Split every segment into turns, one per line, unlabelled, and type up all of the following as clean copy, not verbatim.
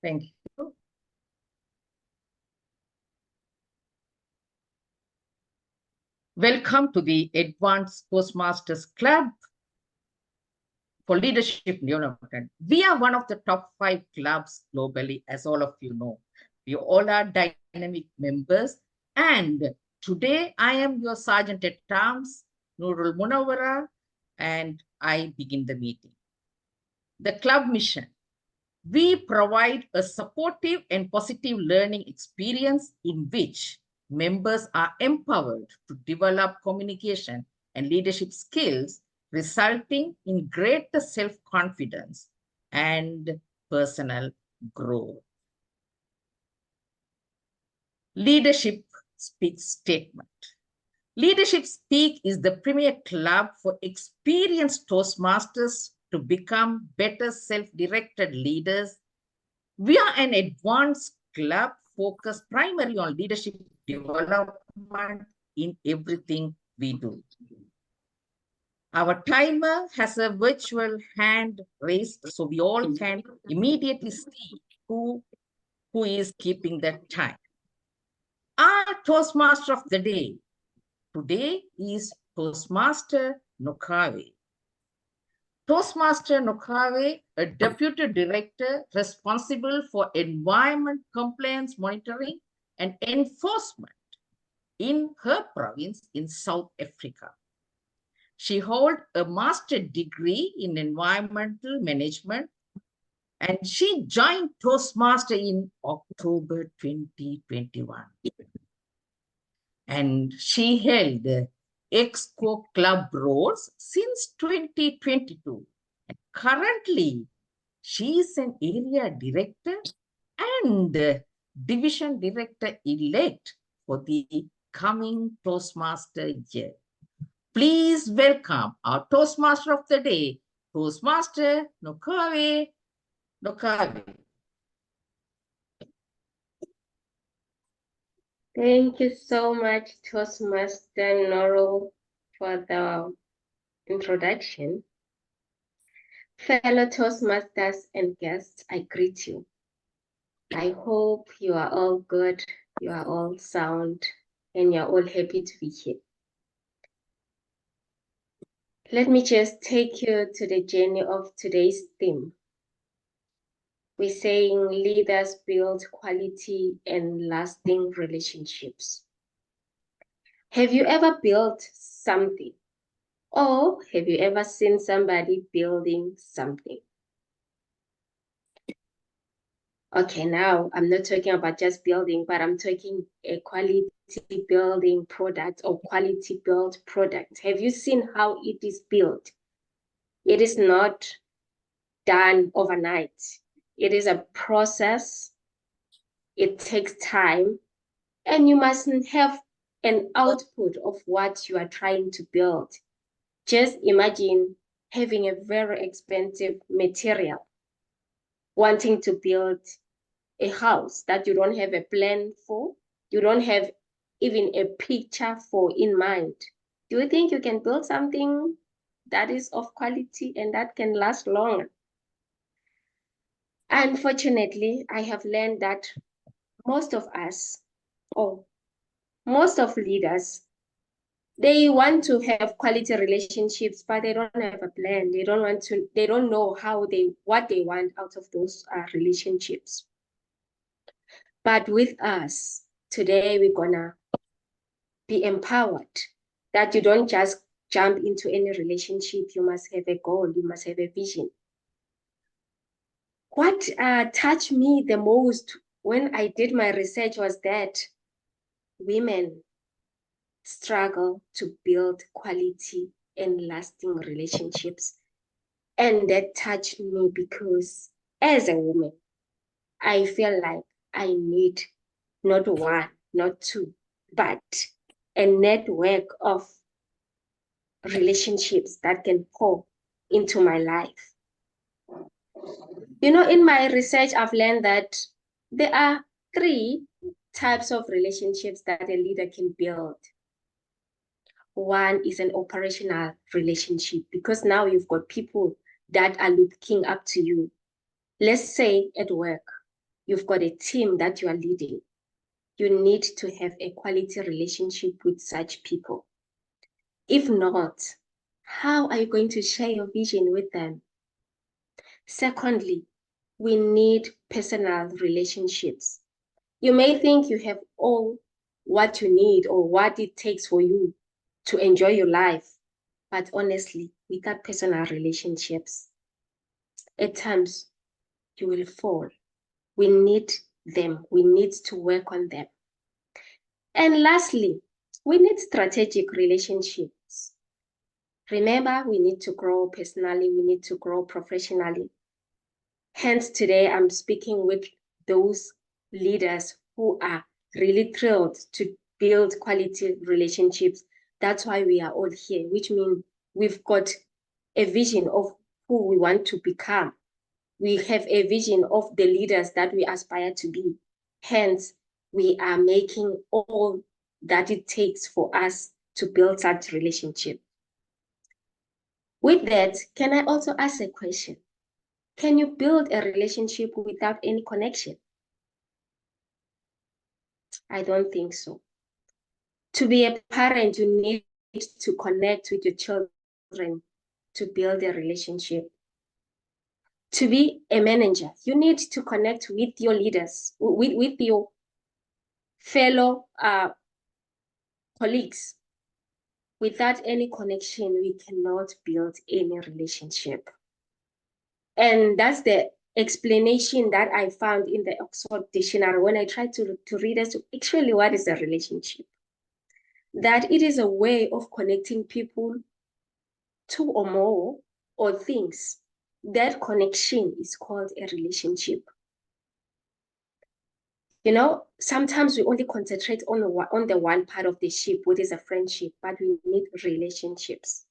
Thank you. Welcome to the Advanced Toastmasters Club for Leadership Development. We are one of the top 5 clubs globally, as all of you know. We all are dynamic members. And today I am your Sergeant at Arms, Nurul Munawara, and I begin the meeting. The club mission. We provide a supportive and positive learning experience in which members are empowered to develop communication and leadership skills, resulting in greater self-confidence and personal growth. Leadership Speak statement. Leadership Speak is the premier club for experienced Toastmasters to become better self-directed leaders. We are an advanced club focused primarily on leadership development in everything we do. Our timer has a virtual hand raised so we all can immediately see who is keeping that time. Our Toastmaster of the day today is Toastmaster Nocawe. Toastmaster Nocawe, a deputy director responsible for environment compliance monitoring and enforcement in her province in South Africa. She holds a master's degree in environmental management and she joined Toastmaster in October 2021. And she held Exco Club roles since 2022. And currently, she is an area director and division director-elect for the coming Toastmaster year. Please welcome our Toastmaster of the day, Toastmaster Nocawe. Nocawe.
Thank you so much, Toastmaster Noro, for the introduction. Fellow Toastmasters and guests, I greet you. I hope you are all good, you are all sound, and you're all happy to be here. Let me just take you to the journey of today's theme. We're saying leaders build quality and lasting relationships. Have you ever built something? Or have you ever seen somebody building something? Okay, now I'm not talking about just building, but I'm talking a quality building product or quality built product. Have you seen how it is built? It is not done overnight. It is a process. It takes time, and you mustn't have an output of what you are trying to build. Just imagine having a very expensive material, wanting to build a house that you don't have a plan for, you don't have even a picture for in mind. Do you think you can build something that is of quality and that can last longer? Unfortunately, I have learned that most of us, or most of leaders, they want to have quality relationships, but they don't have a plan. They don't know what they want out of those relationships. But with us today, we're gonna be empowered that you don't just jump into any relationship. You must have a goal. You must have a vision. What touched me the most when I did my research was that women struggle to build quality and lasting relationships. And that touched me because as a woman, I feel like I need not one, not two, but a network of relationships that can pour into my life. You know, in my research, I've learned that there are 3 types of relationships that a leader can build. One is an operational relationship, because now you've got people that are looking up to you. Let's say at work, you've got a team that you are leading, you need to have a quality relationship with such people. If not, how are you going to share your vision with them? Secondly, we need personal relationships. You may think you have all what you need or what it takes for you to enjoy your life, but honestly, without personal relationships, at times you will fall. We need them. We need to work on them. And lastly, we need strategic relationships. Remember, we need to grow personally. We need to grow professionally. Hence, today I'm speaking with those leaders who are really thrilled to build quality relationships. That's why we are all here, which means we've got a vision of who we want to become. We have a vision of the leaders that we aspire to be. Hence, we are making all that it takes for us to build such relationship. With that, can I also ask a question? Can you build a relationship without any connection? I don't think so. To be a parent, you need to connect with your children to build a relationship. To be a manager, you need to connect with your leaders, with your fellow colleagues. Without any connection, we cannot build any relationship. And that's the explanation that I found in the Oxford Dictionary when I tried to read as to actually what is a relationship. That it is a way of connecting people, two or more, or things. That connection is called a relationship. You know, sometimes we only concentrate on the one part of the ship, which is a friendship, but we need relationships.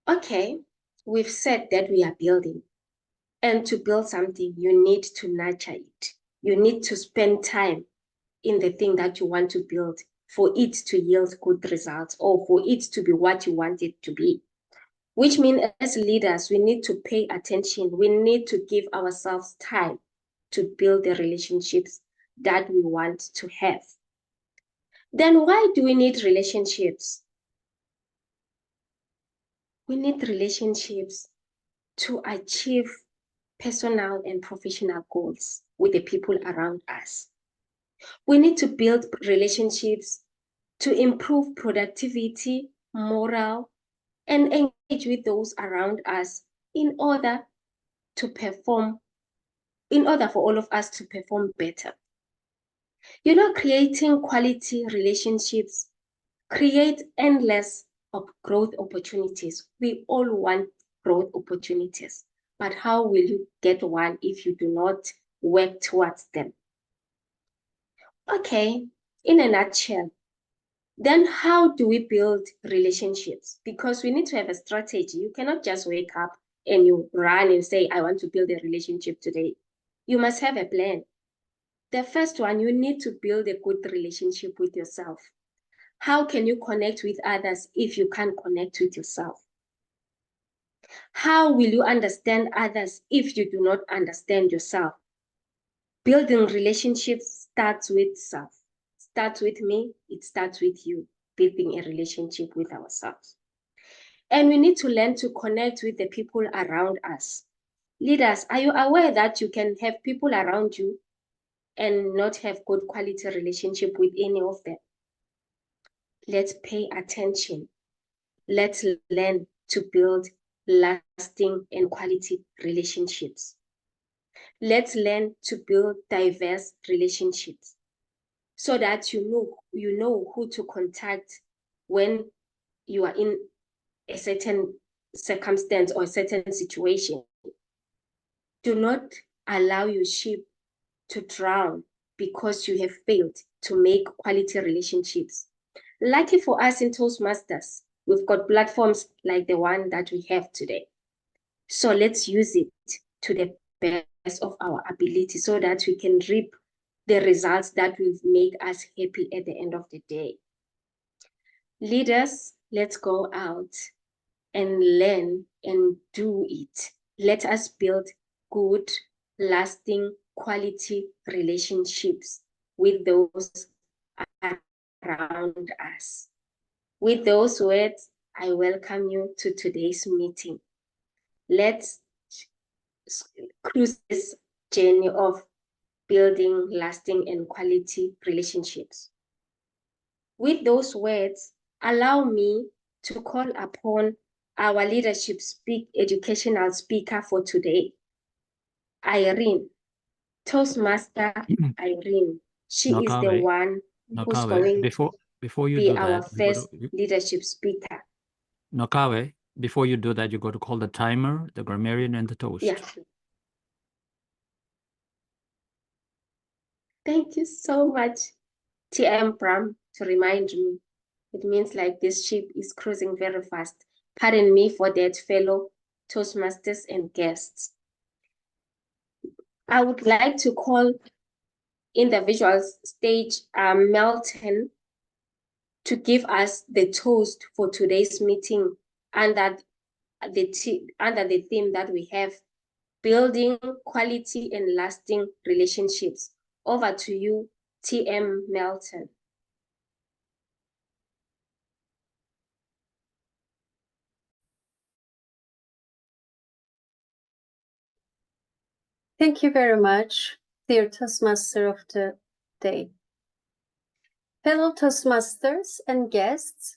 Okay, we've said that we are building. And to build something, you need to nurture it. You need to spend time in the thing that you want to build for it to yield good results or for it to be what you want it to be. Which means as leaders, we need to pay attention. We need to give ourselves time to build the relationships that we want to have. Then why do we need relationships? We need relationships to achieve personal and professional goals with the people around us. We need to build relationships to improve productivity, morale, and engage with those around us in order for all of us to perform better. You know, creating quality relationships create endless growth opportunities. We all want growth opportunities, but how will you get one if you do not work towards them? Okay, in a nutshell, then how do we build relationships? Because we need to have a strategy. You cannot just wake up and you run and say, I want to build a relationship today. You must have a plan. The first one, you need to build a good relationship with yourself. How can you connect with others if you can't connect with yourself? How will you understand others if you do not understand yourself? Building relationships starts with self. Starts with me, it starts with you, building a relationship with ourselves. And we need to learn to connect with the people around us. Leaders, are you aware that you can have people around you and not have good quality relationship with any of them? Let's pay attention. Let's learn to build lasting and quality relationships. Let's learn to build diverse relationships so that you know who to contact when you are in a certain circumstance or a certain situation. Do not allow your ship to drown because you have failed to make quality relationships. Lucky for us in Toastmasters, we've got platforms like the one that we have today. So let's use it to the best of our ability so that we can reap the results that will make us happy at the end of the day. Leaders, let's go out and learn and do it. Let us build good, lasting quality relationships with those around us. With those words, I welcome you to today's meeting. Let's cruise this journey of building lasting and quality relationships. With those words, allow me to call upon our educational speaker for today, Irene, Toastmaster Irene. She is the one who's going to be our first leadership speaker.
Nocawe, before you do that, you got to call the timer, the grammarian, and the toast.
Yeah. Thank you so much, TM Pram, to remind me. It means like this ship is cruising very fast. Pardon me for that, fellow Toastmasters and guests. I would like to call in the visual stage Melton to give us the toast for today's meeting under the theme that we have, building quality and lasting relationships. Over to you, TM Melton.
Thank you very much, dear Toastmaster of the day. Fellow Toastmasters and guests,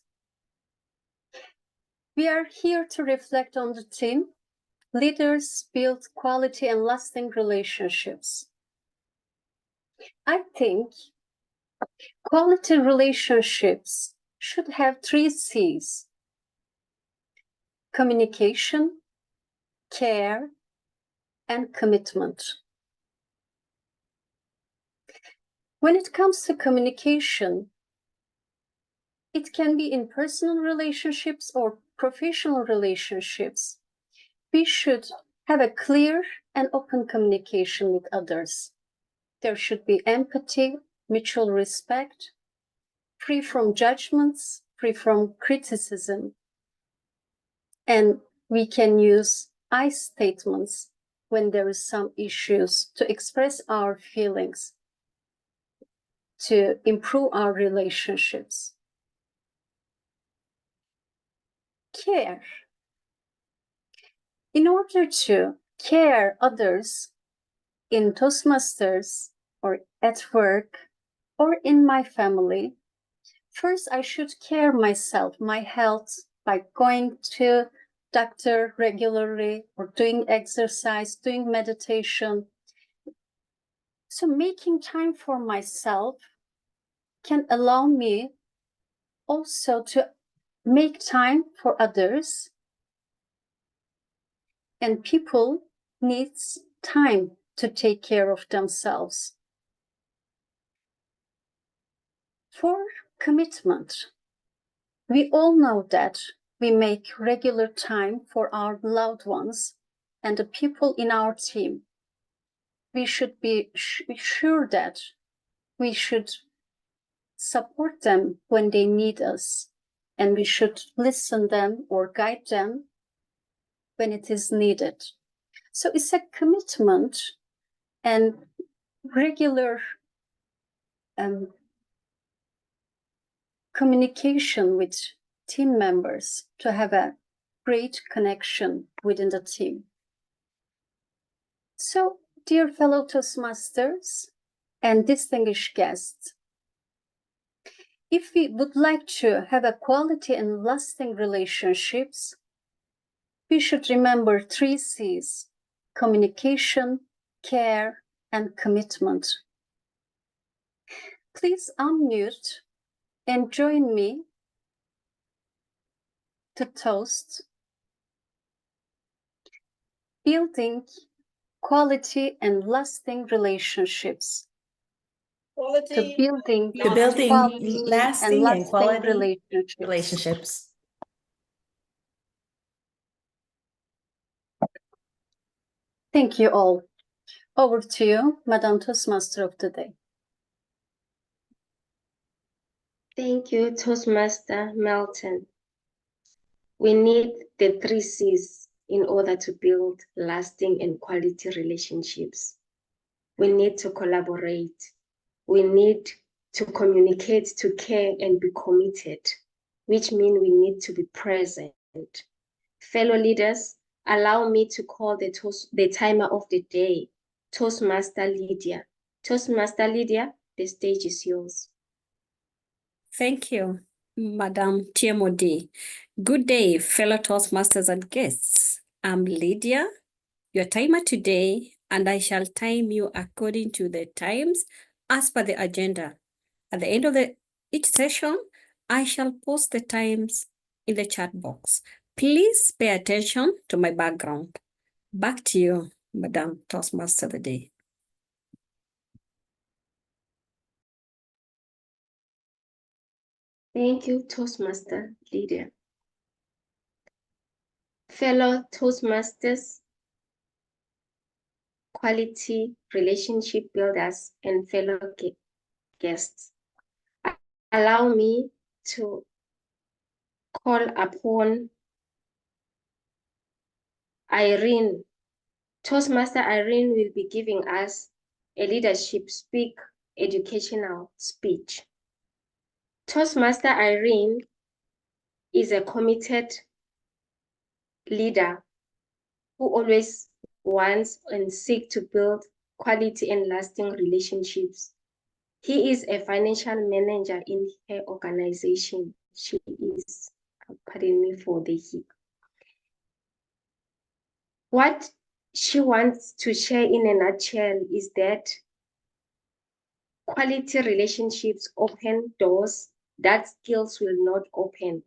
we are here to reflect on the theme, Leaders Build Quality and Lasting Relationships. I think quality relationships should have 3 C's: communication, care, and commitment. When it comes to communication, it can be in personal relationships or professional relationships. We should have a clear and open communication with others. There should be empathy, mutual respect, free from judgments, free from criticism. And we can use I statements when there is some issues to express our feelings, to improve our relationships. Care. In order to care others in Toastmasters or at work or in my family, first I should care myself, my health, by going to doctor regularly or doing exercise, doing meditation. So making time for myself can allow me also to make time for others, and people need time to take care of themselves. For commitment, we all know that we make regular time for our loved ones and the people in our team. We should be sure that we should support them when they need us, and we should listen them or guide them when it is needed. So it's a commitment and regular communication with team members to have a great connection within the team. So, dear fellow Toastmasters and distinguished guests, if we would like to have a quality and lasting relationships, we should remember 3 C's: communication, care, and commitment. Please unmute and join me to toast building quality and lasting relationships. To building lasting and quality relationships. Thank you all. Over to you, Madam Toastmaster of the day.
Thank you, Toastmaster Melton. We need the 3 C's: in order to build lasting and quality relationships. We need to collaborate. We need to communicate, to care and be committed, which means we need to be present. Fellow leaders, allow me to call the timer of the day, Toastmaster Lydia. Toastmaster Lydia, the stage is yours.
Thank you, Madam TMOD. Good day, fellow Toastmasters and guests. I'm Lydia, your timer today, and I shall time you according to the times as per the agenda. At the end of each session, I shall post the times in the chat box. Please pay attention to my background. Back to you, Madam Toastmaster of the day.
Thank you, Toastmaster Lydia. Fellow Toastmasters, quality relationship builders, and fellow guests, allow me to call upon Irene. Toastmaster Irene will be giving us a leadership educational speech. Toastmaster Irene is a committed leader who always wants and seeks to build quality and lasting relationships. He is a financial manager in her organization. She is, pardon me for the hip. What she wants to share in a nutshell is that quality relationships open doors that skills will not open.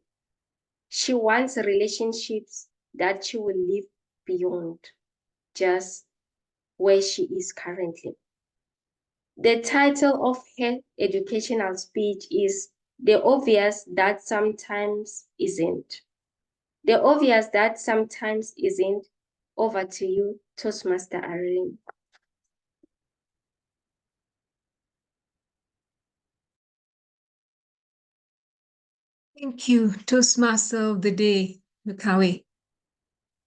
She wants relationships that she will live beyond just where she is currently. The title of her educational speech is The Obvious That Sometimes Isn't. The obvious that sometimes isn't. Over to you, Toastmaster Irene.
Thank you, Toastmaster of the day, Nocawe.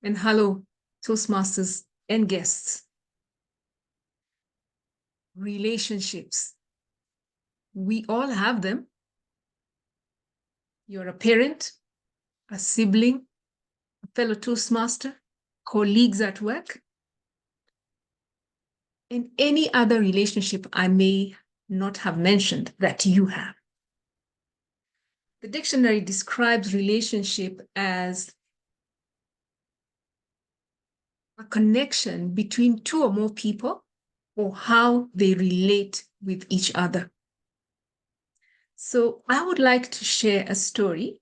And hello, Toastmasters and guests. Relationships. We all have them. You're a parent, a sibling, a fellow Toastmaster, colleagues at work, and any other relationship I may not have mentioned that you have. The dictionary describes relationship as a connection between two or more people or how they relate with each other. So I would like to share a story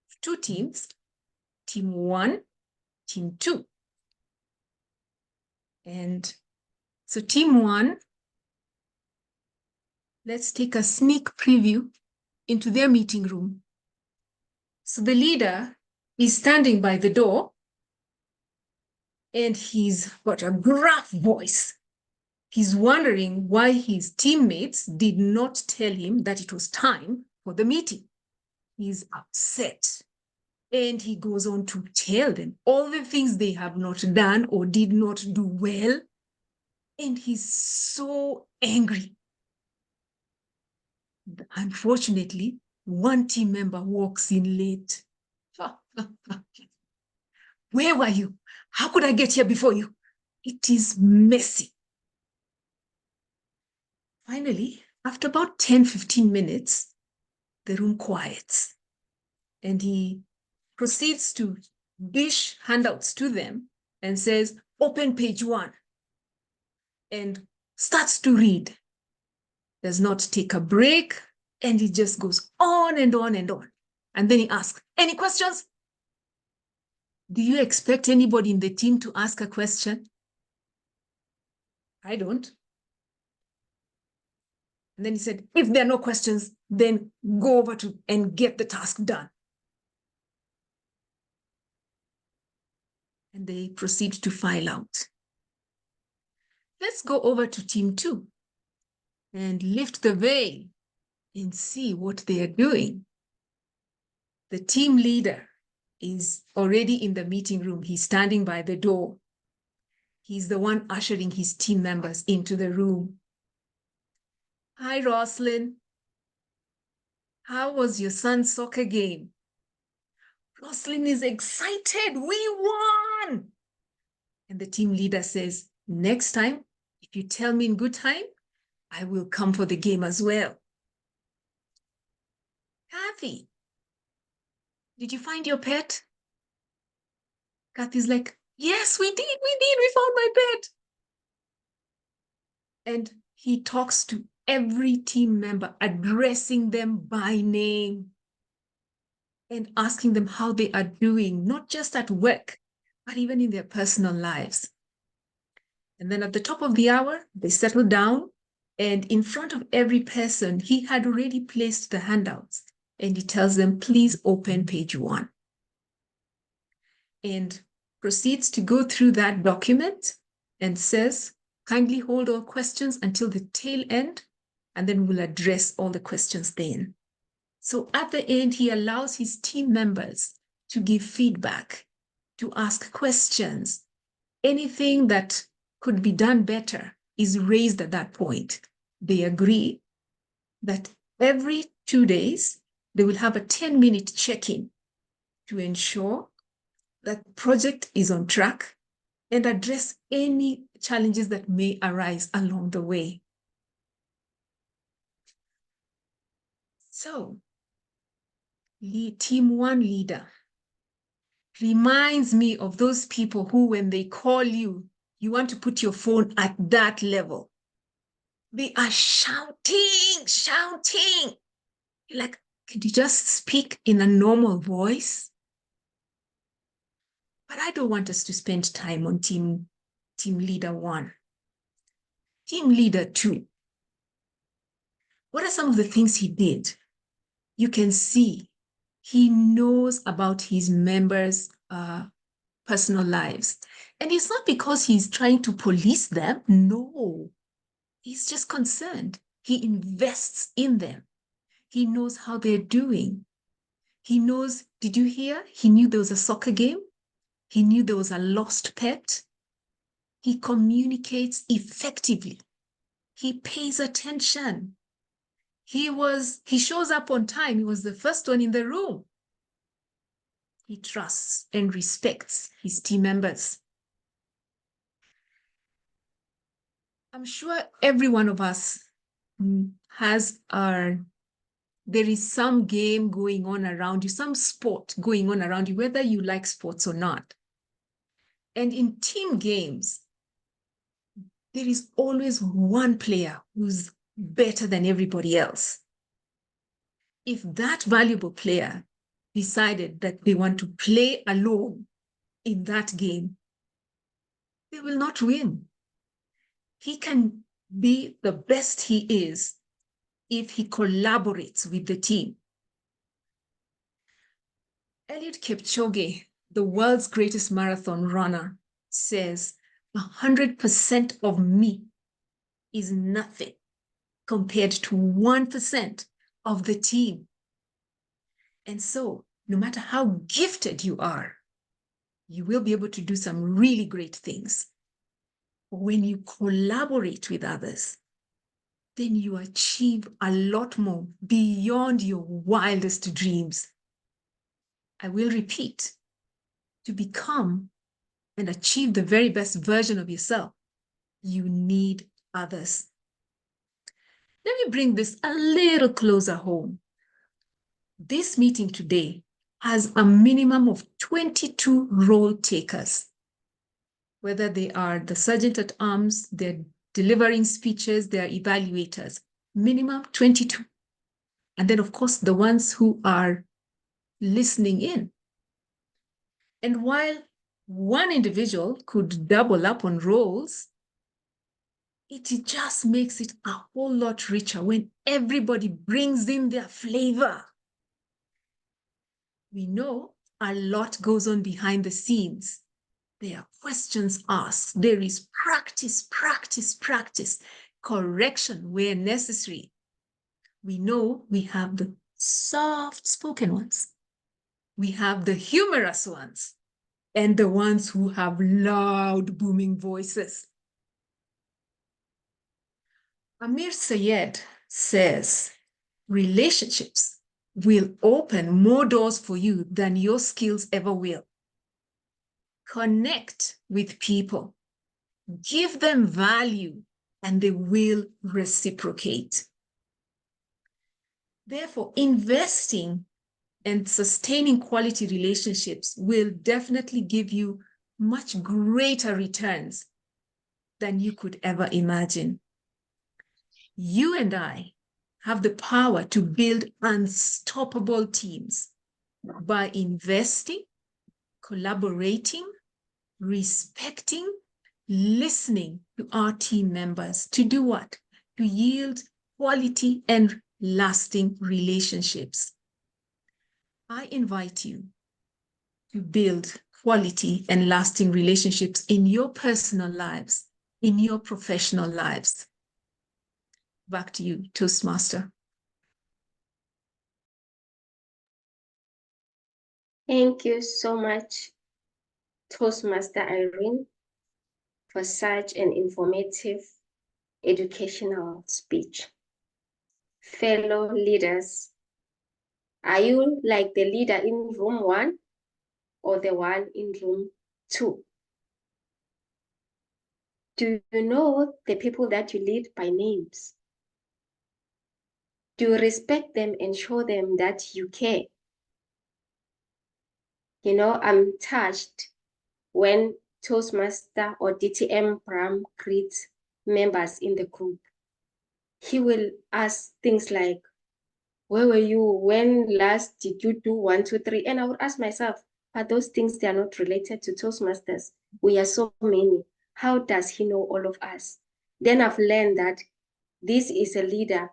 of two teams, team 1, team 2. And so team 1, let's take a sneak preview into their meeting room. So the leader is standing by the door and he's got a gruff voice. He's wondering why his teammates did not tell him that it was time for the meeting. He's upset. And he goes on to tell them all the things they have not done or did not do well. And he's so angry. Unfortunately, one team member walks in late. Where were you? How could I get here before you? It is messy. Finally, after about 10-15 minutes, the room quiets and he proceeds to dish handouts to them and says, open page 1 and starts to read. Does not take a break and he just goes on and on and on. And then he asks, any questions? Do you expect anybody in the team to ask a question? I don't. And then he said, if there are no questions, then go over to and get the task done. And they proceed to file out. Let's go over to team 2 and lift the veil and see what they are doing. The team leader is already in the meeting room. He's standing by the door. He's the one ushering his team members into the room. Hi, Roslyn. How was your son's soccer game? Roslyn is excited. We won. And the team leader says, next time, if you tell me in good time, I will come for the game as well. Kathy, did you find your pet? Kathy's like, yes, we did, we found my pet. And he talks to every team member, addressing them by name and asking them how they are doing, not just at work, but even in their personal lives. And then at the top of the hour, they settle down, and in front of every person, he had already placed the handouts, and he tells them, please open page 1. And proceeds to go through that document and says, kindly hold all questions until the tail end, and then we'll address all the questions then. So at the end, he allows his team members to give feedback, to ask questions. Anything that could be done better is raised at that point. They agree that every 2 days, they will have a 10-minute check-in to ensure that the project is on track and address any challenges that may arise along the way. So, Team 1 leader reminds me of those people who, when they call you, you want to put your phone at that level. They are shouting. You're like, could you just speak in a normal voice? But I don't want us to spend time on team leader 1. Team leader 2. What are some of the things he did? You can see he knows about his members' personal lives. And it's not because he's trying to police them. No, he's just concerned. He invests in them. He knows how they're doing. He knows, did you hear? He knew there was a soccer game. He knew there was a lost pet. He communicates effectively. He pays attention. He shows up on time. He was the first one in the room. He trusts and respects his team members. I'm sure every one of us has there is some game going on around you, some sport going on around you, whether you like sports or not. And in team games, there is always one player who's better than everybody else. If that valuable player decided that they want to play alone in that game, they will not win. He can be the best he is if he collaborates with the team. Eliud Kipchoge, the world's greatest marathon runner, says 100% of me is nothing compared to 1% of the team. And so, no matter how gifted you are, you will be able to do some really great things. When you collaborate with others, then you achieve a lot more beyond your wildest dreams. I will repeat, to become and achieve the very best version of yourself, you need others. Let me bring this a little closer home. This meeting today has a minimum of 22 role takers, whether they are the sergeant at arms, they're delivering speeches, they're evaluators, minimum 22. And then, of course, the ones who are listening in. And while one individual could double up on roles, it just makes it a whole lot richer when everybody brings in their flavor. We know a lot goes on behind the scenes. There are questions asked. There is practice, correction where necessary. We know we have the soft-spoken ones. we have the humorous ones and the ones who have loud, booming voices. Amir Sayed says, relationships will open more doors for you than your skills ever will. Connect with people, give them value, and they will reciprocate. Therefore, investing and sustaining quality relationships will definitely give you much greater returns than you could ever imagine. You and I have the power to build unstoppable teams by investing, collaborating, respecting, listening to our team members to do what? To yield quality and lasting relationships. I invite you to build quality and lasting relationships in your personal lives, in your professional lives. Back to you, Toastmaster.
Thank you so much, Toastmaster Irene, for such an informative, educational speech. Fellow leaders, are you like the leader in room 1 or the one in room 2? Do you know the people that you lead by names? Do you respect them and show them that you care? You know, I'm touched when Toastmaster or DTM Pram greets members in the group. He will ask things like, where were you? When last did you do 1, 2, 3? And I would ask myself, are those things they are not related to Toastmasters? We are so many. How does he know all of us? Then I've learned that this is a leader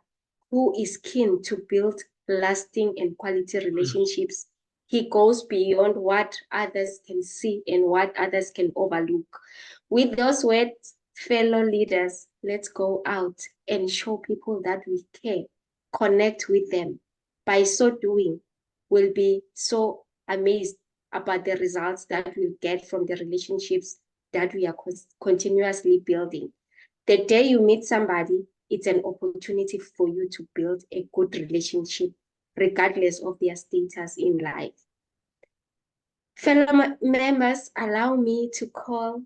who is keen to build lasting and quality relationships. He goes beyond what others can see and what others can overlook. With those words, fellow leaders, let's go out and show people that we care, connect with them. By so doing, we'll be so amazed about the results that we'll get from the relationships that we are continuously building. The day you meet somebody, it's an opportunity for you to build a good relationship, regardless of their status in life. Fellow members, allow me to call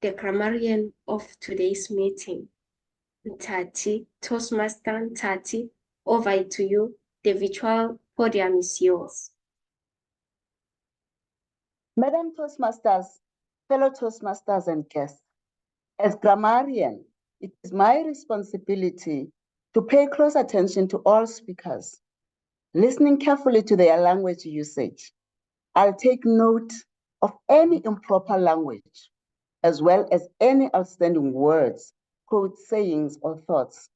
the grammarian of today's meeting, Tati, Toastmaster Tati. Over to you. The virtual podium is yours.
Madam Toastmasters, fellow Toastmasters and guests, as grammarian, it is my responsibility to pay close attention to all speakers, listening carefully to their language usage. I'll take note of any improper language, as well as any outstanding words, quotes, sayings, or thoughts.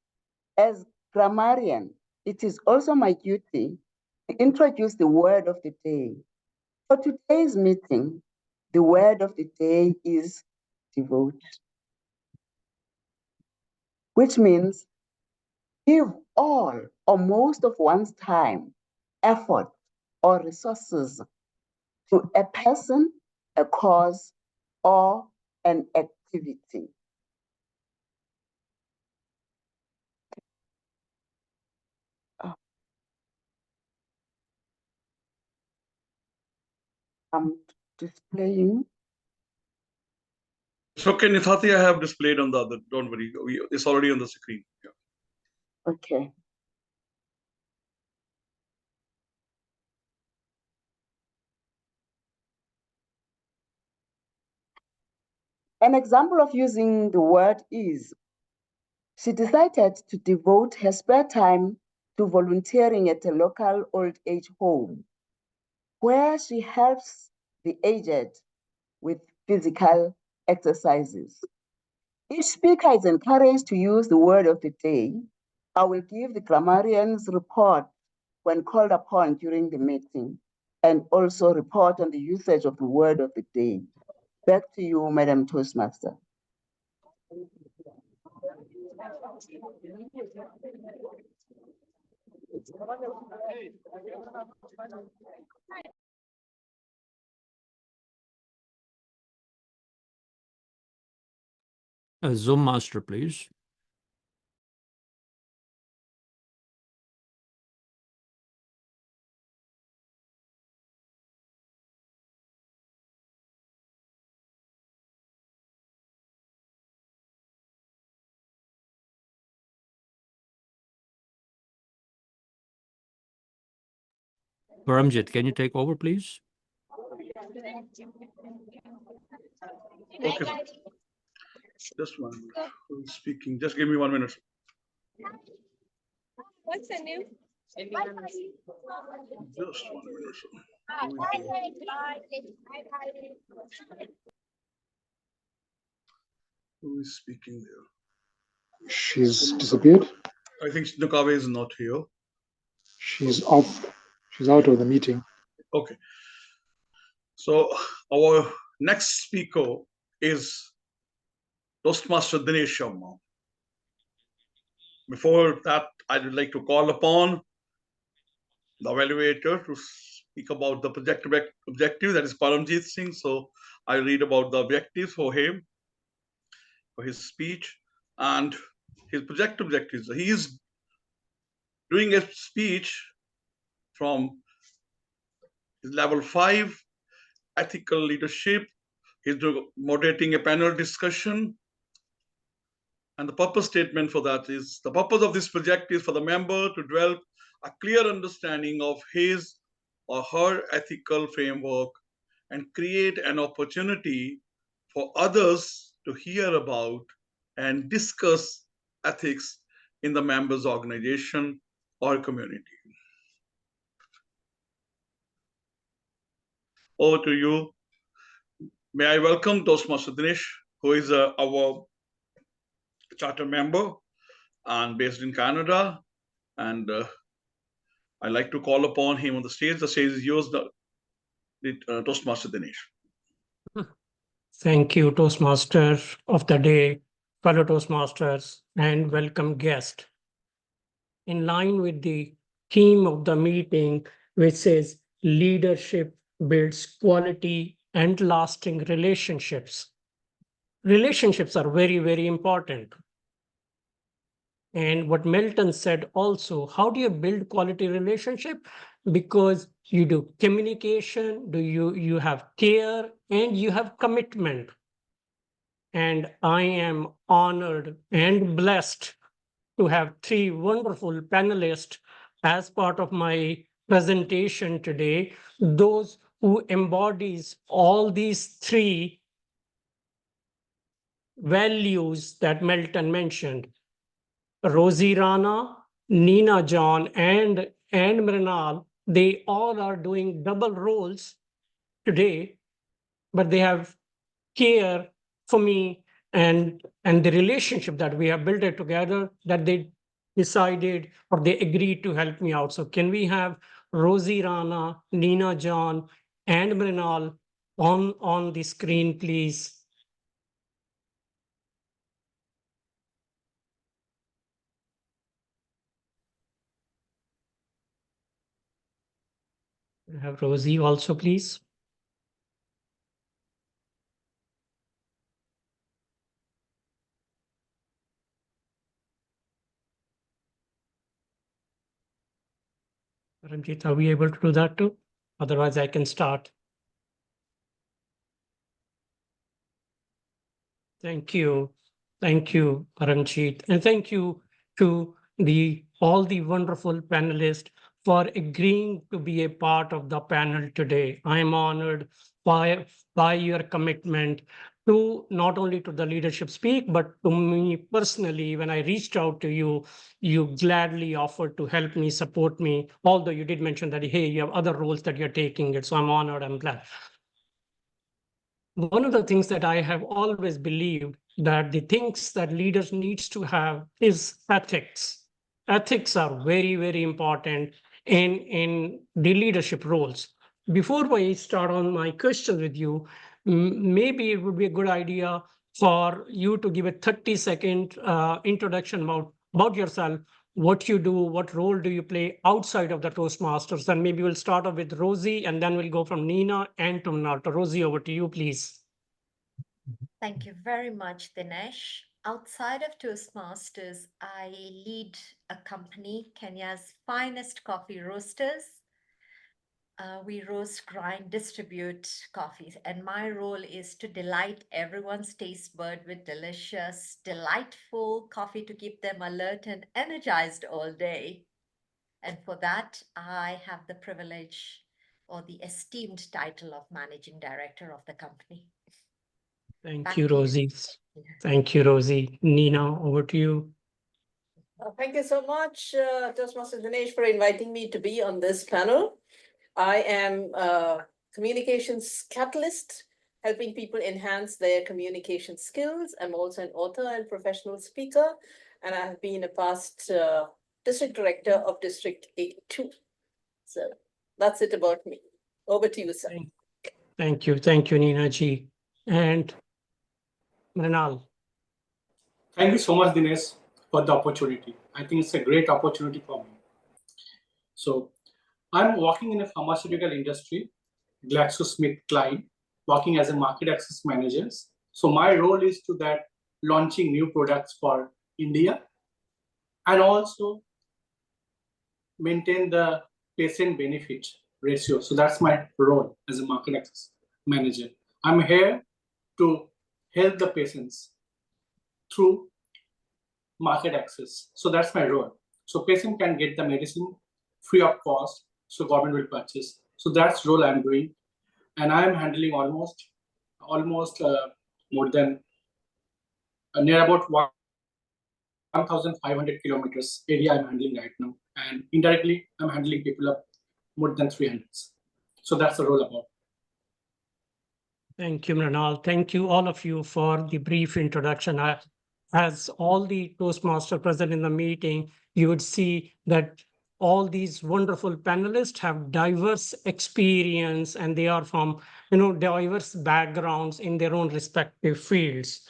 As grammarian, it is also my duty to introduce the word of the day. For today's meeting, the word of the day is devote, which means give all or most of one's time, effort, or resources to a person, a cause, or an activity. I'm displaying.
It's okay, Nithati, I have displayed on the other. Don't worry, it's already on the screen. Yeah.
Okay. An example of using the word is, she decided to devote her spare time to volunteering at a local old age home, where she helps the aged with physical exercises. Each speaker is encouraged to use the word of the day. I will give the grammarian's report when called upon during the meeting, and also report on the usage of the word of the day. Back to you, Madam Toastmaster.
Zoom master, please. Paramjit, can you take over, please?
Okay, sir. Just 1 minute. Who's speaking? Just give me 1 minute.
What's the name?
Just 1 minute, sir. Who is speaking there?
She's disappeared.
I think Nocawe is not here.
She's off. She's out of the meeting.
Okay. So our next speaker is Toastmaster Dinesh Sharma. Before that, I would like to call upon the evaluator to speak about the objective, that is Paramjit Singh. So I read about the objectives for him, for his speech, and his project objectives. He is doing a speech from his level 5 ethical leadership. He's moderating a panel discussion. And the purpose statement for that is, the purpose of this project is for the member to develop a clear understanding of his or her ethical framework and create an opportunity for others to hear about and discuss ethics in the member's organization or community. Over to you. May I welcome Toastmaster Dinesh, who is our charter member and based in Canada. And I'd like to call upon him on the stage. The stage is yours, Toastmaster Dinesh.
Thank you, Toastmaster of the day, fellow Toastmasters, and welcome guest. In line with the theme of the meeting, which says leadership builds quality and lasting relationships. Relationships are very, very important. And what Milton said also, how do you build quality relationship? Because you do communication, you have care, and you have commitment. And I am honored and blessed to have 3 wonderful panelists as part of my presentation today, those who embodies all these 3 values that Milton mentioned. Rozy, Rana, Nina John, and Mrinal, they all are doing double roles today, but they have care for me and the relationship that we have built it together, that they decided or they agreed to help me out. So can we have Rozy, Rana, Nina John, and Mrinal on the screen, please? Have Rozy also, please. Paramjit, are we able to do that too? Otherwise, I can start. Thank you. Thank you, Paramjit. And thank you to all the wonderful panelists for agreeing to be a part of the panel today. I am honored by your commitment to not only to the leadership speak, but to me personally. When I reached out to you, you gladly offered to help me, support me, although you did mention that, hey, you have other roles that you're taking it. So I'm honored, I'm glad. One of the things that I have always believed that the things that leaders needs to have is ethics. Ethics are very, very important in the leadership roles. Before I start on my questions with you, maybe it would be a good idea for you to give a 30-second introduction about yourself, what you do, what role do you play outside of the Toastmasters? And maybe we'll start off with Rozy, and then we'll go from Nina and to Nalta. Rozy, over to you, please.
Thank you very much, Dinesh.
Outside of Toastmasters, I lead a company, Kenya's finest coffee roasters. We roast, grind, distribute coffees, and my role is to delight everyone's taste bud with delicious, delightful coffee to keep them alert and energized all day. And for that, I have the privilege or the esteemed title of Managing Director of the company.
Thank
Back
you,
to you.
Rozy. Thank you, Rozy. Nina, over to you.
Thank you so much, Toastmaster Dinesh, for inviting me to be on this panel. I am a communications catalyst, helping people enhance their communication skills. I'm also an author and professional speaker, and I have been a past district director of District 82. So that's it about me. Over to you, sir.
Thank you, Nina ji. And Mrinal.
Thank you so much, Dinesh, for the opportunity. I think it's a great opportunity for me. So I'm working in a pharmaceutical industry, GlaxoSmithKline, working as a market access manager. So my role is to that launching new products for India and also maintain the patient benefit ratio. So that's my role as a market access manager. I'm here to help the patients through market access. So that's my role. So patient can get the medicine free of cost, so government will purchase. So that's role I'm doing. And I'm handling almost more than near about 1,500 kilometers area I'm handling right now. And indirectly, I'm handling people of more than 300. So that's the role about.
Thank you, Mrinal. Thank you, all of you, for the brief introduction. As all the Toastmasters present in the meeting, you would see that all these wonderful panelists have diverse experience and they are from diverse backgrounds in their own respective fields.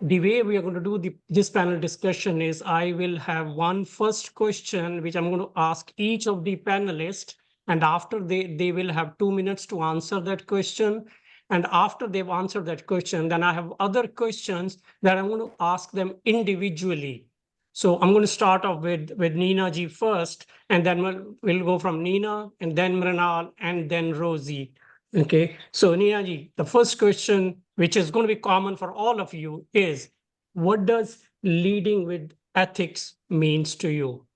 The way we are going to do this panel discussion is I will have one first question, which I'm going to ask each of the panelists, and after they will have 2 minutes to answer that question. And after they've answered that question, then I have other questions that I'm going to ask them individually. So I'm going to start off with Nina ji first, and then we'll go from Nina, and then Mrinal, and then Rozy. Okay, so Nina ji, the first question, which is going to be common for all of you, is what does leading with ethics means to you?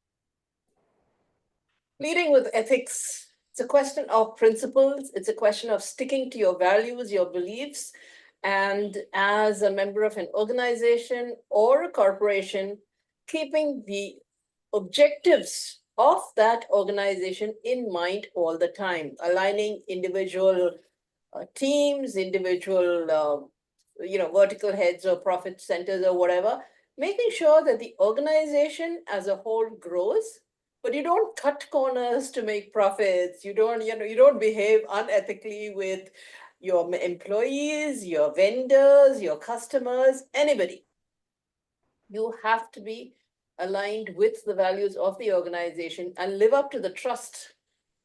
Leading with ethics, it's a question of principles. It's a question of sticking to your values, your beliefs. And as a member of an organization or a corporation, keeping the objectives of that organization in mind all the time, aligning individual teams, individual vertical heads or profit centers or whatever, making sure that the organization as a whole grows, but you don't cut corners to make profits. You don't behave unethically with your employees, your vendors, your customers, anybody. You have to be aligned with the values of the organization and live up to the trust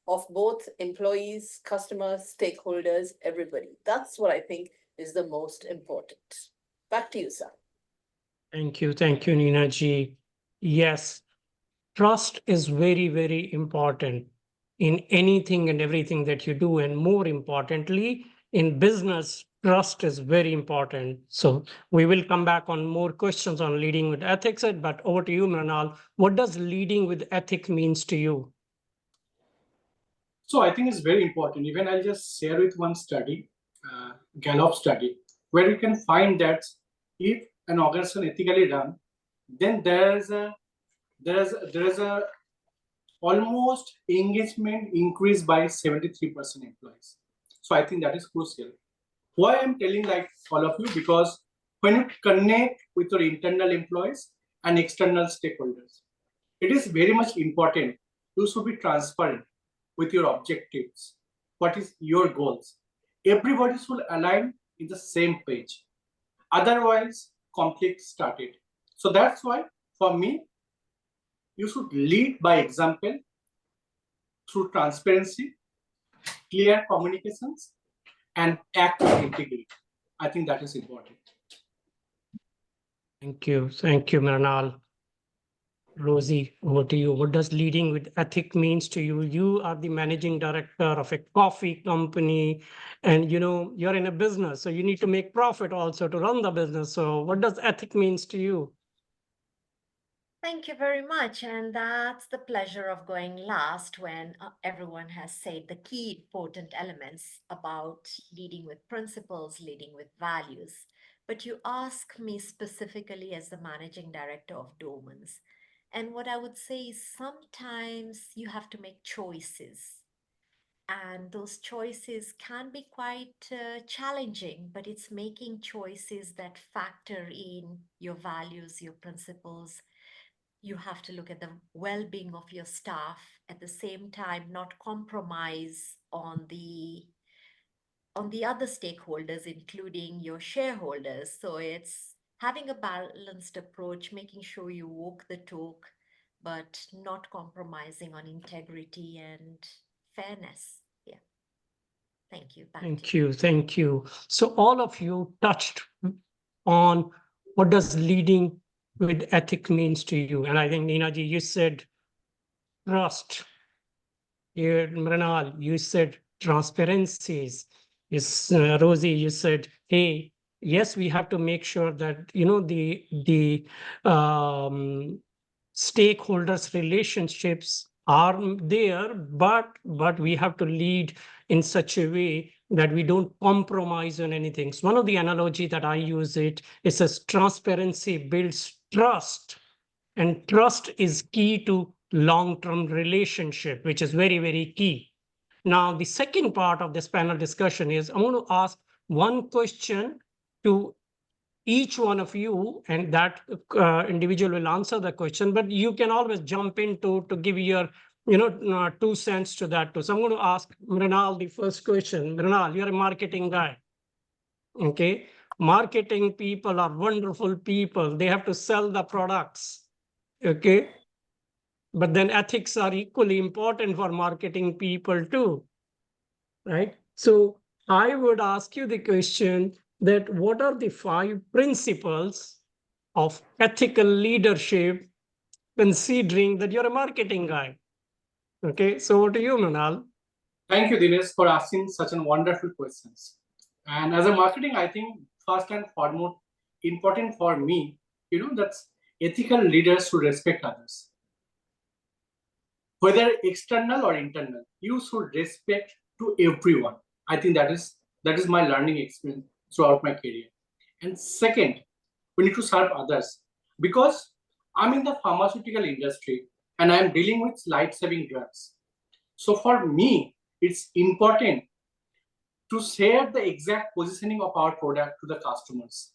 of both employees, customers, stakeholders, everybody. That's what I think is the most important. Back to you, sir.
Thank you, Nina ji. Yes, trust is very, very important in anything and everything that you do. And more importantly, in business, trust is very important. So we will come back on more questions on leading with ethics, but over to you, Mrinal. What does leading with ethics means to you?
So I think it's very important. Even I'll just share with one study, Gallup study, where you can find that if an organization ethically run, then there is a almost engagement increase by 73% employees. So I think that is crucial. Why I'm telling like all of you, because when you connect with your internal employees and external stakeholders, it is very much important. You should be transparent with your objectives. What is your goals? Everybody should align in the same page. Otherwise, conflict started. So that's why, for me, you should lead by example through transparency, clear communications, and act with integrity. I think that is important.
Thank you. Thank you, Mrinal. Rozy, over to you. What does leading with ethic means to you? You are the managing director of a coffee company, and you're in a business, so you need to make profit also to run the business. So what does ethic means to you?
Thank you very much. And that's the pleasure of going last when everyone has said the key important elements about leading with principles, leading with values. But you ask me specifically as the managing director of Domans. And what I would say is sometimes you have to make choices. And those choices can be quite challenging, but it's making choices that factor in your values, your principles. You have to look at the well-being of your staff, at the same time not compromise on the other stakeholders, including your shareholders. So it's having a balanced approach, making sure you walk the talk, but not compromising on integrity and fairness. Yeah. Thank you. Back to
Thank you. Thank you. So all of you touched on what does leading with ethic means to you. And I think, Ninaji, you said trust. Mrinal, you said transparencies. Yes, Rozy, you said, hey, yes, we have to make sure that the stakeholders relationships are there, but we have to lead in such a way that we don't compromise on anything. So one of the analogy that I use it says transparency builds trust, and trust is key to long-term relationship, which is very, very key. Now, the second part of this panel discussion is I'm going to ask one question to each one of you, and that individual will answer the question, but you can always jump in to give your 2 cents to that too. So I'm going to ask Mrinal the first question. Mrinal, you're a marketing guy. Okay. Marketing people are wonderful people. They have to sell the products. Okay. But then ethics are equally important for marketing people too. Right. So I would ask you the question that what are the 5 principles of ethical leadership, considering that you're a marketing guy? Okay. So what do you, Manal?
Thank you, Dinesh, for asking such a wonderful questions. And as a marketing, I think first and foremost, important for me, that's ethical leaders should respect others. Whether external or internal, you should respect to everyone. I think that is my learning experience throughout my career. And second, we need to serve others, because I'm in the pharmaceutical industry and I'm dealing with life-saving drugs. So for me, it's important to share the exact positioning of our product to the customers,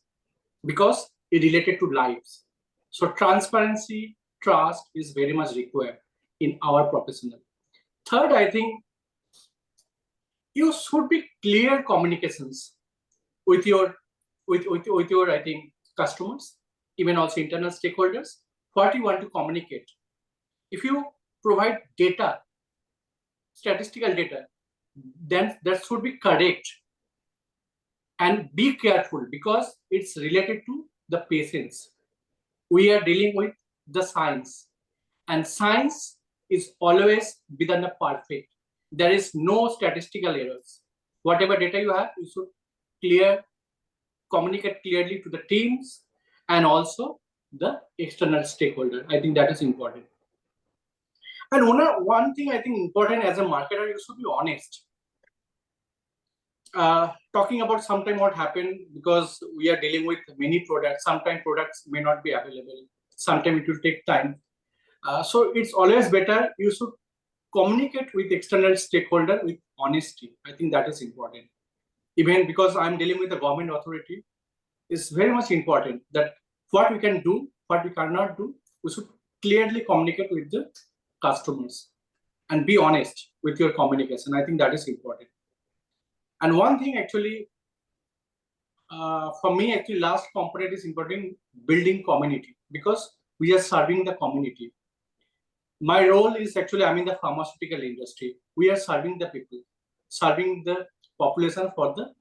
because it related to lives. So transparency, trust is very much required in our professional. Third, I think you should be clear communications with your I think customers, even also internal stakeholders, what you want to communicate. If you provide data, statistical data, then that should be correct. And be careful, because it's related to the patients. We are dealing with the science, and science is always within the perfect. There is no statistical errors. Whatever data you have, you should communicate clearly to the teams and also the external stakeholder. I think that is important. And one thing I think important as a marketer, you should be honest. Talking about sometime what happened, because we are dealing with many products, sometimes products may not be available, sometimes it will take time. So it's always better you should communicate with external stakeholder with honesty. I think that is important. Even because I'm dealing with a government authority, it's very much important that what we can do, what we cannot do, we should clearly communicate with the customers and be honest with your communication. I think that is important. And one thing actually, for me, actually, last component is important, building community, because we are serving the community. My role is actually, I'm in the pharmaceutical industry. We are serving the people, serving the population for the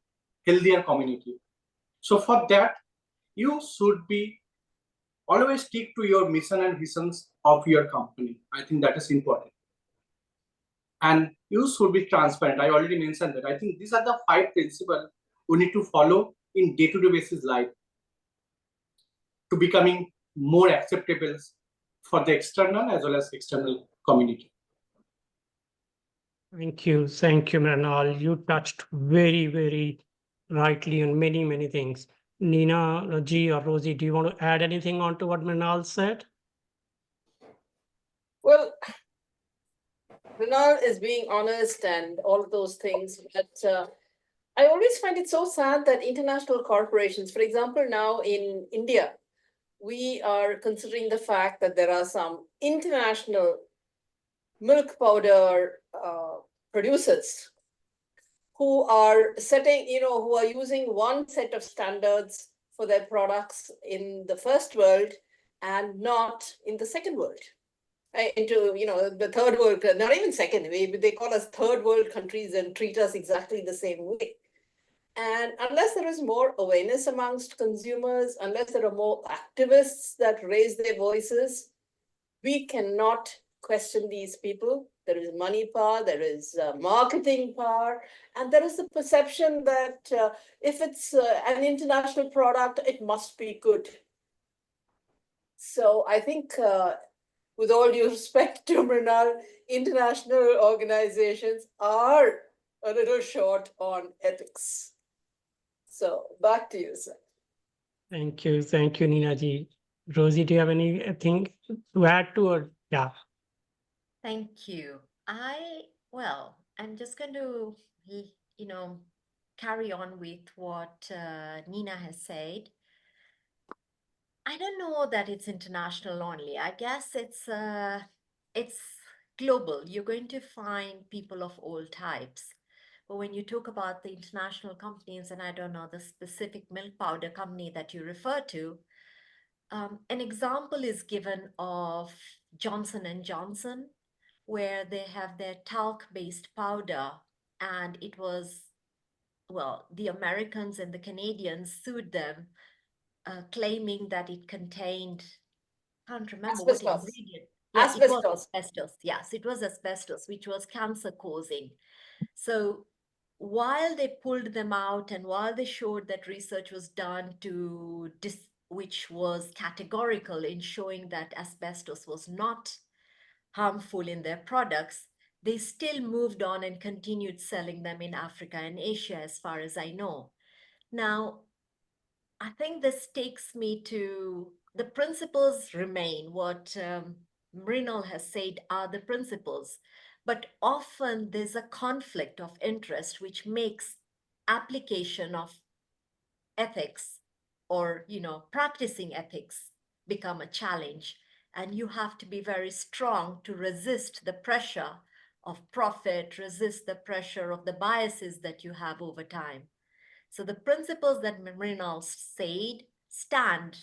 healthier community. So for that, you should be always stick to your mission and visions of your company. I think that is important. And you should be transparent. I already mentioned that. I think these are the 5 principles we need to follow in day-to-day basis life to becoming more acceptable for the external as well as external community.
Thank you, Mrinal. You touched very, very rightly on many, many things. Nina, Raji, or Rosie, do you want to add anything on to what Mrinal said?
Well, Renal is being honest and all of those things, but I always find it so sad that international corporations, for example, now in India, we are considering the fact that there are some international milk powder producers who are setting, who are using one set of standards for their products in the first world and not in the second world. Into the third world, not even second, they call us third world countries and treat us exactly the same way. And unless there is more awareness amongst consumers, unless there are more activists that raise their voices, we cannot question these people. There is money power, there is marketing power, and there is the perception that if it's an international product, it must be good. So I think with all due respect to Mrinal, international organizations are a little short on ethics. So back to you, sir.
Thank you, Nina ji. Rosie, do you have anything to add to or yeah?
Thank you. I'm just going to, carry on with what Nina has said. I don't know that it's international only. I guess it's global. You're going to find people of all types. But when you talk about the international companies, and I don't know the specific milk powder company that you refer to, an example is given of Johnson and Johnson, where they have their talc-based powder, and it was, the Americans and the Canadians sued them, claiming that it contained, can't remember what ingredient. Yeah,
asbestos.
It was asbestos. Yes, it was asbestos, which was cancer causing. So while they pulled them out and while they showed that research was done which was categorical in showing that asbestos was not harmful in their products, they still moved on and continued selling them in Africa and Asia, as far as I know. Now, I think this takes me to the principles remain. What Mrinal has said are the principles, but often there's a conflict of interest which makes application of ethics or practicing ethics become a challenge, and you have to be very strong to resist the pressure of profit, resist the pressure of the biases that you have over time. So the principles that Mrinal said stand.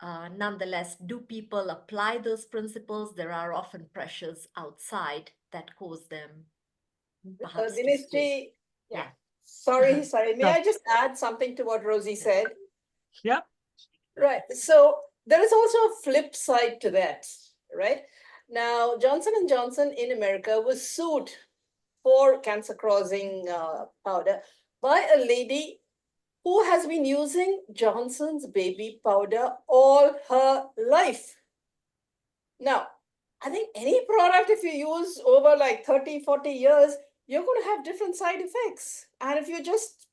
Nonetheless, do people apply those principles? There are often pressures outside that cause them perhaps
Dinesh ji,
yeah.
Sorry. May I just add something to what Rosie said?
Yeah.
Right. So there is also a flip side to that, right? Now, Johnson & Johnson in America was sued for cancer-causing powder by a lady who has been using Johnson's baby powder all her life. Now, I think any product, if you use over like 30, 40 years, you're going to have different side effects. And if you just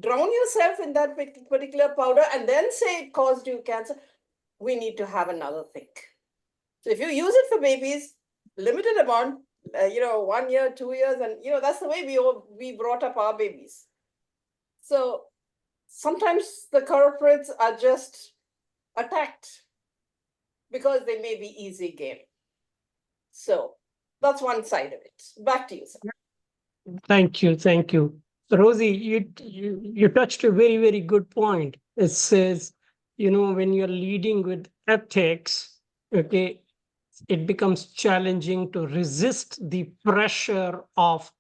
drown yourself in that particular powder and then say it caused you cancer, we need to have another think. So if you use it for babies, limited amount, 1 year, 2 years, and that's the way we brought up our babies. So sometimes the corporates are just attacked because they may be easy game. So that's one side of it. Back to you, sir.
Thank you. Rosie, you touched a very, very good point. It says, when you're leading with ethics, okay, it becomes challenging to resist the pressure of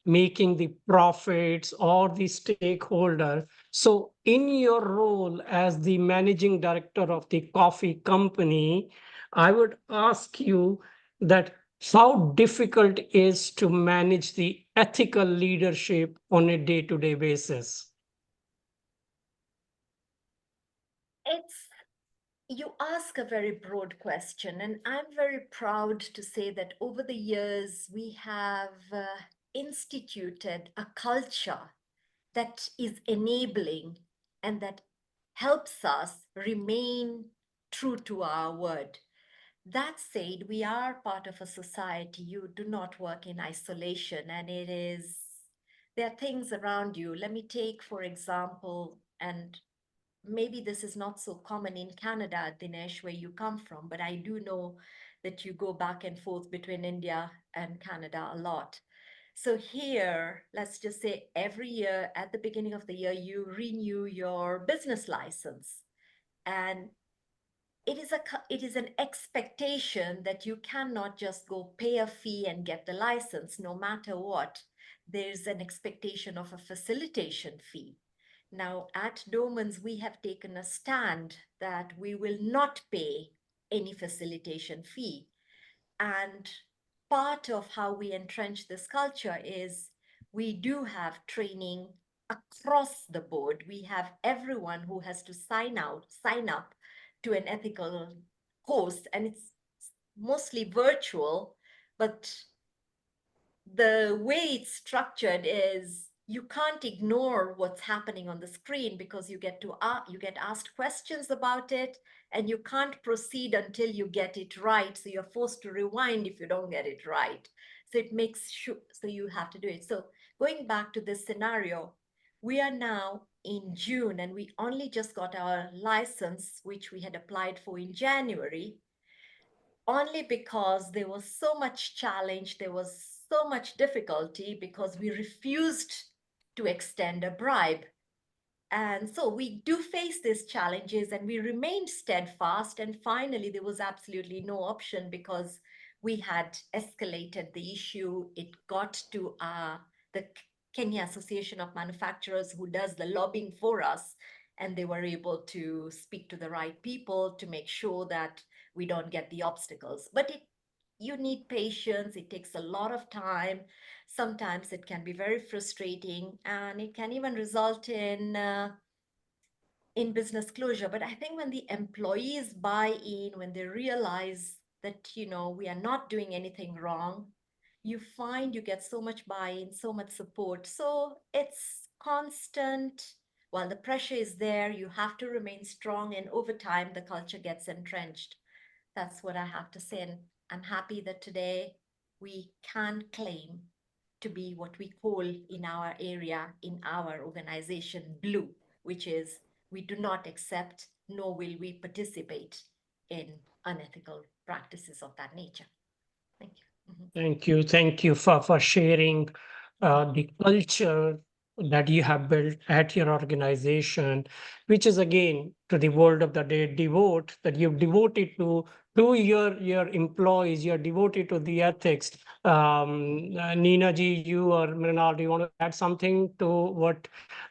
making the profits or the stakeholder. So in your role as the managing director of the coffee company, I would ask you that how difficult it is to manage the ethical leadership on a day-to-day basis.
You ask a very broad question, and I'm very proud to say that over the years we have instituted a culture that is enabling and that helps us remain true to our word. That said, we are part of a society. You do not work in isolation, and there are things around you. Let me take, for example, and maybe this is not so common in Canada, Dinesh, where you come from, but I do know that you go back and forth between India and Canada a lot. So here, let's just say every year at the beginning of the year, you renew your business license. And it is an expectation that you cannot just go pay a fee and get the license, no matter what. There's an expectation of a facilitation fee. Now, at Domans, we have taken a stand that we will not pay any facilitation fee. And part of how we entrench this culture is we do have training across the board. We have everyone who has to sign up to an ethical course, and it's mostly virtual, but the way it's structured is you can't ignore what's happening on the screen because you get asked questions about it, and you can't proceed until you get it right. So you're forced to rewind if you don't get it right. So it makes sure, so you have to do it. So going back to this scenario, we are now in June and we only just got our license, which we had applied for in January, only because there was so much challenge, there was so much difficulty because we refused to extend a bribe. And so we do face these challenges and we remained steadfast. And finally, there was absolutely no option because we had escalated the issue. It got to the Kenya Association of Manufacturers, who does the lobbying for us. And they were able to speak to the right people to make sure that we don't get the obstacles. But you need patience. It takes a lot of time. Sometimes it can be very frustrating, and it can even result in business closure. But I think when the employees buy in, when they realize that, we are not doing anything wrong, you find you get so much buy-in, so much support. So it's constant. While the pressure is there, you have to remain strong, and over time, the culture gets entrenched. That's what I have to say. And I'm happy that today we can claim to be what we call in our area, in our organization, blue, which is we do not accept nor will we participate in unethical practices of that nature. Thank you.
Thank you for sharing the culture that you have built at your organization, which is again to the word of the day, devote, that you've devoted to your employees, you're devoted to the ethics. Nina ji, you or Mrinal, do you want to add something to what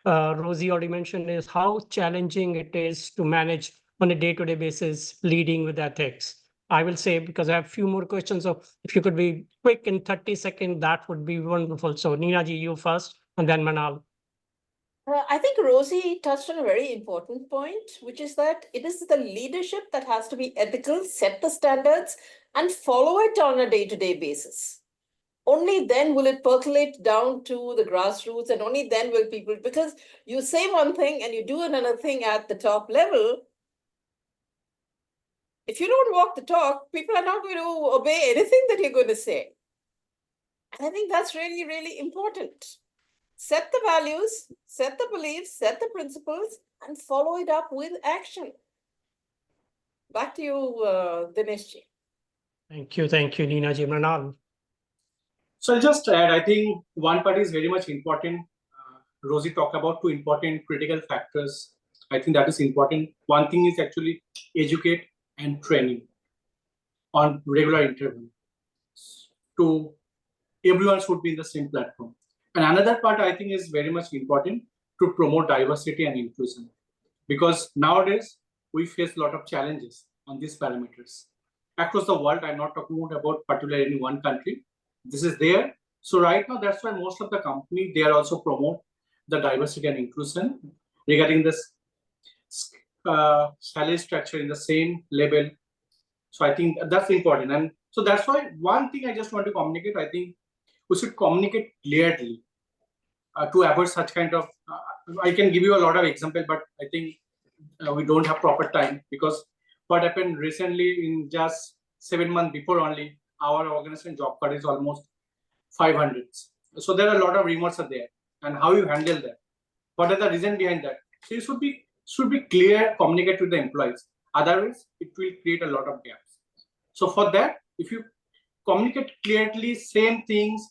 Rozy already mentioned, is how challenging it is to manage on a day-to-day basis leading with ethics? I will say, because I have a few more questions. So if you could be quick in 30 seconds, that would be wonderful. So Nina ji, you first, and then Manal.
I think Rozy touched on a very important point, which is that it is the leadership that has to be ethical, set the standards, and follow it on a day-to-day basis. Only then will it percolate down to the grassroots, and only then will people, because you say one thing and you do another thing at the top level. If you don't walk the talk, people are not going to obey anything that you're going to say. And I think that's really, really important. Set the values, set the beliefs, set the principles, and follow it up with action. Back to you, Dinesh ji.
Thank you, Nina ji. Manal.
So I'll just add, I think one part is very much important. Rozy talked about two important critical factors. I think that is important. One thing is actually educate and training on regular interval. To everyone should be in the same platform. And another part I think is very much important to promote diversity and inclusion, because nowadays we face a lot of challenges on these parameters across the world. I'm not talking about particularly any one country. This is there. So right now, that's why most of the company, they are also promote the diversity and inclusion regarding this salary structure in the same level. So I think that's important. And so that's why one thing I just want to communicate, I think we should communicate clearly to avoid such kind of, I can give you a lot of example, but I think we don't have proper time, because what happened recently in just 7 months before only, our organization job card is almost 500. So there are a lot of rumors are there, and how you handle that. What are the reason behind that? So you should be clear, communicate with the employees. Otherwise, it will create a lot of gaps. So for that, if you communicate clearly, same things,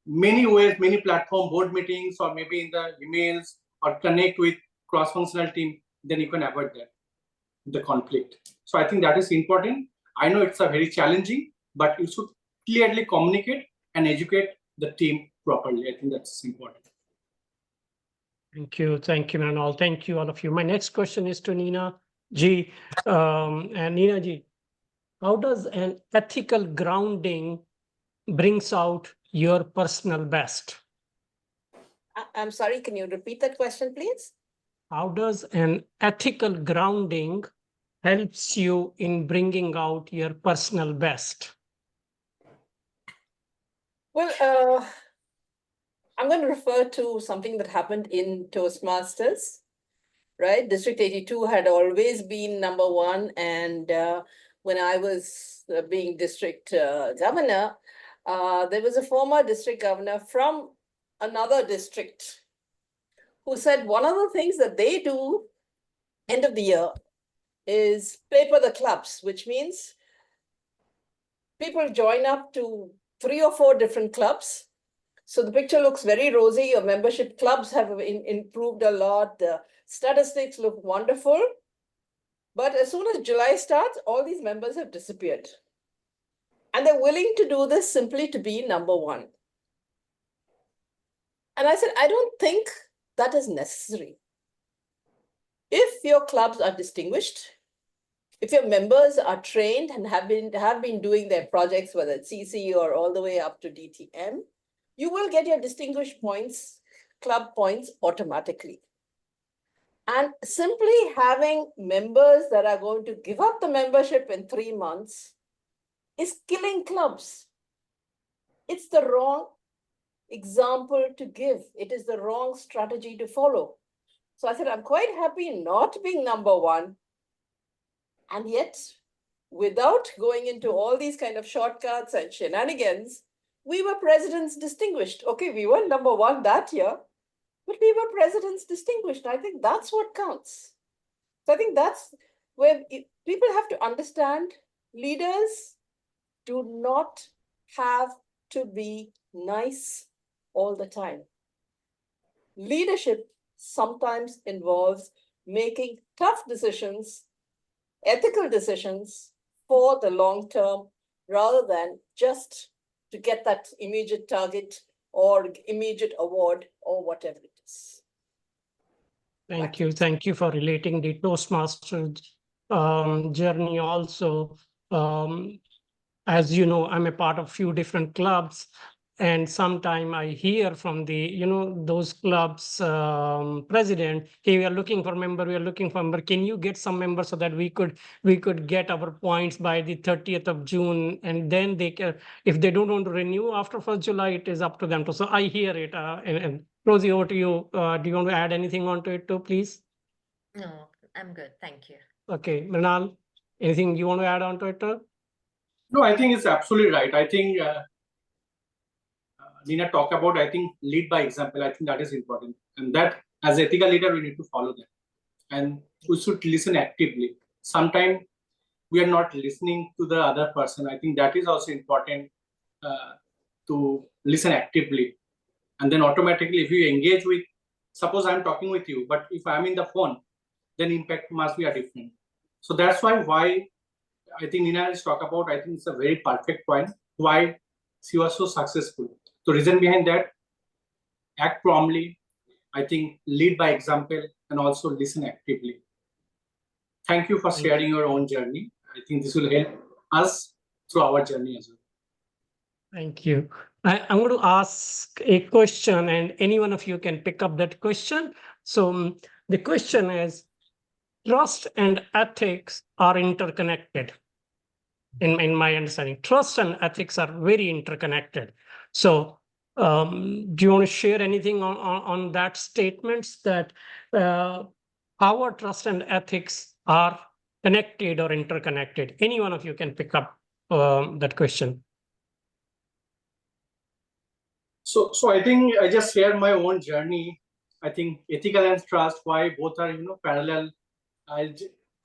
many ways, many platform, board meetings, or maybe in the emails, or connect with cross-functional team, then you can avoid that, the conflict. So I think that is important. I know it's a very challenging, but you should clearly communicate and educate the team properly. I think that's important.
Thank you, Mrinal. Thank you, all of you. My next question is to Nina Ji. And Nina Ji, how does an ethical grounding brings out your personal best?
I'm sorry, can you repeat that question, please?
How does an ethical grounding helps you in bringing out your personal best?
Well, I'm going to refer to something that happened in Toastmasters, right? District 82 had always been #1. And when I was being district governor, there was a former district governor from another district who said one of the things that they do end of the year is paper the clubs, which means people join up to 3 or 4 different clubs. So the picture looks very rosy. Your membership clubs have improved a lot. The statistics look wonderful. But as soon as July starts, all these members have disappeared. And they're willing to do this simply to be #1. And I said, I don't think that is necessary. If your clubs are distinguished, if your members are trained and have been doing their projects, whether it's CC or all the way up to DTM, you will get your distinguished points, club points automatically. And simply having members that are going to give up the membership in 3 months is killing clubs. It's the wrong example to give. It is the wrong strategy to follow. So I said, I'm quite happy not being #1. And yet, without going into all these kind of shortcuts and shenanigans, we were presidents distinguished. Okay, we were #1 that year, but we were presidents distinguished. I think that's what counts. So I think that's where people have to understand leaders do not have to be nice all the time. Leadership sometimes involves making tough decisions, ethical decisions for the long term, rather than just to get that immediate target or immediate award or whatever it is.
Thank you. Thank you for relating the Toastmasters journey also. As you know, I'm a part of few different clubs, and sometime I hear from the, those clubs president, hey, we are looking for member, can you get some members so that we could get our points by the 30th of June, and then they can, if they don't want to renew after 1st July, it is up to them to. So I hear it. And Rozy, over to you. Do you want to add anything onto it too, please?
No, I'm good. Thank you.
Okay, Mrinal, anything you want to add onto it too?
No, I think it's absolutely right. I think Nina talked about, I think, lead by example. I think that is important. And that, as ethical leader, we need to follow that. And we should listen actively. Sometimes we are not listening to the other person. I think that is also important, to listen actively. And then automatically, if you engage with, suppose I'm talking with you, but if I'm in the phone, then impact must be a different. So that's why I think Nina has talked about, I think it's a very perfect point, why she was so successful. The reason behind that, act promptly, I think lead by example, and also listen actively. Thank you for sharing your own journey. I think this will help us through our journey as well.
Thank you. I'm going to ask a question, and any one of you can pick up that question. So the question is, trust and ethics are interconnected. In my understanding, trust and ethics are very interconnected. So do you want to share anything on that statements, that our trust and ethics are connected or interconnected? Any one of you can pick up that question.
So I think I just share my own journey. I think ethical and trust, why both are parallel.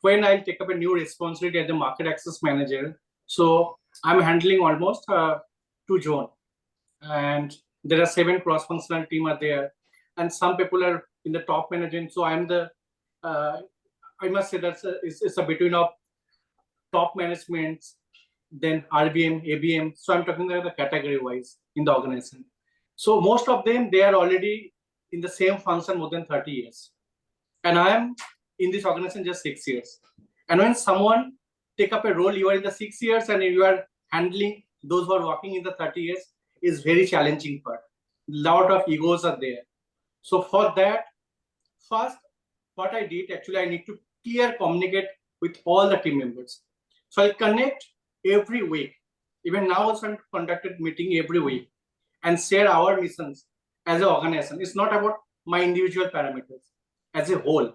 When I take up a new responsibility as a market access manager, so I'm handling almost 2 zones, and there are 7 cross-functional team are there, and some people are in the top management. So I'm the I must say that's it's a between of top management, then RBM, ABM. So I'm talking about the category wise in the organization. So most of them, they are already in the same function more than 30 years. And I am in this organization just 6 years. And when someone take up a role, you are in the 6 years and you are handling those who are working in the 30 years, is very challenging part. Lot of egos are there. So for that, first, what I did, actually, I need to clear communicate with all the team members. So I'll connect every week. Even now also I'm conducted meeting every week and share our missions as an organization. It's not about my individual parameters, as a whole.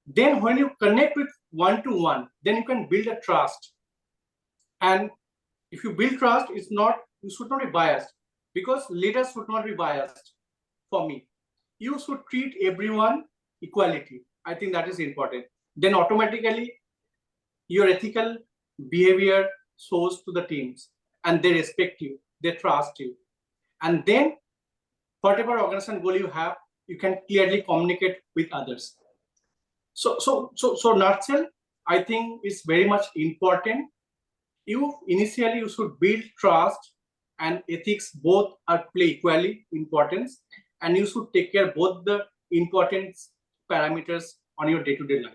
Then when you connect with one-to-one, then you can build a trust. And if you build trust, you should not be biased, because leaders should not be biased. For me, you should treat everyone equality. I think that is important. Then automatically your ethical behavior shows to the teams, and they respect you, they trust you. And then whatever organization goal you have, you can clearly communicate with others. So nutshell, I think it's very much important. Initially you should build trust and ethics, both are play equally importance, and you should take care both the important parameters on your day-to-day life.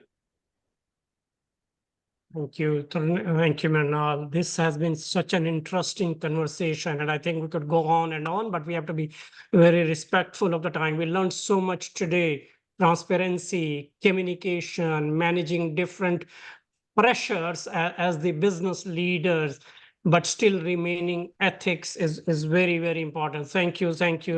Thank you, Mrinal. This has been such an interesting conversation, and I think we could go on and on, but we have to be very respectful of the time. We learned so much today: transparency, communication, managing different pressures as the business leaders, but still remaining ethics is very, very important. Thank you,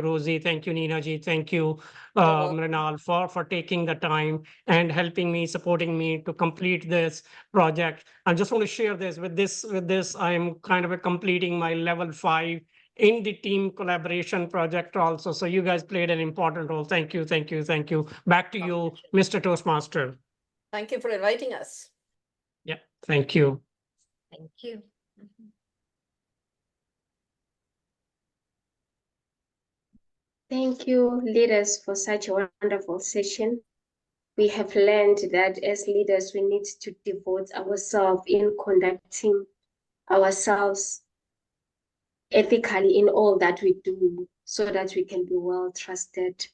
Rozy. Thank you, Neena ji. Thank you, Mrinal, for taking the time and helping me, supporting me to complete this project. I just want to share this with this. I'm kind of completing my level 5 in the team collaboration project also. So you guys played an important role. Thank you. Back to you, Mr. Toastmaster.
Thank you for inviting us.
Yeah, thank you.
Thank you.
Thank you, leaders, for such a wonderful session. We have learned that as leaders, we need to devote ourselves in conducting ourselves ethically in all that we do, so that we can be well trusted.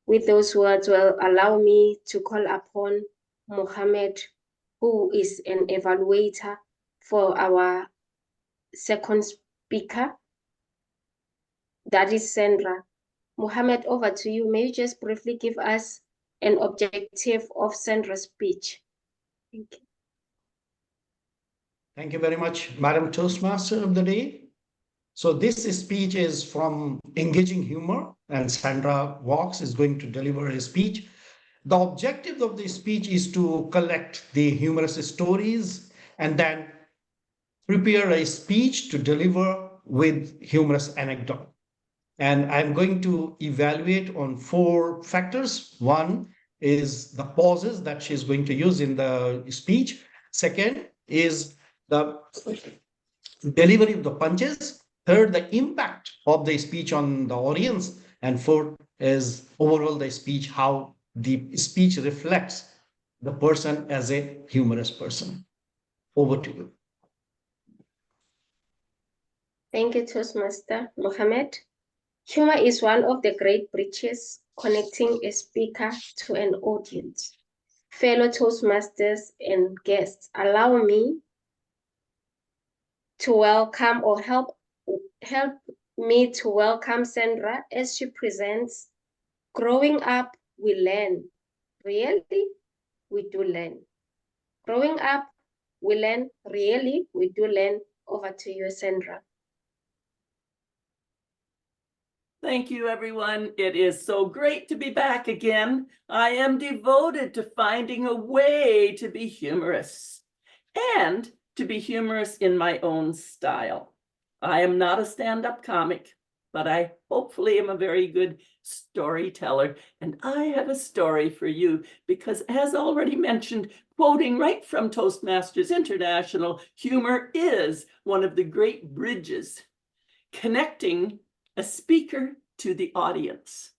With those words, will allow me to call upon Mohammed, who is an evaluator, for our second speaker. That is Sandra. Mohammed, over to you. May you just briefly give us an objective of Sandra's speech? Thank you.
Thank you very much, Madam Toastmaster of the day. So this speech is from Engaging Humor, and Sandra Valks is going to deliver a speech. The objective of the speech is to collect the humorous stories and then prepare a speech to deliver with humorous anecdote. And I'm going to evaluate on 4 factors. One is the pauses that she's going to use in the speech. Second is the delivery of the punches. Third, the impact of the speech on the audience. And fourth is overall the speech, how the speech reflects the person as a humorous person. Over to you.
Thank you, Toastmaster. Mohammed? Humor is one of the great bridges connecting a speaker to an audience. Fellow Toastmasters and guests, allow me to welcome or help me to welcome Sandra as she presents Growing Up, We Learn. Really, we do learn. Growing up, we learn. Really, we do learn. Over to you, Sandra.
Thank you, everyone. It is so great to be back again. I am devoted to finding a way to be humorous and to be humorous in my own style. I am not a stand-up comic, but I hopefully am a very good storyteller. And I have a story for you because, as already mentioned, quoting right from Toastmasters International, humor is one of the great bridges connecting a speaker to the audience.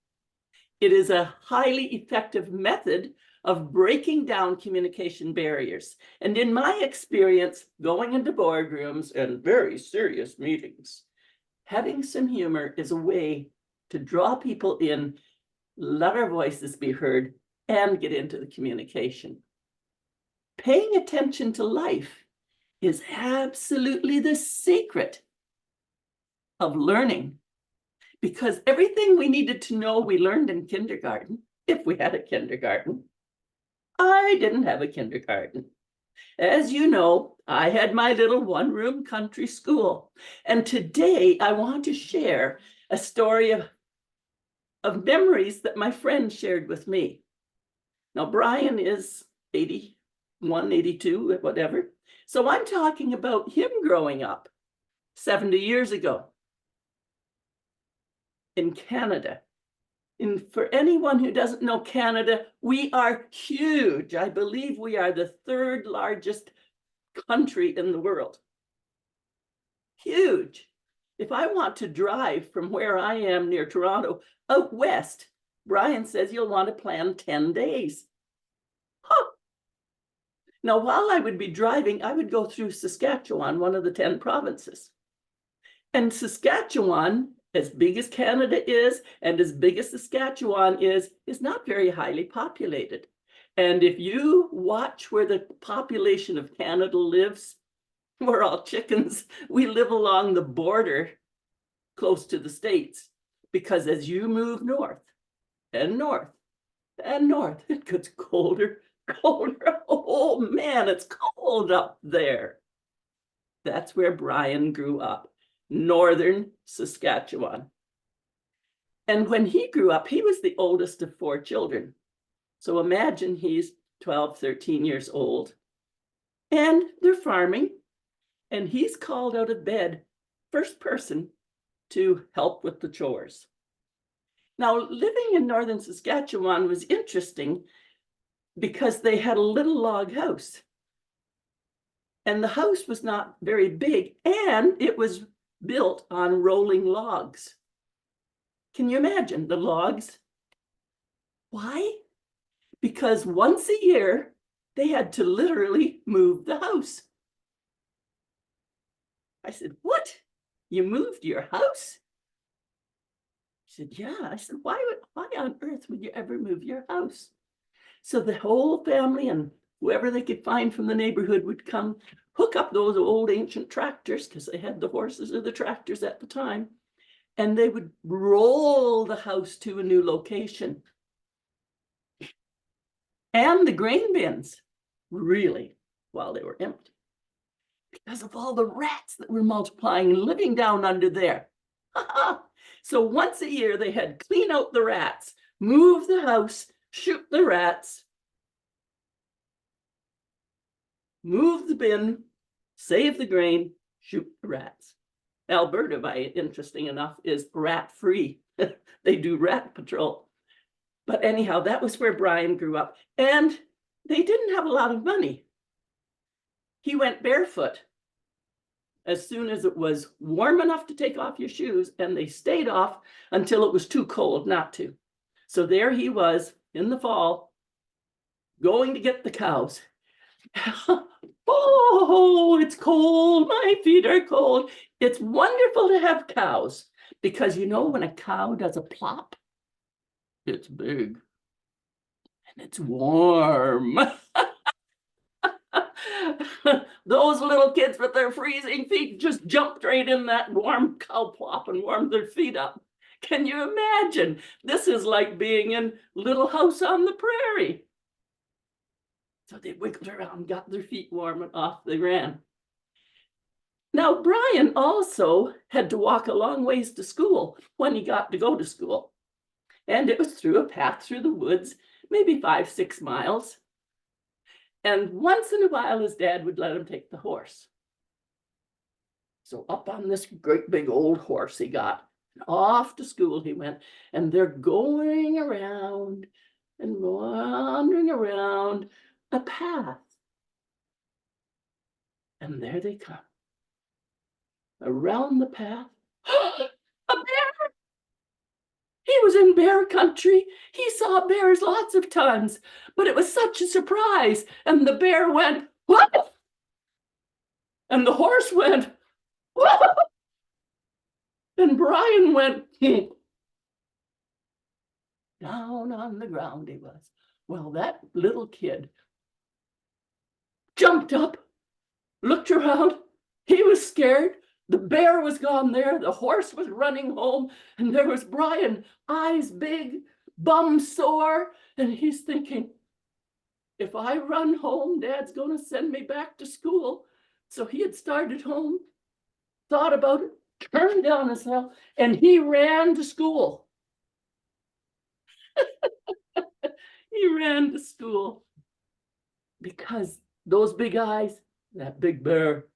It is a highly effective method of breaking down communication barriers. And in my experience, going into boardrooms and very serious meetings, having some humor is a way to draw people in, let our voices be heard, and get into the communication. Paying attention to life is absolutely the secret of learning, because everything we needed to know we learned in kindergarten, if we had a kindergarten. I didn't have a kindergarten. As you know, I had my little one-room country school, and today I want to share a story of memories that my friend shared with me. Now, Brian is 81, 82, whatever, so I'm talking about him growing up 70 years ago. In Canada. And for anyone who doesn't know Canada, we are huge. I believe we are the third largest country in the world. Huge. If I want to drive from where I am near Toronto out west, Brian says you'll want to plan 10 days. Huh. Now, while I would be driving, I would go through Saskatchewan, one of the 10 provinces. And Saskatchewan, as big as Canada is, and as big as Saskatchewan is not very highly populated. And if you watch where the population of Canada lives, we're all chickens. We live along the border close to the States, because as you move north and north and north, it gets colder, colder. Oh man, it's cold up there. That's where Brian grew up. Northern Saskatchewan. And when he grew up, he was the oldest of 4 children. So imagine he's 12, 13 years old, and they're farming, and he's called out of bed, first person, to help with the chores. Now, living in Northern Saskatchewan was interesting because they had a little log house. And the house was not very big, and it was built on rolling logs. Can you imagine the logs? Why? Because once a year, they had to literally move the house. I said, what? You moved your house? He said, yeah. I said, why on earth would you ever move your house? So the whole family and whoever they could find from the neighborhood would come hook up those old ancient tractors, because they had the horses or the tractors at the time, and they would roll the house to a new location. And the grain bins, really, while they were empty, because of all the rats that were multiplying and living down under there. So once a year, they had clean out the rats, move the house, shoot the rats, move the bin, save the grain, shoot the rats. Alberta, interesting enough, is rat-free. They do rat patrol. But anyhow, that was where Brian grew up. And they didn't have a lot of money. He went barefoot as soon as it was warm enough to take off your shoes, and they stayed off until it was too cold not to. So there he was in the fall, going to get the cows. Oh, it's cold. My feet are cold. It's wonderful to have cows, Because you know, when a cow does a plop, it's big and it's warm. Those little kids with their freezing feet just jumped right in that warm cow plop and warmed their feet up. Can you imagine? This is like being in Little House on the Prairie. So they wiggled around, got their feet warm, and off they ran. Now, Brian also had to walk a long ways to school when he got to go to school. And it was through a path through the woods, maybe 5-6 miles. And once in a while, his dad would let him take the horse. So up on this great big old horse he got, and off to school he went, and they're going around and wandering around a path. And there they come. Around the path, a bear! He was in bear country. He saw bears lots of times, but it was such a surprise. And the bear went, what? And the horse went, what? And Brian went, Down on the ground he was. Well, that little kid jumped up, looked around. He was scared. The bear was gone there. The horse was running home. And there was Brian, eyes big, bum sore. And he's thinking, if I run home, Dad's going to send me back to school. So he had started home, thought about it, turned down his cell, and he ran to school. He ran to school because those big eyes, that big bear,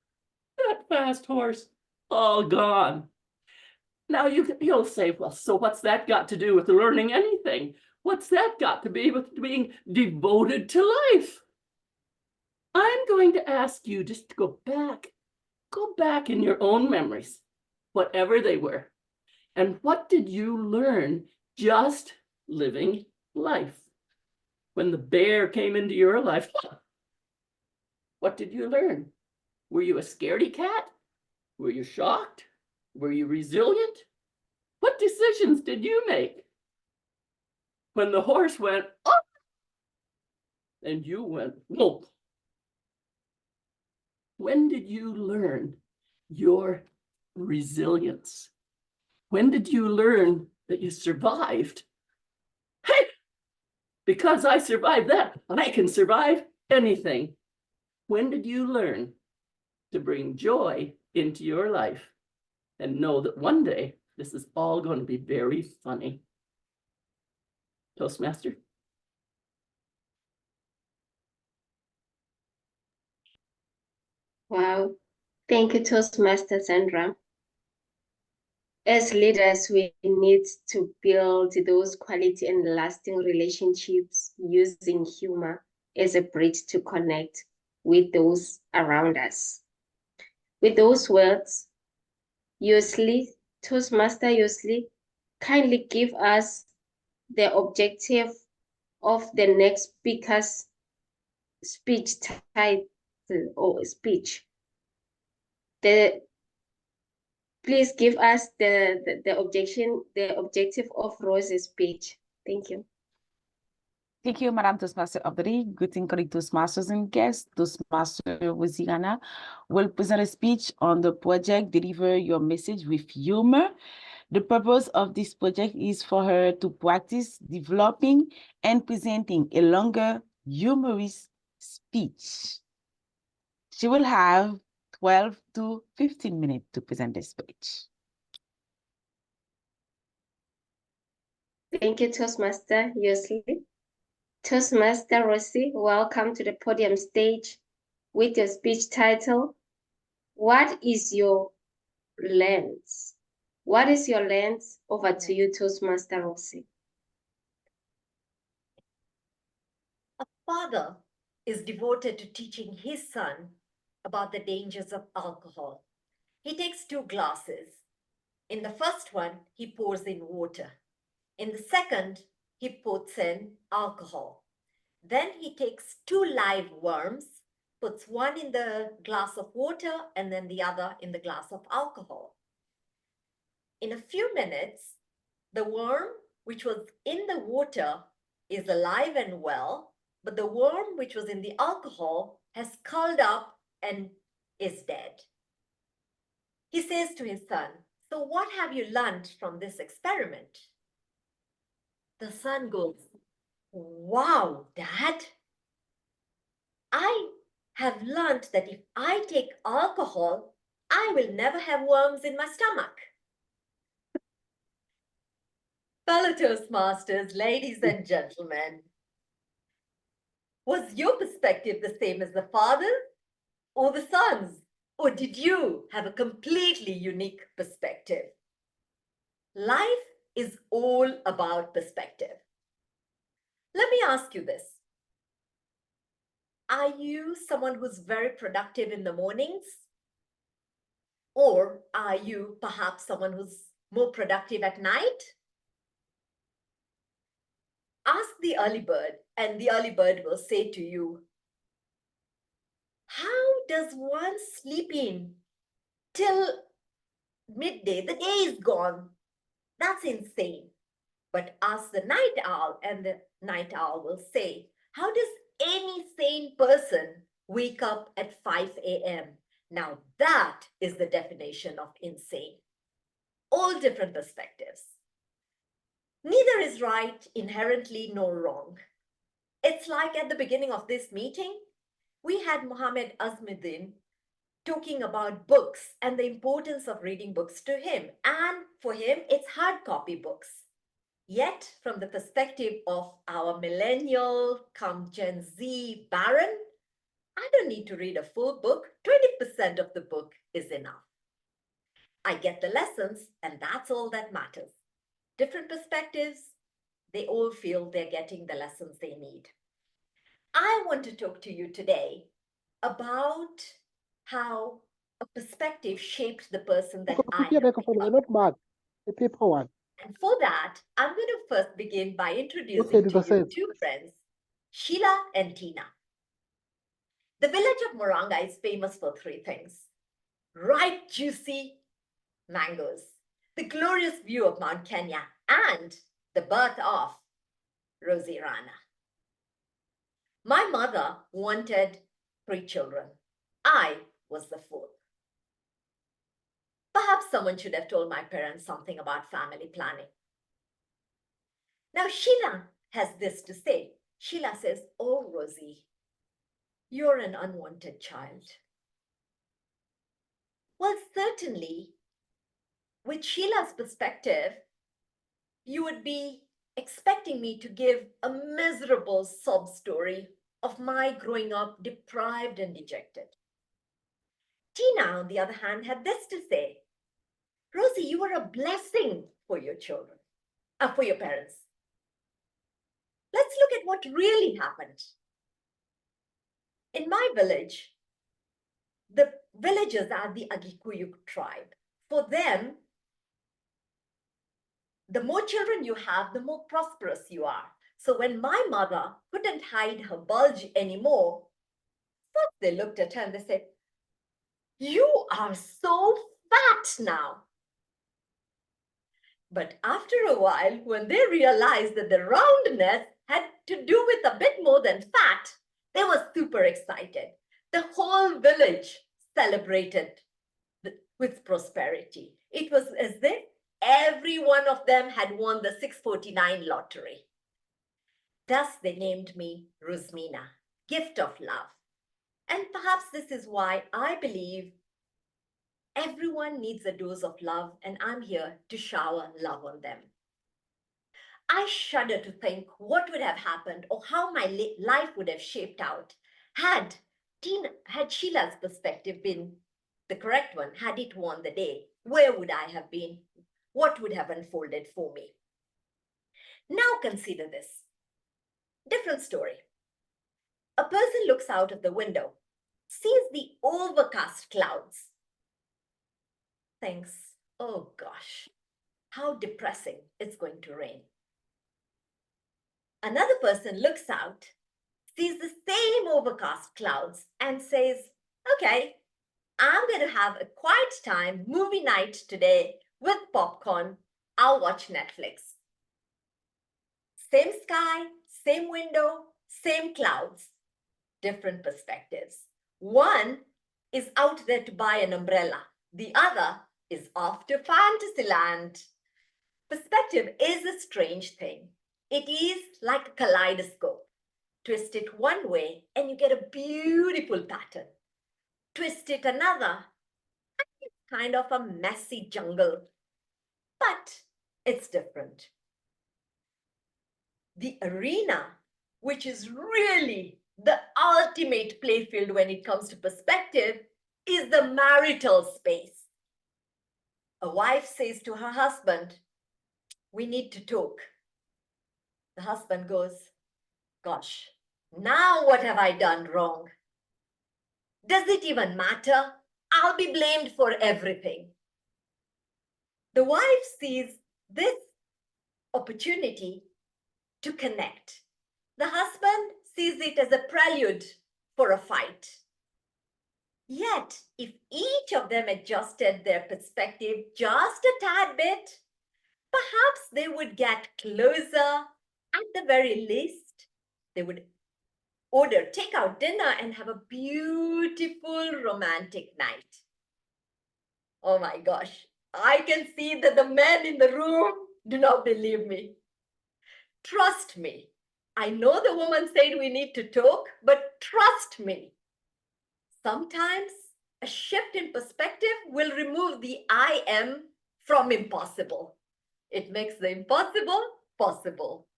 that fast horse, all gone. Now you'll say, well, so what's that got to do with learning anything? What's that got to be with being devoted to life? I'm going to ask you just to go back in your own memories, whatever they were. And what did you learn just living life? When the bear came into your life, what did you learn? Were you a scaredy cat? Were you shocked? Were you resilient? What decisions did you make? When the horse went up and you went whoop. When did you learn your resilience? When did you learn that you survived? Hey, because I survived that, I can survive anything. When did you learn to bring joy into your life and know that one day this is all going to be very funny? Toastmaster?
Wow. Thank you, Toastmaster Sandra. As leaders, we need to build those quality and lasting relationships using humor as a bridge to connect with those around us. With those words, Toastmaster Yosli, kindly give us the objective of the next speaker's speech title or speech. Please give us the objective of Rozy's speech. Thank you.
Thank you, Madam Toastmaster of the Day. Good evening, Toastmasters and guests. Toastmaster Rana will present a speech on the project Deliver Your Message with Humor. The purpose of this project is for her to practice developing and presenting a longer, humorous speech. She will have 12 to 15 minutes to present the speech.
Thank you, Toastmaster Yosli. Toastmaster Rozy, welcome to the podium stage with your speech title, What is Your Lens? What is your lens? Over to you, Toastmaster Rozy.
A father is devoted to teaching his son about the dangers of alcohol. He takes 2 glasses. In the first one, he pours in water. In the second, he puts in alcohol. Then he takes 2 live worms, puts one in the glass of water and then the other in the glass of alcohol. in a few minutes, the worm which was in the water is alive and well, but the worm which was in the alcohol has curled up and is dead. He says to his son, "So what have you learned from this experiment?" The son goes, "Wow, Dad, I have learned that if I take alcohol, I will never have worms in my stomach." Fellow Toastmasters, ladies and gentlemen, was your perspective the same as the father's or the son's? Or did you have a completely unique perspective? Life is all about perspective. Let me ask you this. Are you someone who's very productive in the mornings? Or are you perhaps someone who's more productive at night? Ask the early bird, and the early bird will say to you, "How does one sleep in till midday? The day is gone. That's insane." But ask the night owl, and the night owl will say, "How does any sane person wake up at 5 a.m.? Now that is the definition of insane. All different perspectives. Neither is right inherently nor wrong. It's like at the beginning of this meeting, we had Mohammed Azmuddin talking about books and the importance of reading books to him. And for him, it's hard copy books. Yet, from the perspective of our millennial, come Gen Z Baron, I don't need to read a full book. 20% of the book is enough. I get the lessons, and that's all that matters. Different perspectives, they all feel they're getting the lessons they need. I want to talk to you today about how a perspective shaped the person that I am. And for that, I'm going to first begin by introducing to you two friends, Sheila and Tina. The village of Moranga is famous for three things: ripe, juicy mangoes, the glorious view of Mount Kenya, and the birth of Rozy Rana. My mother wanted 3 children. I was the 4th. Perhaps someone should have told my parents something about family planning. Now, Sheila has this to say. Sheila says, "Oh, Rozy, you're an unwanted child." Well, certainly, with Sheila's perspective, you would be expecting me to give a miserable sob story of my growing up deprived and dejected. Tina, on the other hand, had this to say: "Rozy, you are a blessing for your children, for your parents. Let's look at what really happened. In my village, the villagers are the Agikuyu tribe. For them, the more children you have, the more prosperous you are. So when my mother couldn't hide her bulge anymore, first they looked at her and they said, 'You are so fat now.' But after a while, when they realized that the roundness had to do with a bit more than fat, they were super excited. The whole village celebrated with prosperity. It was as if every one of them had won the 649 lottery. Thus, they named me Ruzmina, gift of love. And perhaps this is why I believe everyone needs a dose of love, and I'm here to shower love on them. I shudder to think what would have happened or how my life would have shaped out had Sheila's perspective been the correct one, had it won the day. Where would I have been? What would have unfolded for me? Now consider this. Different story. A person looks out of the window, sees the overcast clouds, thinks, "Oh gosh, how depressing, it's going to rain." Another person looks out, sees the same overcast clouds and says, "Okay, I'm going to have a quiet time, movie night today with popcorn, I'll watch Netflix. Same sky, same window, same clouds, different perspectives. One is out there to buy an umbrella. The other is off to Fantasyland. Perspective is a strange thing. It is like a kaleidoscope. Twist it one way and you get a beautiful pattern. Twist it another, and it's kind of a messy jungle. But it's different. The arena, which is really the ultimate playfield when it comes to perspective, is the marital space. A wife says to her husband, "We need to talk." The husband goes, "Gosh, now what have I done wrong? Does it even matter? I'll be blamed for everything." The wife sees this opportunity to connect. The husband sees it as a prelude for a fight. Yet, if each of them adjusted their perspective just a tad bit, perhaps they would get closer. At the very least, they would order takeout dinner and have a beautiful romantic night. Oh my gosh, I can see that the men in the room do not believe me. Trust me. I know the woman said we need to talk, but trust me. Sometimes a shift in perspective will remove the I am from impossible. It makes the impossible possible.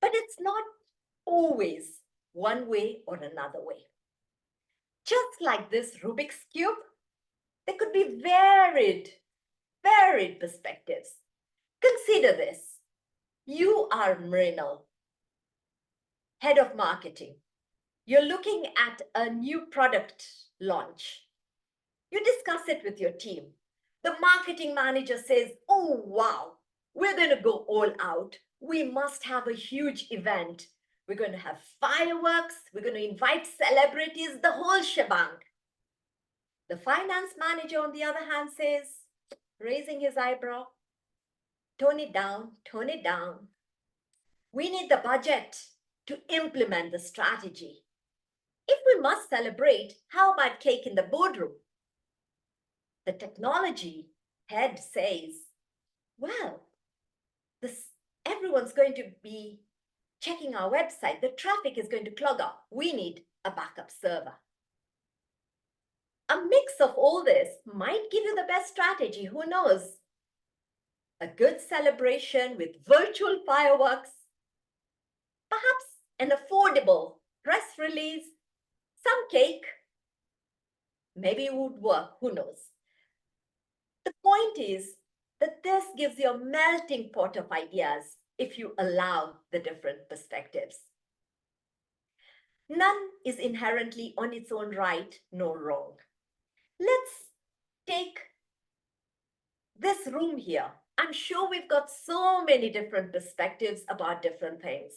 But it's not always one way or another way. Just like this Rubik's Cube, there could be varied perspectives. Consider this. You are Mrinal, head of marketing. You're looking at a new product launch. You discuss it with your team. The marketing manager says, "Oh, wow, we're going to go all out. We must have a huge event. We're going to have fireworks. We're going to invite celebrities, the whole shebang." The finance manager, on the other hand, says, raising his eyebrow, "Tone it down, tone it down. We need the budget to implement the strategy. If we must celebrate, how about cake in the boardroom?" The technology head says, "Well, everyone's going to be checking our website. The traffic is going to clog up. We need a backup server." A mix of all this might give you the best strategy. Who knows? A good celebration with virtual fireworks, perhaps an affordable press release, some cake, maybe it would work. Who knows? The point is that this gives you a melting pot of ideas if you allow the different perspectives. None is inherently on its own right nor wrong. Let's take this room here. I'm sure we've got so many different perspectives about different things.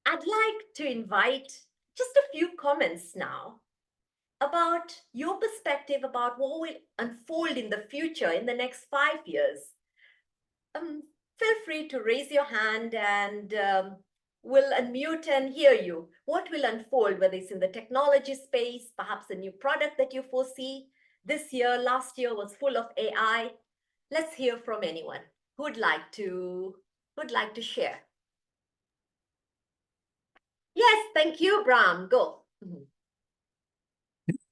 I'd like to invite just a few comments now about your perspective about what will unfold in the future in the next 5 years. Feel free to raise your hand and we'll unmute and hear you. What will unfold, whether it's in the technology space, perhaps a new product that you foresee. This year, last year was full of AI. Let's hear from anyone who'd like to share. Yes, thank you, Bram. Go.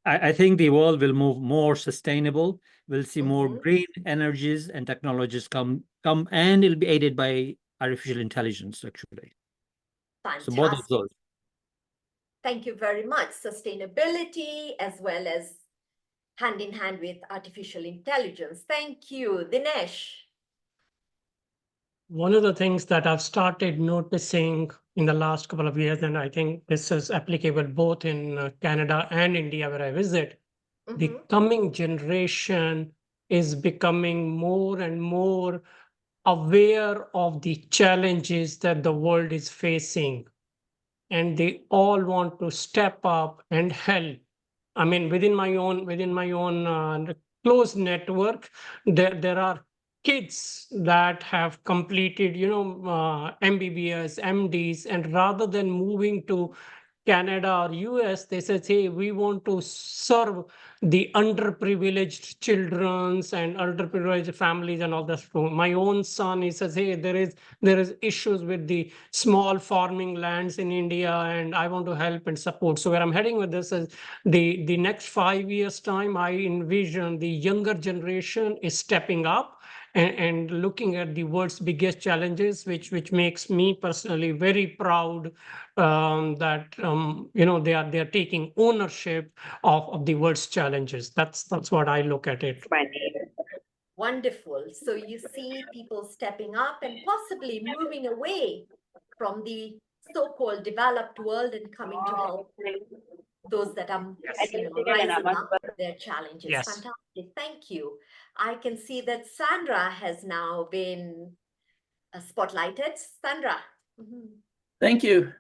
I think the world will move more sustainable. We'll see more green energies and technologies come, and it'll be aided by artificial intelligence, actually.
Fantastic.
So both of those.
Thank you very much. Sustainability as well as hand in hand with artificial intelligence. Thank you, Dinesh.
One of the things that I've started noticing in the last couple of years, and I think this is applicable both in Canada and India where I visit, the coming generation is becoming more and more aware of the challenges that the world is facing. And they all want to step up and help. I mean, within my own close network. There are kids that have completed, MBBS, MDs, and rather than moving to Canada or US, they said, hey, we want to serve the underprivileged children's and underprivileged families and all that. So my own son, he says, hey, there is issues with the small farming lands in India, and I want to help and support. So where I'm heading with this is the next 5 years time, I envision the younger generation is stepping up and looking at the world's biggest challenges, which makes me personally very proud that they are taking ownership of the world's challenges. That's what I look at it.
Wonderful. So you see people stepping up and possibly moving away from the so-called developed world and coming to help those that are rising up their challenges.
Yes.
Fantastic. Thank you. I can see that Sandra has now been spotlighted. Sandra.
Thank you.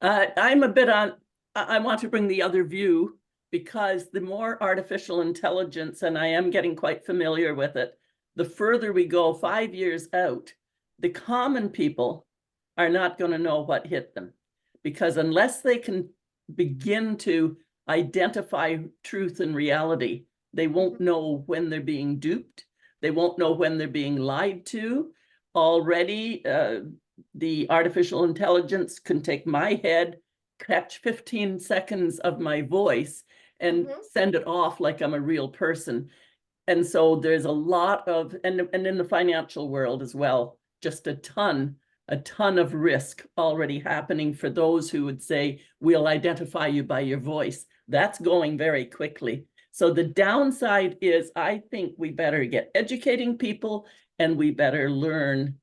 I'm a bit on, I want to bring the other view, because the more artificial intelligence, and I am getting quite familiar with it, the further we go 5 years out, the common people are not going to know what hit them, because unless they can begin to identify truth and reality, they won't know when they're being duped. They won't know when they're being lied to. Already, the artificial intelligence can take my head, catch 15 seconds of my voice, and send it off like I'm a real person. And so there's a lot of, and in the financial world as well, just a ton of risk already happening for those who would say, we'll identify you by your voice. That's going very quickly. So the downside is, I think we better get educating people, and we better learn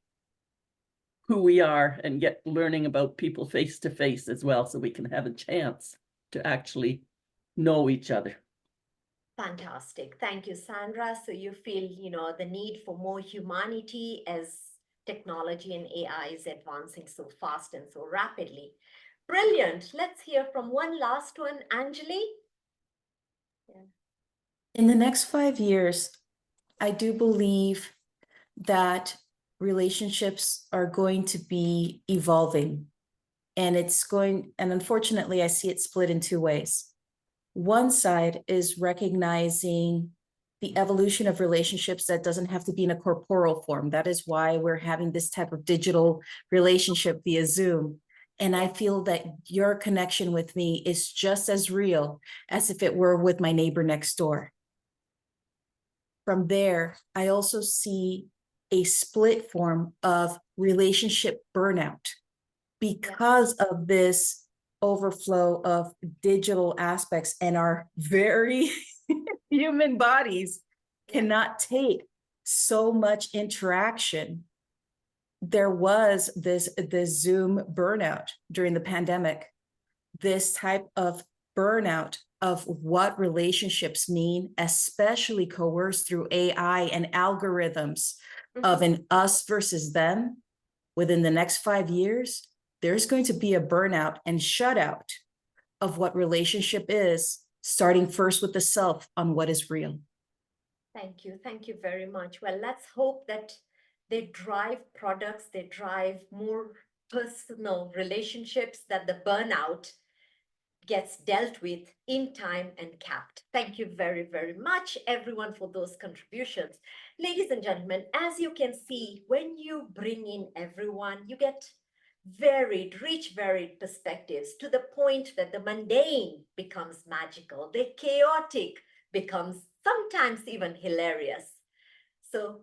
who we are and get learning about people face to face as well, so we can have a chance to actually know each other.
Fantastic. Thank you, Sandra. So you feel, the need for more humanity as technology and AI is advancing so fast and so rapidly. Brilliant. Let's hear from one last one, Anjali.
Yeah. In the next 5 years, I do believe that relationships are going to be evolving, and unfortunately, I see it split in two ways. One side is recognizing the evolution of relationships that doesn't have to be in a corporeal form. That is why we're having this type of digital relationship via Zoom. And I feel that your connection with me is just as real as if it were with my neighbor next door. From there, I also see a split form of relationship burnout because of this overflow of digital aspects, and our very human bodies cannot take so much interaction. There was this Zoom burnout during the pandemic, this type of burnout of what relationships mean, especially coerced through AI and algorithms of an us versus them. Within the next 5 years, there's going to be a burnout and shutout of what relationship is, starting first with the self on what is real.
Thank you. Thank you very much. Well, let's hope that they drive products, they drive more personal relationships, that the burnout gets dealt with in time and capped. Thank you very, very much, everyone, for those contributions. Ladies and gentlemen, as you can see, when you bring in everyone, you get rich, varied perspectives, to the point that the mundane becomes magical, the chaotic becomes sometimes even hilarious. So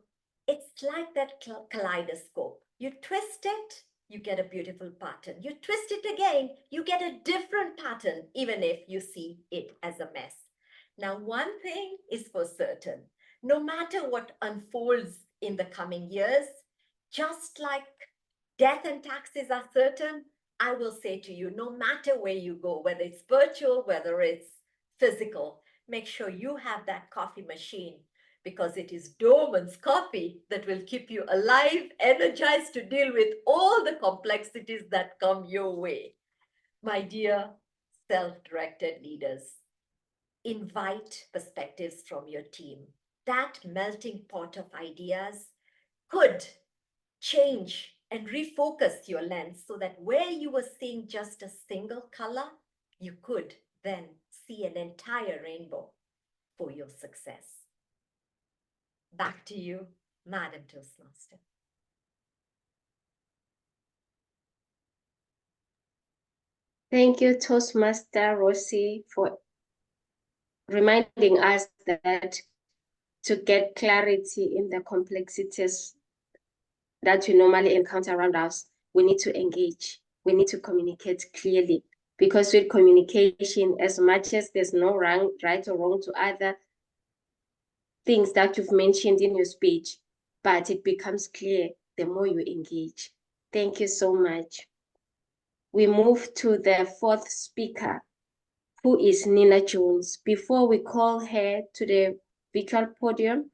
it's like that kaleidoscope. You twist it, you get a beautiful pattern. You twist it again, you get a different pattern, even if you see it as a mess. Now, one thing is for certain, no matter what unfolds in the coming years, just like death and taxes are certain, I will say to you, no matter where you go, whether it's virtual, whether it's physical, make sure you have that coffee machine, because it is Dorman's coffee that will keep you alive, energized to deal with all the complexities that come your way. My dear self-directed leaders, invite perspectives from your team. that melting pot of ideas could change and refocus your lens so that where you were seeing just a single color, you could then see an entire rainbow for your success. Back to you, Madam Toastmaster.
Thank you, Toastmaster Rozy, for reminding us that to get clarity in the complexities that we normally encounter around us, we need to engage. We need to communicate clearly, because with communication, as much as there's no right or wrong to other things that you've mentioned in your speech, but it becomes clear the more you engage. Thank you so much. We move to the fourth speaker, who is Nina Jones. Before we call her to the virtual podium,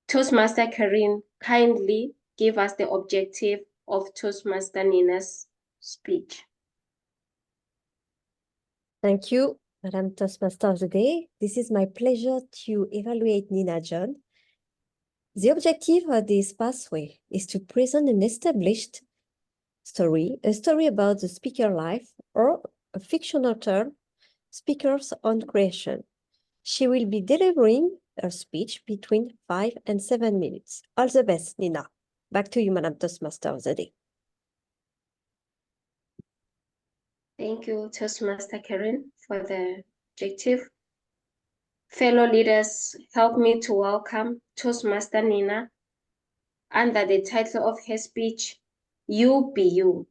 Toastmaster Karine, kindly give us the objective of Toastmaster Nina's speech.
Thank you, Madam Toastmaster of the Day. This is my pleasure to evaluate Nina John. The objective of this pathway is to present an established story, a story about the speaker life, or a fictional term, speakers on creation. She will be delivering her speech between 5 and 7 minutes. All the best, Nina. Back to you, Madam Toastmaster of the Day.
Thank you, Toastmaster Karine, for the objective. Fellow leaders, help me to welcome Toastmaster Nina under the title of her speech, You Be You.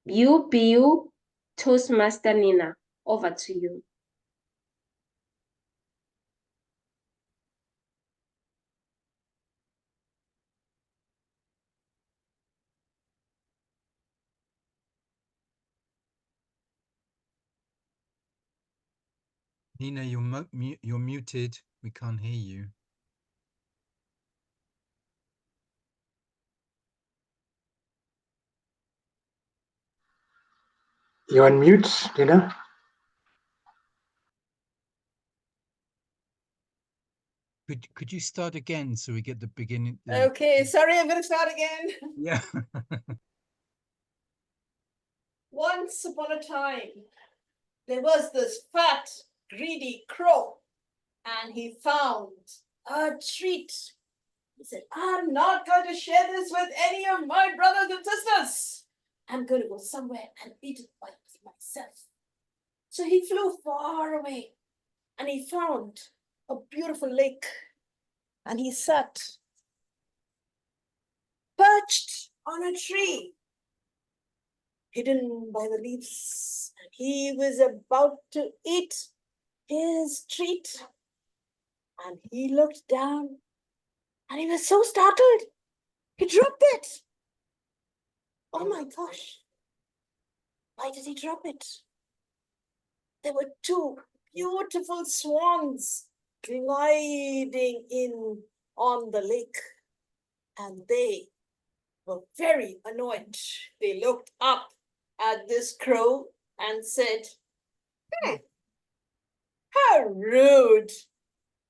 You Be You, Toastmaster Nina, over to you.
Nina, you're muted. We can't hear you.
You're on mute, Nina.
Could you start again so we get the beginning?
Okay, sorry, I'm going to start again.
Yeah.
Once upon a time, there was this fat, greedy crow, and he found a treat. He said, I'm not going to share this with any of my brothers and sisters. I'm going to go somewhere and eat it by myself. So he flew far away, and he found a beautiful lake, and he sat perched on a tree, hidden by the leaves, and he was about to eat his treat. And he looked down, and he was so startled, he dropped it. Oh my gosh, why did he drop it? There were two beautiful swans gliding in on the lake, and they were very annoyed. They looked up at this crow and said, how rude,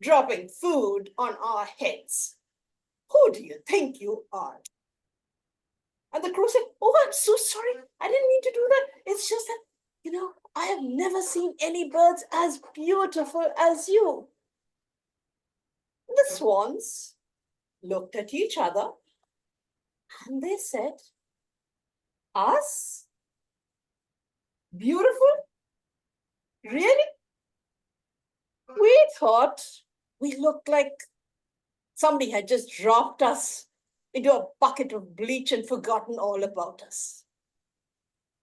dropping food on our heads. Who do you think you are? And the crow said, oh, I'm so sorry. I didn't mean to do that. It's just that, you know, I have never seen any birds as beautiful as you. The swans looked at each other and they said, us? Beautiful? Really? We thought we looked like somebody had just dropped us into a bucket of bleach and forgotten all about us.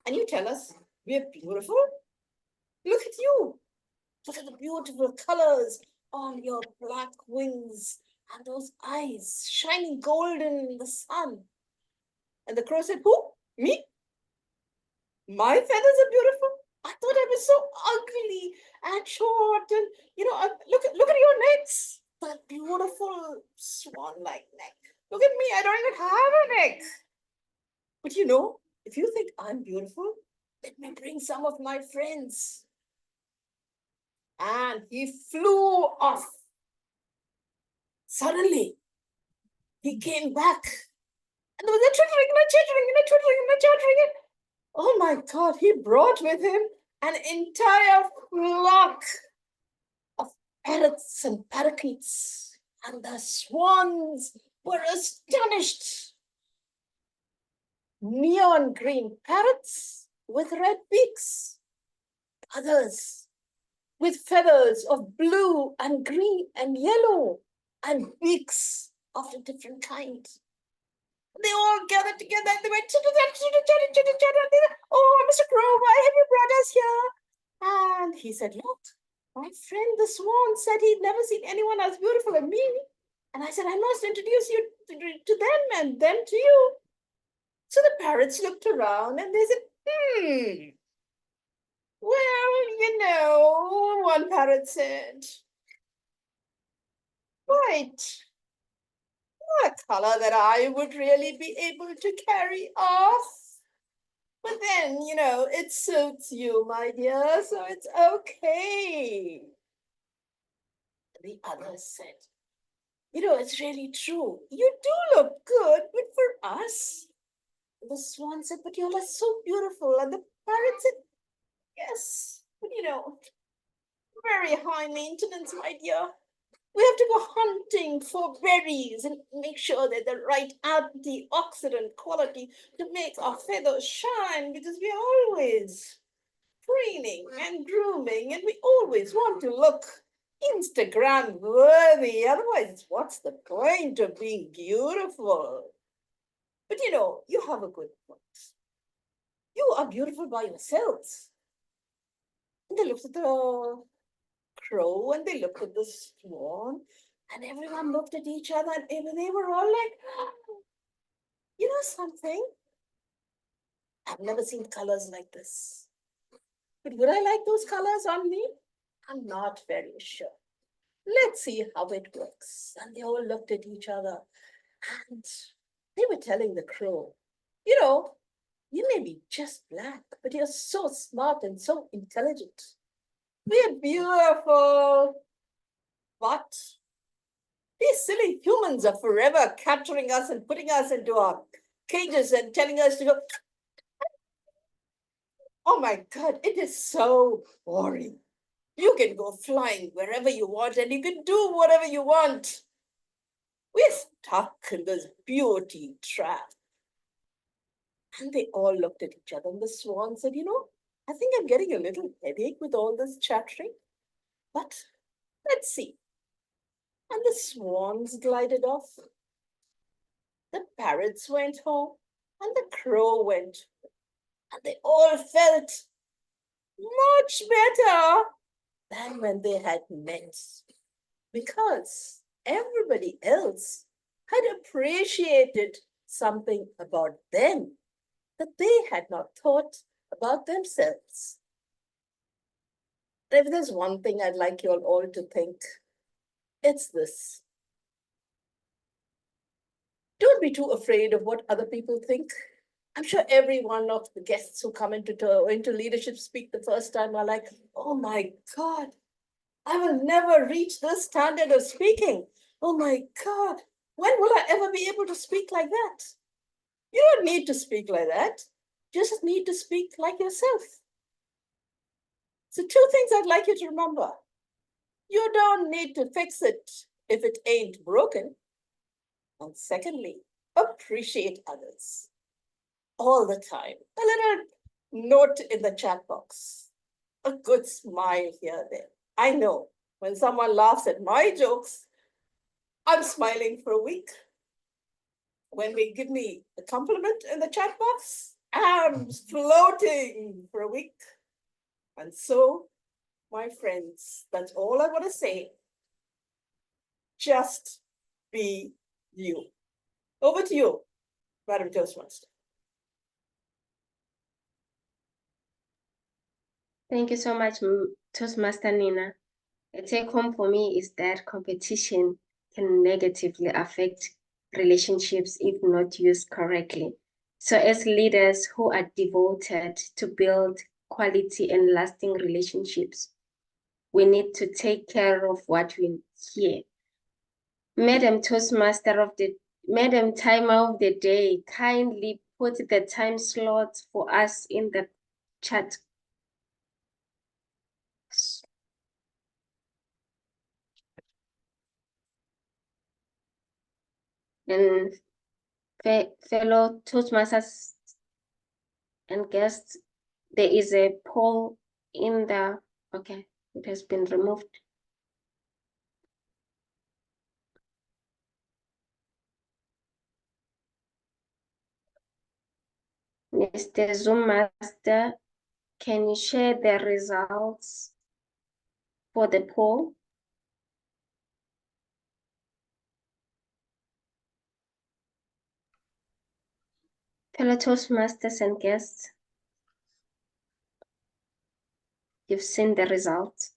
And you tell us we're beautiful? Look at you. Look at the beautiful colors on your black wings and those eyes shining golden in the sun. And the crow said, who? Me? My feathers are beautiful? I thought I was so ugly and short and, you know, look at your necks. That beautiful swan-like neck. Look at me, I don't even have a neck. But you know, if you think I'm beautiful, let me bring some of my friends. and he flew off. Suddenly, he came back, and there was a twittering and a chittering and a twittering and a chattering. Oh my God, he brought with him an entire flock of parrots and parakeets, and the swans were astonished. Neon green parrots with red beaks, others with feathers of blue and green and yellow, and beaks of a different kind. They all gathered together and they went, oh, Mr. Crow, why have you brought us here? And he said, look, my friend the swan said he'd never seen anyone as beautiful as me. And I said, I must introduce you to them and them to you. So the parrots looked around and they said, well, you know, one parrot said, right, not a color that I would really be able to carry off. But then, you know, it suits you, my dear, so it's okay. The other said, you know, it's really true. You do look good, but for us. The swan said, but you're so beautiful. And the parrot said, yes, but you know, very high maintenance, my dear. We have to go hunting for berries and make sure they're the right antioxidant quality to make our feathers shine, because we're always preening and grooming and we always want to look Instagram worthy. Otherwise, what's the point of being beautiful? But you know, you have a good point. You are beautiful by yourselves. And they looked at the crow and they looked at the swan, and everyone looked at each other and they were all like, oh, you know something? I've never seen colors like this. But would I like those colors on me? I'm not very sure. Let's see how it works. And they all looked at each other and they were telling the crow, you know, you may be just black, but you're so smart and so intelligent. We're beautiful. But these silly humans are forever capturing us and putting us into our cages and telling us to go. Oh my God, it is so boring. You can go flying wherever you want and you can do whatever you want. We're stuck in this beauty trap. And they all looked at each other and the swan said, you know, I think I'm getting a little headache with all this chattering, but let's see. And the swans glided off. The parrots went home and the crow went. And they all felt much better than when they had met, because everybody else had appreciated something about them that they had not thought about themselves. If there's one thing I'd like you all to think, it's this. Don't be too afraid of what other people think. I'm sure every one of the guests who come into leadership speak the first time are like, oh my God, I will never reach this standard of speaking. Oh my God, when will I ever be able to speak like that? You don't need to speak like that. You just need to speak like yourself. So 2 things I'd like you to remember. You don't need to fix it if it ain't broken. And secondly, appreciate others all the time. A little note in the chat box, a good smile here or there. I know when someone laughs at my jokes, I'm smiling for a week. When they give me a compliment in the chat box, I'm floating for a week. And so, my friends, that's all I want to say. Just be you. Over to you, Madam Toastmaster.
Thank you so much, Toastmaster Nina. A take home for me is that competition can negatively affect relationships if not used correctly. So as leaders who are devoted to build quality and lasting relationships, we need to take care of what we hear. Madam Toastmaster of the Madam Timer of the Day, kindly put the time slots for us in the chat. And fellow Toastmasters and guests, there is a poll in the, okay, it has been removed. Mr. Zoom Master, can you share the results for the poll? Fellow Toastmasters and guests, you've seen the results.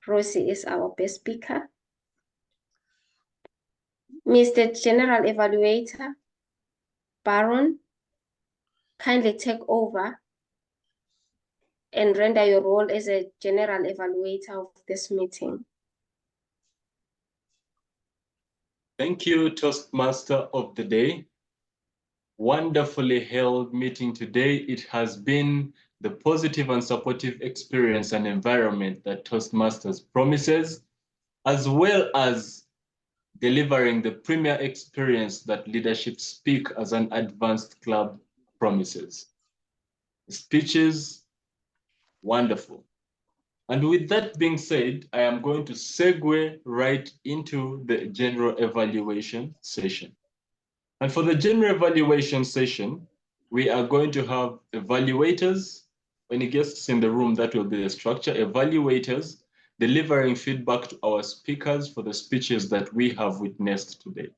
Rozy is our best speaker. Mr. General Evaluator, Baron, kindly take over and render your role as a general evaluator of this meeting.
Thank you, Toastmaster of the Day. Wonderfully held meeting today. It has been the positive and supportive experience and environment that Toastmasters promises, as well as delivering the premier experience that Leadership Speak as an advanced club promises. Speeches, wonderful. And with that being said, I am going to segue right into the general evaluation session. And for the general evaluation session, we are going to have evaluators. Any guests in the room, that will be the structure. Evaluators delivering feedback to our speakers for the speeches that we have witnessed today.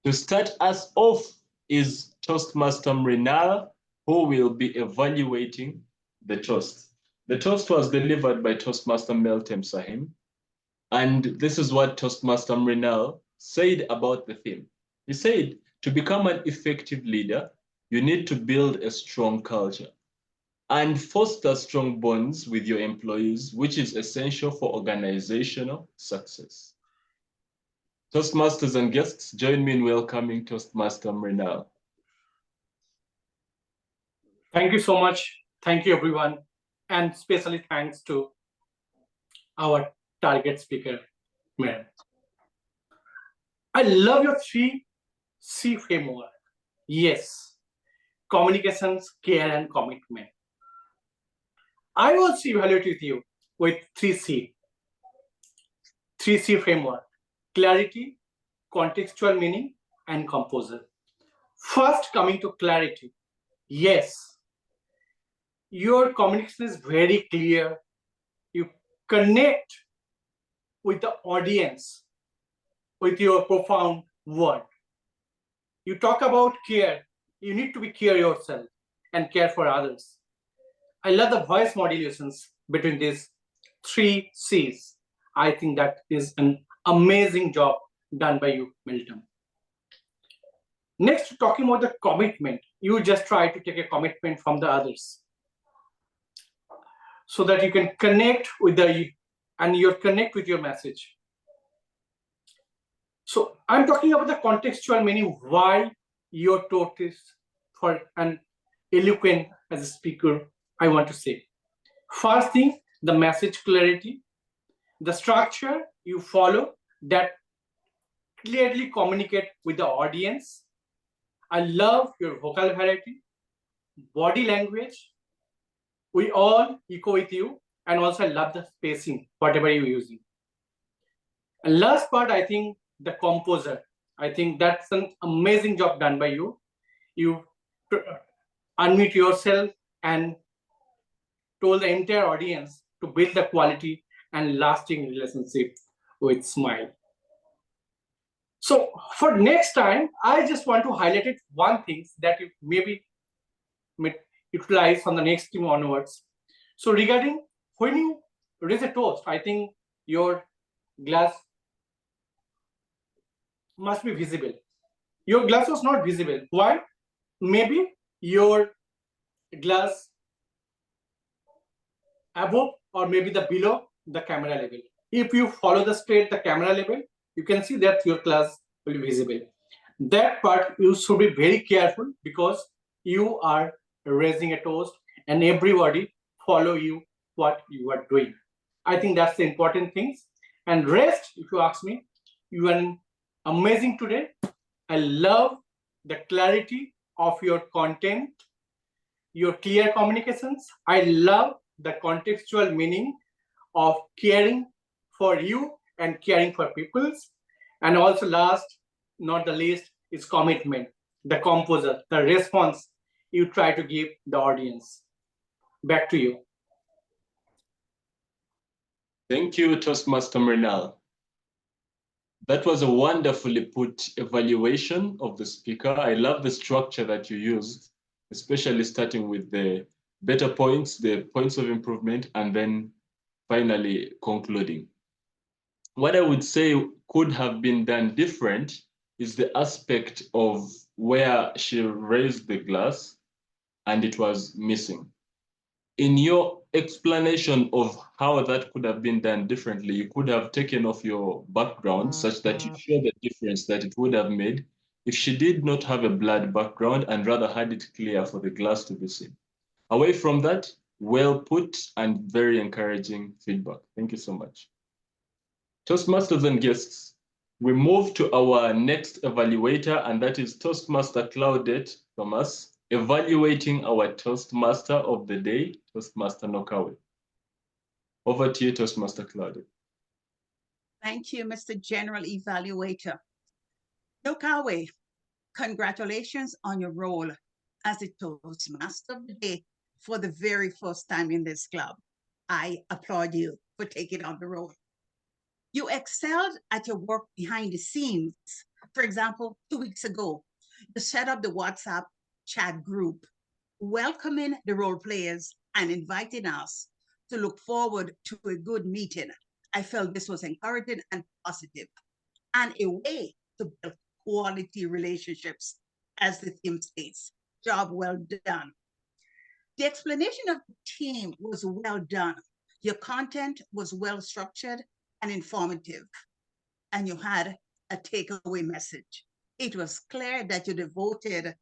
To start us off is Toastmaster Rana, who will be evaluating the toast. The toast was delivered by Toastmaster Meltem Sahim, and this is what Toastmaster Rana said about the theme. He said, to become an effective leader, you need to build a strong culture and foster strong bonds with your employees, which is essential for organizational success. Toastmasters and guests, join me in welcoming Toastmaster Rana.
Thank you so much. Thank you, everyone. And especially thanks to our target speaker, Mary. I love your 3C framework. Yes, communications, care, and commitment. I also evaluate with you with 3C framework: clarity, contextual meaning, and composure. First, coming to clarity. Yes, your communication is very clear. You connect with the audience with your profound word. You talk about care. You need to be care yourself and care for others. I love the voice modulations between these 3 C's. I think that is an amazing job done by you, Milton. Next, talking about the commitment. You just try to take a commitment from the others so that you can connect with connect with your message. So I'm talking about the contextual meaning, why your talk is for an eloquent as a speaker, I want to say. First thing, the message clarity, the structure you follow that clearly communicate with the audience. I love your vocal variety, body language. We all echo with you, and also I love the spacing, whatever you're using. And last part, I think the composer. I think that's an amazing job done by you. You unmute yourself and told the entire audience to build the quality and lasting relationship with Smile. So for next time, I just want to highlight it one thing that you maybe utilize from the next team onwards. So regarding when you raise a toast, I think your glass must be visible. Your glass was not visible. Why? Maybe your glass above or maybe the below the camera level. If you follow the camera level, you can see that your class will be visible. That part you should be very careful because you are raising a toast and everybody follow you what you are doing. I think that's the important things. And rest, if you ask me, you are amazing today. I love the clarity of your content, your clear communications. I love the contextual meaning of caring for you and caring for peoples. And also last, not the least, is commitment, the composure, the response you try to give the audience. Back to you.
Thank you, Toastmaster Mrinal. That was a wonderfully put evaluation of the speaker. I love the structure that you used, especially starting with the better points, the points of improvement, and then finally concluding. What I would say could have been done different is the aspect of where she raised the glass and it was missing. In your explanation of how that could have been done differently, you could have taken off your background such that you show the difference that it would have made if she did not have a blurred background and rather had it clear for the glass to be seen. Away from that, well put and very encouraging feedback. Thank you so much. Toastmasters and guests, we move to our next evaluator, and that is Toastmaster Claudette Thomas, evaluating our Toastmaster of the day, Toastmaster Nocawe. Over to you, Toastmaster Claudette.
Thank you, Mr. General Evaluator. Nocawe, congratulations on your role as a Toastmaster of the day for the very first time in this club. I applaud you for taking on the role. You excelled at your work behind the scenes. For example, 2 weeks ago, you set up the WhatsApp chat group, welcoming the role players and inviting us to look forward to a good meeting. I felt this was encouraging and positive, and a way to build quality relationships, as the theme states. Job well done. The explanation of the team was well done. Your content was well structured and informative, and you had a takeaway message. It was clear that you devoted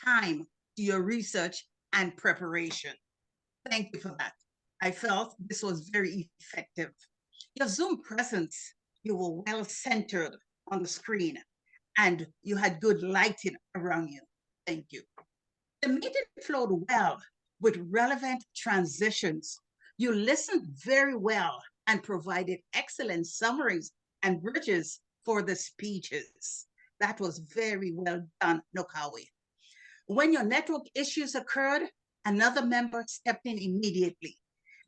time to your research and preparation. Thank you for that. I felt this was very effective. Your Zoom presence, you were well centered on the screen and you had good lighting around you. Thank you. The meeting flowed well with relevant transitions. You listened very well and provided excellent summaries and bridges for the speeches. That was very well done, Nocawe. When your network issues occurred, another member stepped in immediately.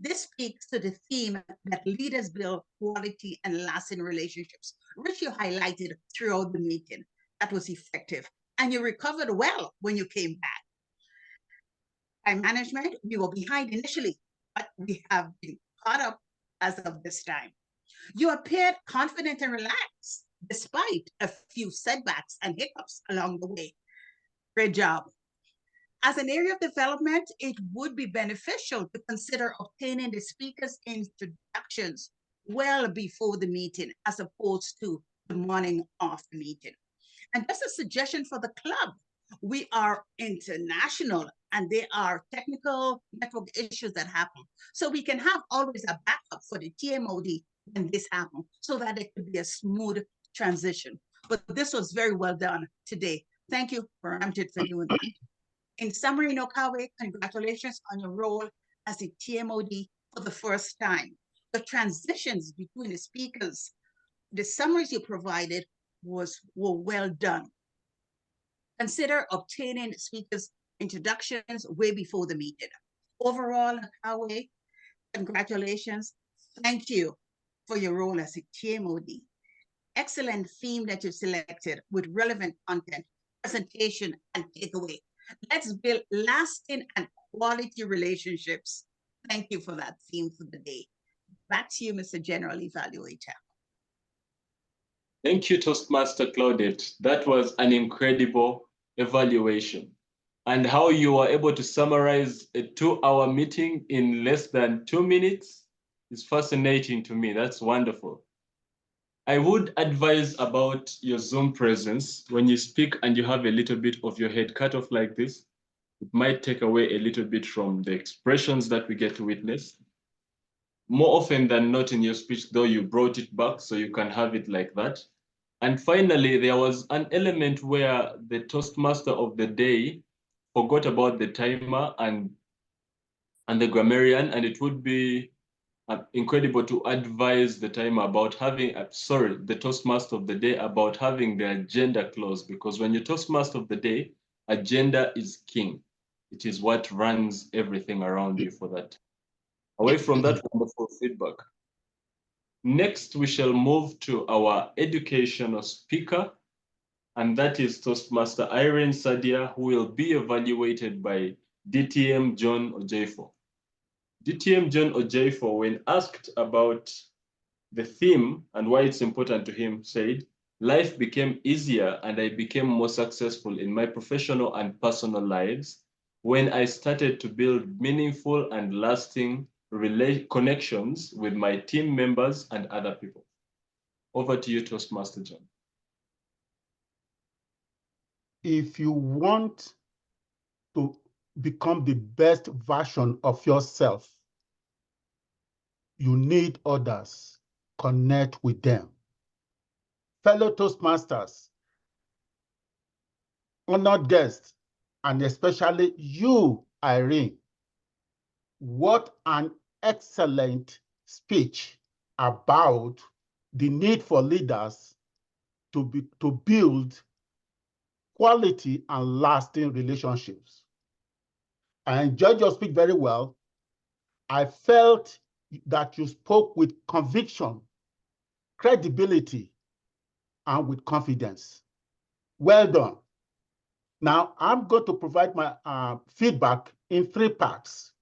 This speaks to the theme that leaders build quality and lasting relationships, which you highlighted throughout the meeting. That was effective. And you recovered well when you came back. Time management, we were behind initially, but we have been caught up as of this time. You appeared confident and relaxed, despite a few setbacks and hiccups along the way. Great job. As an area of development, it would be beneficial to consider obtaining the speaker's introductions well before the meeting, as opposed to the morning of the meeting. And just a suggestion for the club, we are international and there are technical network issues that happen. So we can have always a backup for the TMOD when this happens, so that it could be a smooth transition. But this was very well done today. Thank you, Paramjit, for doing that. In summary, Nocawe, congratulations on your role as a TMOD for the first time. The transitions between the speakers, the summaries you provided were well done. Consider obtaining speakers' introductions way before the meeting. Overall, Nocawe, congratulations. Thank you for your role as a TMOD. Excellent theme that you selected with relevant content, presentation, and takeaway. Let's build lasting and quality relationships. Thank you for that theme for the day. Back to you, Mr. General Evaluator.
Thank you, Toastmaster Claudette. That was an incredible evaluation. And how you were able to summarize a 2-hour meeting in less than 2 minutes is fascinating to me. That's wonderful. I would advise about your Zoom presence. When you speak and you have a little bit of your head cut off like this, it might take away a little bit from the expressions that we get to witness. More often than not in your speech, though, you brought it back so you can have it like that. And finally, there was an element where the Toastmaster of the day forgot about the timer and the grammarian, and it would be incredible to advise the timer about having, the Toastmaster of the day about having the agenda clause, because when you're Toastmaster of the day, agenda is king. It is what runs everything around you for that. Away from that wonderful feedback. Next, we shall move to our educational speaker, and that is Toastmaster Irene Sadia, who will be evaluated by DTM John Ojefo. DTM John Ojefo, when asked about the theme and why it's important to him, said, "Life became easier and I became more successful in my professional and personal lives when I started to build meaningful and lasting connections with my team members and other people." Over to you, Toastmaster John. If you want to become the best version of yourself, you need others. Connect with them. Fellow Toastmasters, honored guests, and especially you, Irene, what an excellent speech about the need for leaders to build quality and lasting relationships. I enjoyed your speech very well. I felt that you spoke with conviction, credibility, and with confidence. Well done. Now, I'm going to provide my feedback in 3 parts.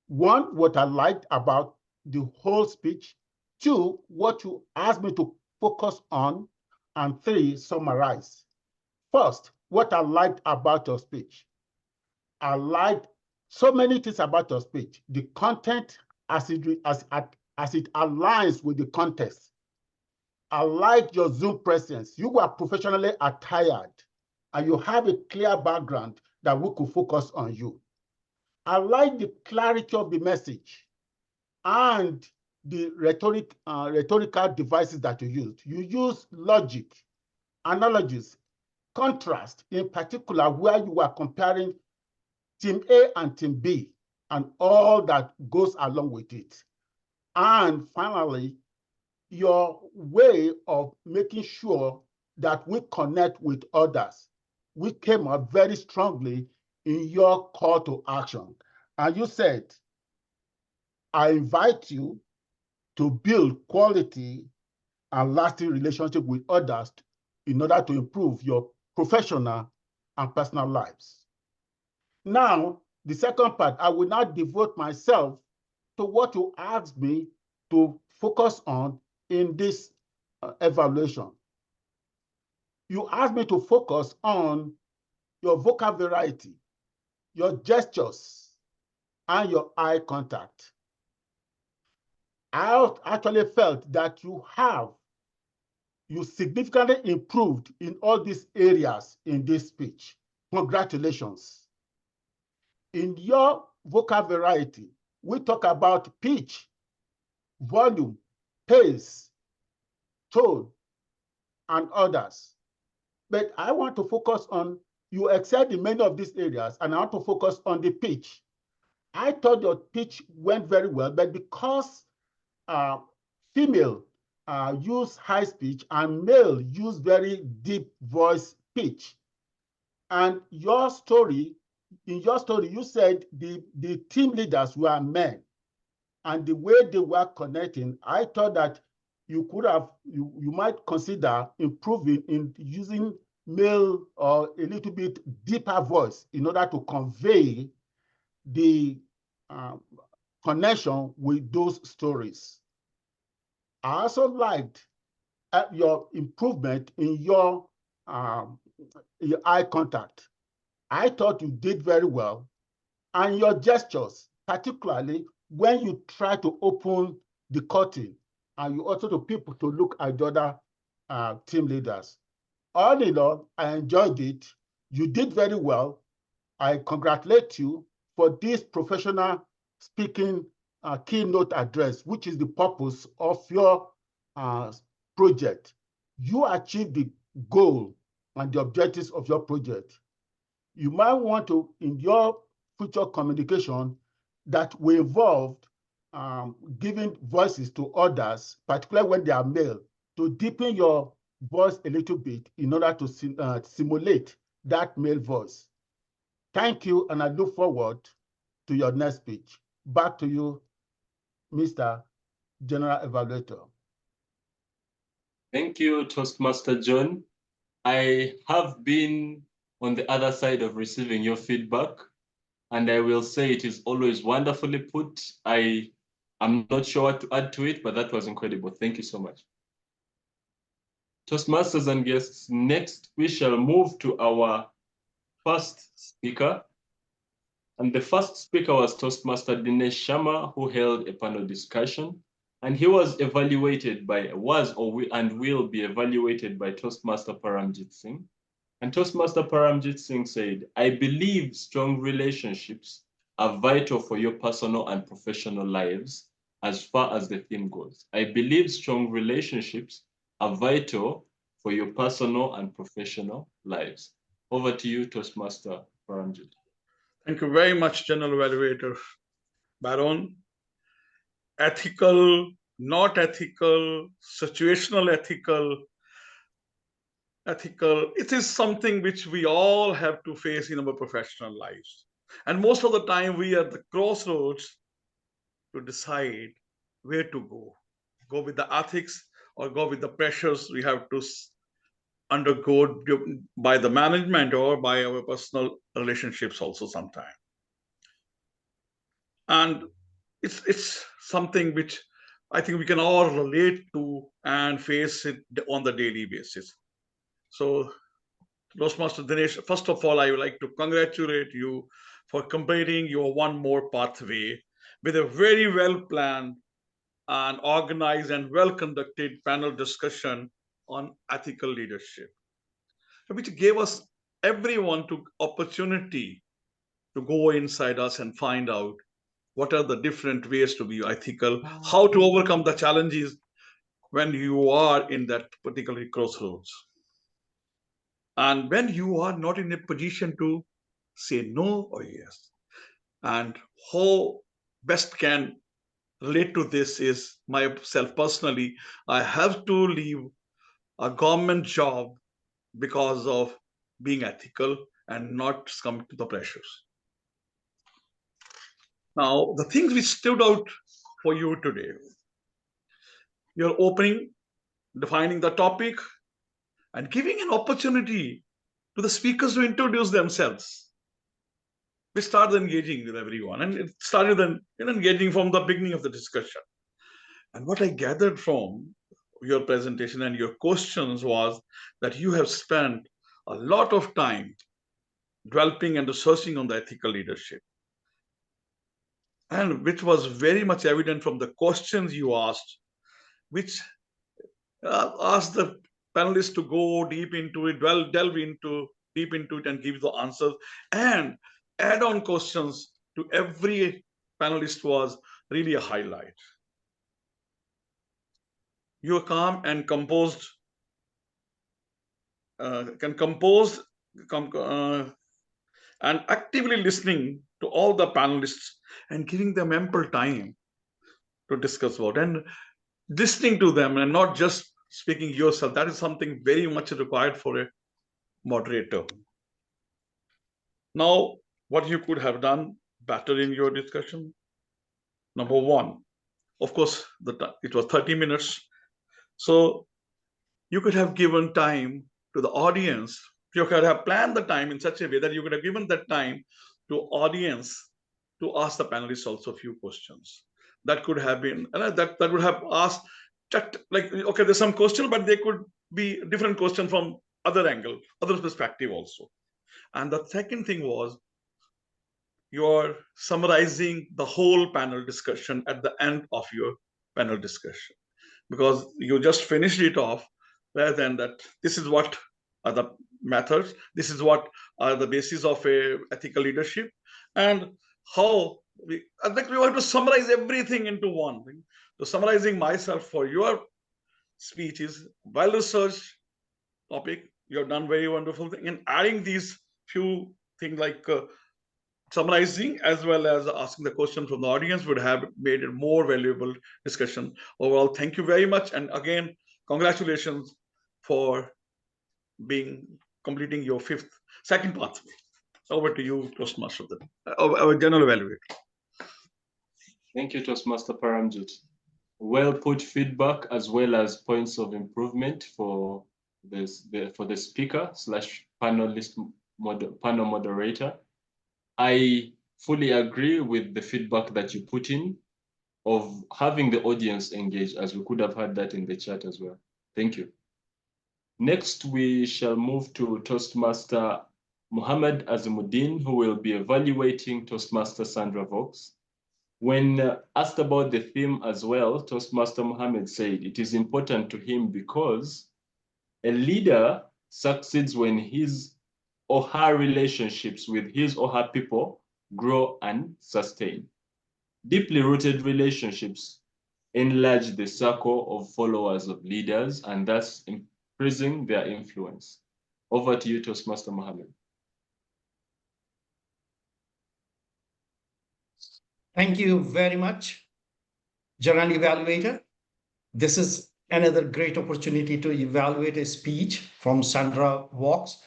1, what I liked about the whole speech. 2, what you asked me to focus on. And 3, summarize. First, what I liked about your speech. I liked so many things about your speech. The content as it aligns with the context. I like your Zoom presence. You were professionally attired and you have a clear background that we could focus on you. I like the clarity of the message and the rhetorical devices that you used. You use logic, analogies, contrast, in particular where you are comparing Team A and Team B and all that goes along with it. And finally, your way of making sure that we connect with others. We came up very strongly in your call to action. And you said, I invite you to build quality and lasting relationship with others in order to improve your professional and personal lives. Now, the second part, I will now devote myself to what you asked me to focus on in this evaluation. You asked me to focus on your vocal variety, your gestures, and your eye contact. I actually felt that you significantly improved in all these areas in this speech. Congratulations. In your vocal variety, we talk about pitch, volume, pace, tone, and others. But I want to focus on, you excelled in many of these areas, and I want to focus on the pitch. I thought your pitch went very well, but because female use high pitch and male use very deep voice pitch. And in your story, you said the team leaders were men. And the way they were connecting, I thought that you might consider improving in using male or a little bit deeper voice in order to convey the connection with those stories. I also liked your improvement in your eye contact. I thought you did very well. And your gestures, particularly when you try to open the curtain, and you also to people to look at the other team leaders. All in all, I enjoyed it. You did very well. I congratulate you for this professional speaking keynote address, which is the purpose of your project. You achieved the goal and the objectives of your project. You might want to, in your future communication, that will involve giving voices to others, particularly when they are male, to deepen your voice a little bit in order to simulate that male voice. Thank you, and I look forward to your next speech. Back to you, Mr. General Evaluator. Thank you, Toastmaster John. I have been on the other side of receiving your feedback, and I will say it is always wonderfully put. I'm not sure what to add to it, but that was incredible. Thank you so much. Toastmasters and guests, next we shall move to our first speaker. And the first speaker was Toastmaster Dinesh Sharma, who held a panel discussion. And he was evaluated by, and will be evaluated by Toastmaster Paramjit Singh. And Toastmaster Paramjit Singh said, I believe strong relationships are vital for your personal and professional lives as far as the theme goes. I believe strong relationships are vital for your personal and professional lives. Over to you, Toastmaster Paramjit.
Thank you very much, General Evaluator Baron. Ethical, not ethical, situational ethical, it is something which we all have to face in our professional lives. And most of the time we are at the crossroads to decide where to go with the ethics or go with the pressures we have to undergo by the management or by our personal relationships also sometimes. And it's something which I think we can all relate to and face it on the daily basis. So, Toastmaster Dinesh, first of all, I would like to congratulate you for completing your one more pathway with a very well planned and organized and well conducted panel discussion on ethical leadership, which gave us everyone to opportunity to go inside us and find out what are the different ways to be ethical, how to overcome the challenges when you are in that particular crossroads. And when you are not in a position to say no or yes. And how best can relate to this is myself personally, I have to leave a government job because of being ethical and not succumb to the pressures. Now, the things which stood out for you today, you're opening, defining the topic, and giving an opportunity to the speakers to introduce themselves. We started engaging with everyone, and it started engaging from the beginning of the discussion. And what I gathered from your presentation and your questions was that you have spent a lot of time developing and researching on the ethical leadership. And which was very much evident from the questions you asked, which asked the panelists to go deep into it, delve deep into it and give the answers. And add-on questions to every panelist was really a highlight. You are calm and composed, and actively listening to all the panelists and giving them ample time to discuss about and listening to them and not just speaking yourself. That is something very much required for a moderator. Now, what you could have done better in your discussion? Number one, of course, it was 30 minutes. So you could have given time to the audience. You could have planned the time in such a way that you could have given that time to audience to ask the panelists also a few questions. That could have been, that would have asked, like, okay, there's some question, but they could be different question from other angle, other perspective also. And the second thing was, you're summarizing the whole panel discussion at the end of your panel discussion, because you just finished it off rather than that. This is what are the methods. This is what are the basis of a ethical leadership, and how I think we want to summarize everything into one thing. So summarizing myself for your speech is well-researched topic. You have done very wonderful thing in adding these few things like summarizing as well as asking the question from the audience would have made it more valuable discussion. Overall, thank you very much. And again, congratulations for completing your second pathway. Over to you, Toastmaster, our general evaluator.
Thank you, Toastmaster Paramjit. Well put feedback as well as points of improvement for the speaker / panelist panel moderator. I fully agree with the feedback that you put in of having the audience engaged, as we could have had that in the chat as well. Thank you. Next, we shall move to Toastmaster Mohammed Azimuddin, who will be evaluating Toastmaster Sandra Valks. When asked about the theme as well, Toastmaster Mohammed said it is important to him because a leader succeeds when his or her relationships with his or her people grow and sustain. Deeply rooted relationships enlarge the circle of followers of leaders and thus increasing their influence. Over to you, Toastmaster Mohammed.
Thank you very much, General Evaluator. This is another great opportunity to evaluate a speech from Sandra Valks.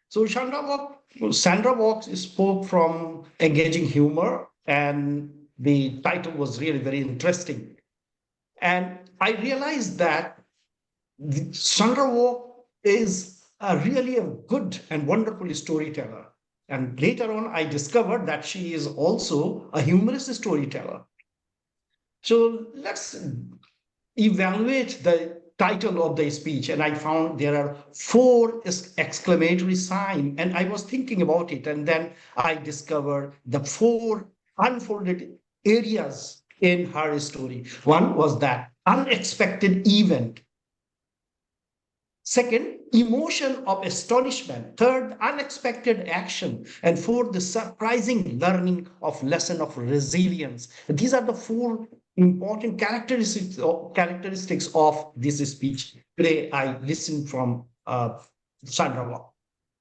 So Sandra Valks spoke from engaging humor, and the title was really very interesting. And I realized that Sandra Valks is really a good and wonderful storyteller. And later on, I discovered that she is also a humorous storyteller. So let's evaluate the title of the speech. And I found there are 4 exclamatory signs. And I was thinking about it. And then I discovered the 4 unfolded areas in her story. One was that unexpected event. Second, emotion of astonishment. Third, unexpected action. And fourth, the surprising learning of lesson of resilience. These are the 4 important characteristics of this speech. Today, I listened from Sandra Valks.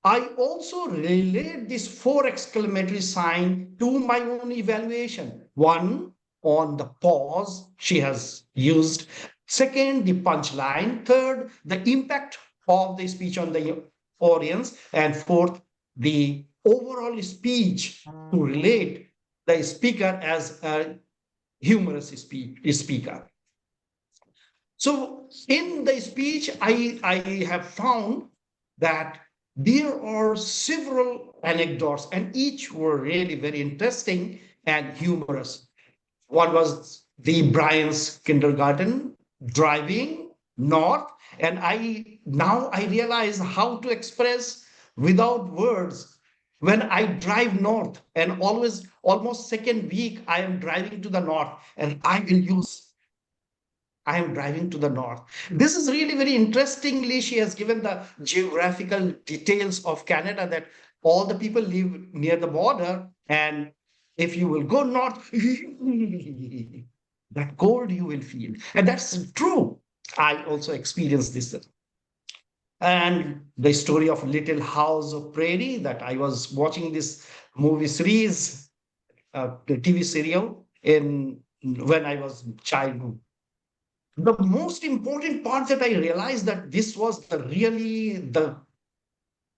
I also relate these 4 exclamatory signs to my own evaluation. One, on the pause she has used. Second, the punchline. Third, the impact of the speech on the audience. And fourth, the overall speech to relate the speaker as a humorous speaker. So in the speech, I have found that there are several anecdotes, and each were really very interesting and humorous. One was the Brian's kindergarten driving north, and now I realize how to express without words when I drive north, and almost second week I am driving to the north, and I am driving to the north. This is really very interestingly, she has given the geographical details of Canada, that all the people live near the border, and if you will go north, that cold you will feel. And that's true. I also experienced this. And the story of Little House of Prairie, that I was watching this movie series, the TV serial, when I was childhood. The most important part that I realized that this was the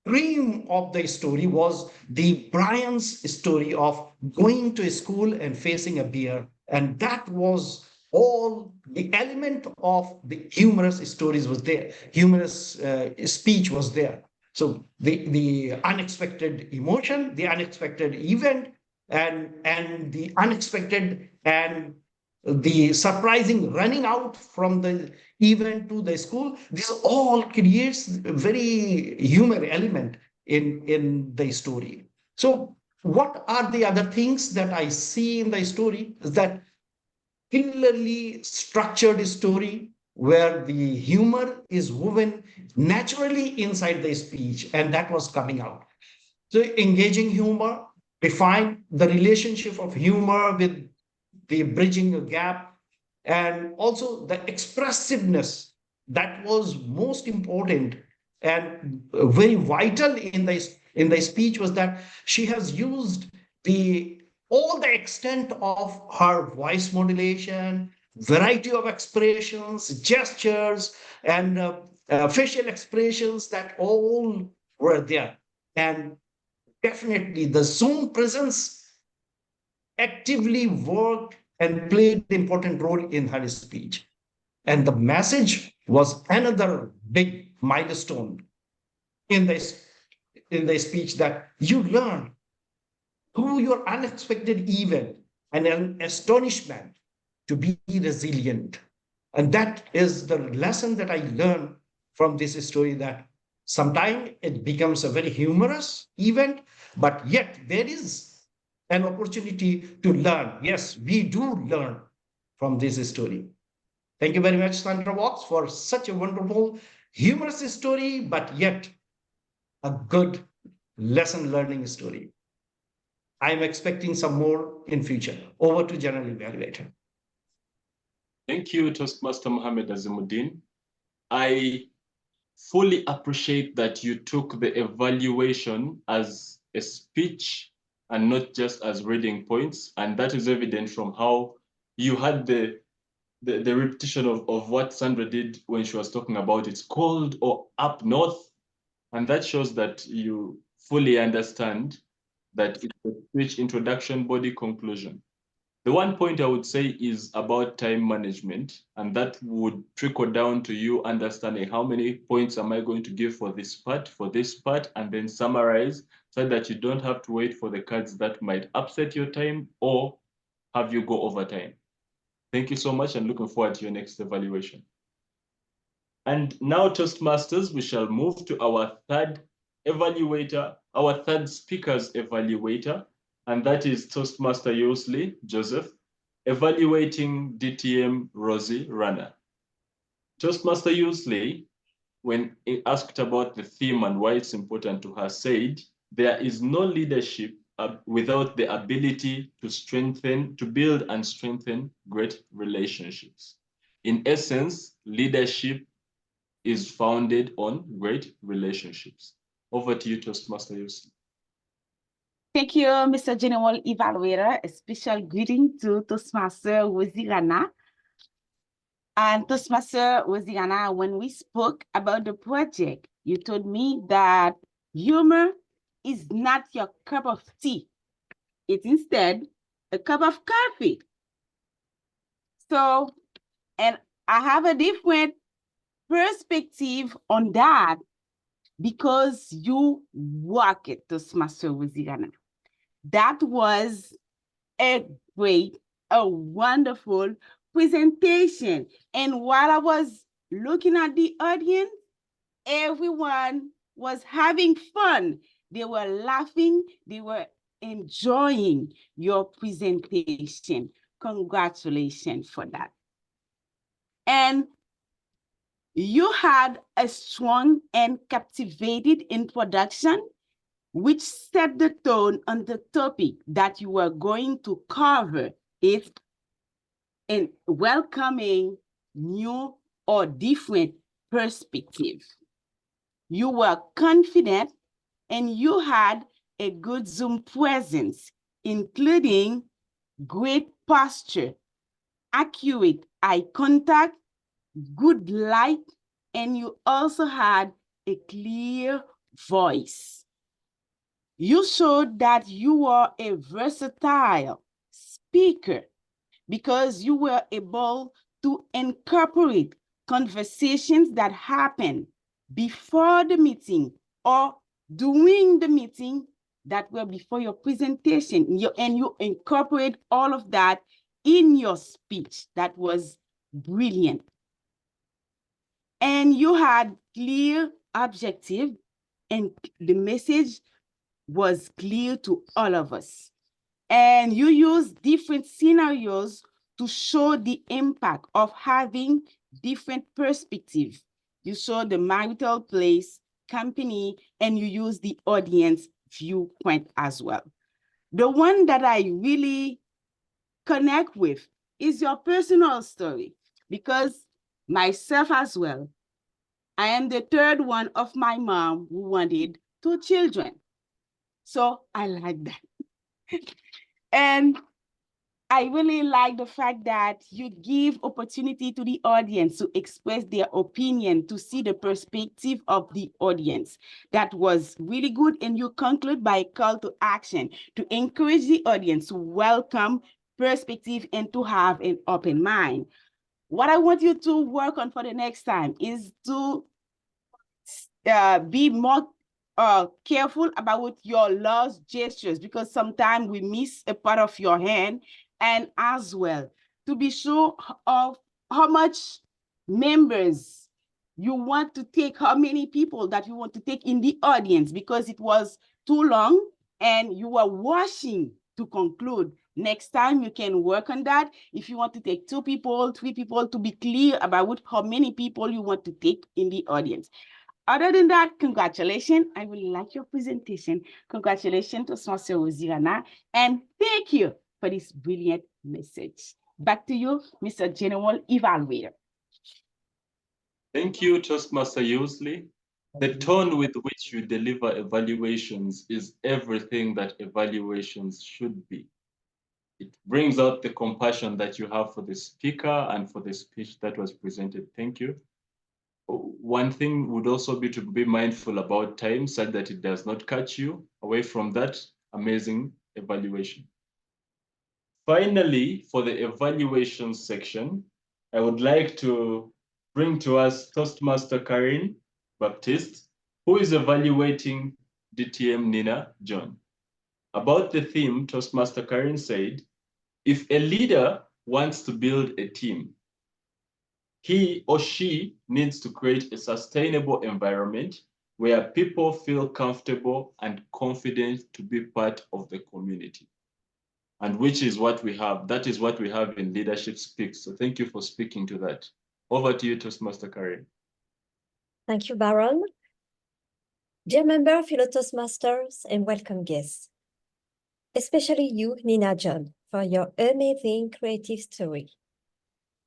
cream of the story was the Brian's story of going to school and facing a bear. And that was all the element of the humorous stories was there. Humorous speech was there. So the unexpected emotion, the unexpected event, and the unexpected and the surprising running out from the event to the school, this all creates a very humor element in the story. So what are the other things that I see in the story is that clearly structured story where the humor is woven naturally inside the speech, and that was coming out. So engaging humor, define the relationship of humor with the bridging a gap, and also the expressiveness that was most important and very vital in the speech was that she has used the all the extent of her voice modulation, variety of expressions, gestures, and facial expressions that all were there. And definitely the Zoom presence actively worked and played an important role in her speech. And the message was another big milestone in the speech, that you learn through your unexpected event and an astonishment to be resilient. And that is the lesson that I learned from this story, that sometimes it becomes a very humorous event, but yet there is an opportunity to learn. Yes, we do learn from this story. Thank you very much, Sandra Walks, for such a wonderful, humorous story, but yet a good lesson learning story. I'm expecting some more in future. Over to General Evaluator.
Thank you, Toastmaster Mohammed Azimuddin. I fully appreciate that you took the evaluation as a speech and not just as reading points. And that is evident from how you had the repetition of what Sandra did when she was talking about it's cold or up north. And that shows that you fully understand that it's a speech introduction, body, conclusion. The one point I would say is about time management, and that would trickle down to you understanding how many points am I going to give for this part, and then summarize so that you don't have to wait for the cards that might upset your time or have you go over time. Thank you so much, and looking forward to your next evaluation. And now, Toastmasters, we shall move to our third evaluator, our third speaker's evaluator, and that is Toastmaster Yosley Joseph, evaluating DTM Rozy Rana. Toastmaster Yosley, when asked about the theme and why it's important to her, said, there is no leadership without the ability to build and strengthen great relationships. In essence, leadership is founded on great relationships. Over to you, Toastmaster Yosley.
Thank you, Mr. General Evaluator. A special greeting to Toastmaster Rozy Rana. And Toastmaster Rozy Rana, when we spoke about the project, you told me that humor is not your cup of tea. It's instead a cup of coffee. So, and I have a different perspective on that because you work it, Toastmaster Rozy Rana. That was a great, a wonderful presentation. And while I was looking at the audience, everyone was having fun. They were laughing, they were enjoying your presentation. Congratulations for that. And you had a strong and captivated introduction, which set the tone on the topic that you were going to cover, it in welcoming new or different perspective. You were confident and you had a good Zoom presence, including great posture, accurate eye contact, good light, and you also had a clear voice. You showed that you were a versatile speaker because you were able to incorporate conversations that happen before the meeting or during the meeting that were before your presentation. And you incorporate all of that in your speech. That was brilliant. And you had clear objective, and the message was clear to all of us. And you use different scenarios to show the impact of having different perspectives. You show the marital place, company, and you use the audience viewpoint as well. The one that I really connect with is your personal story, because myself as well, I am the third one of my mom who wanted 2 children. So I like that. And I really like the fact that you give opportunity to the audience to express their opinion, to see the perspective of the audience. That was really good. And you conclude by a call to action to encourage the audience to welcome perspective and to have an open mind. What I want you to work on for the next time is to be more careful about your last gestures, because sometimes we miss a part of your hand, and as well to be sure of how much members you want to take, how many people that you want to take in the audience, because it was too long and you were rushing to conclude. Next time you can work on that. If you want to take 2 people, 3 people, to be clear about how many people you want to take in the audience. Other than that, congratulations. I really like your presentation. Congratulations to Mr. Rozy, Rana, and thank you for this brilliant message. Back to you, Mr. General Evaluator.
Thank you, Toastmaster Usley. The tone with which you deliver evaluations is everything that evaluations should be. It brings out the compassion that you have for the speaker and for the speech that was presented. Thank you. One thing would also be to be mindful about time such that it does not catch you away from that amazing evaluation. Finally, for the evaluation section, I would like to bring to us Toastmaster Karen Baptiste, who is evaluating DTM Nina John. About the theme, Toastmaster Karen said, if a leader wants to build a team, he or she needs to create a sustainable environment where people feel comfortable and confident to be part of the community. And which is what we have. That is what we have in Leadership Speaks. So thank you for speaking to that. Over to you, Toastmaster Karen.
Thank you, Baron. Dear member, fellow Toastmasters, and welcome guests, especially you, Nina John, for your amazing creative story.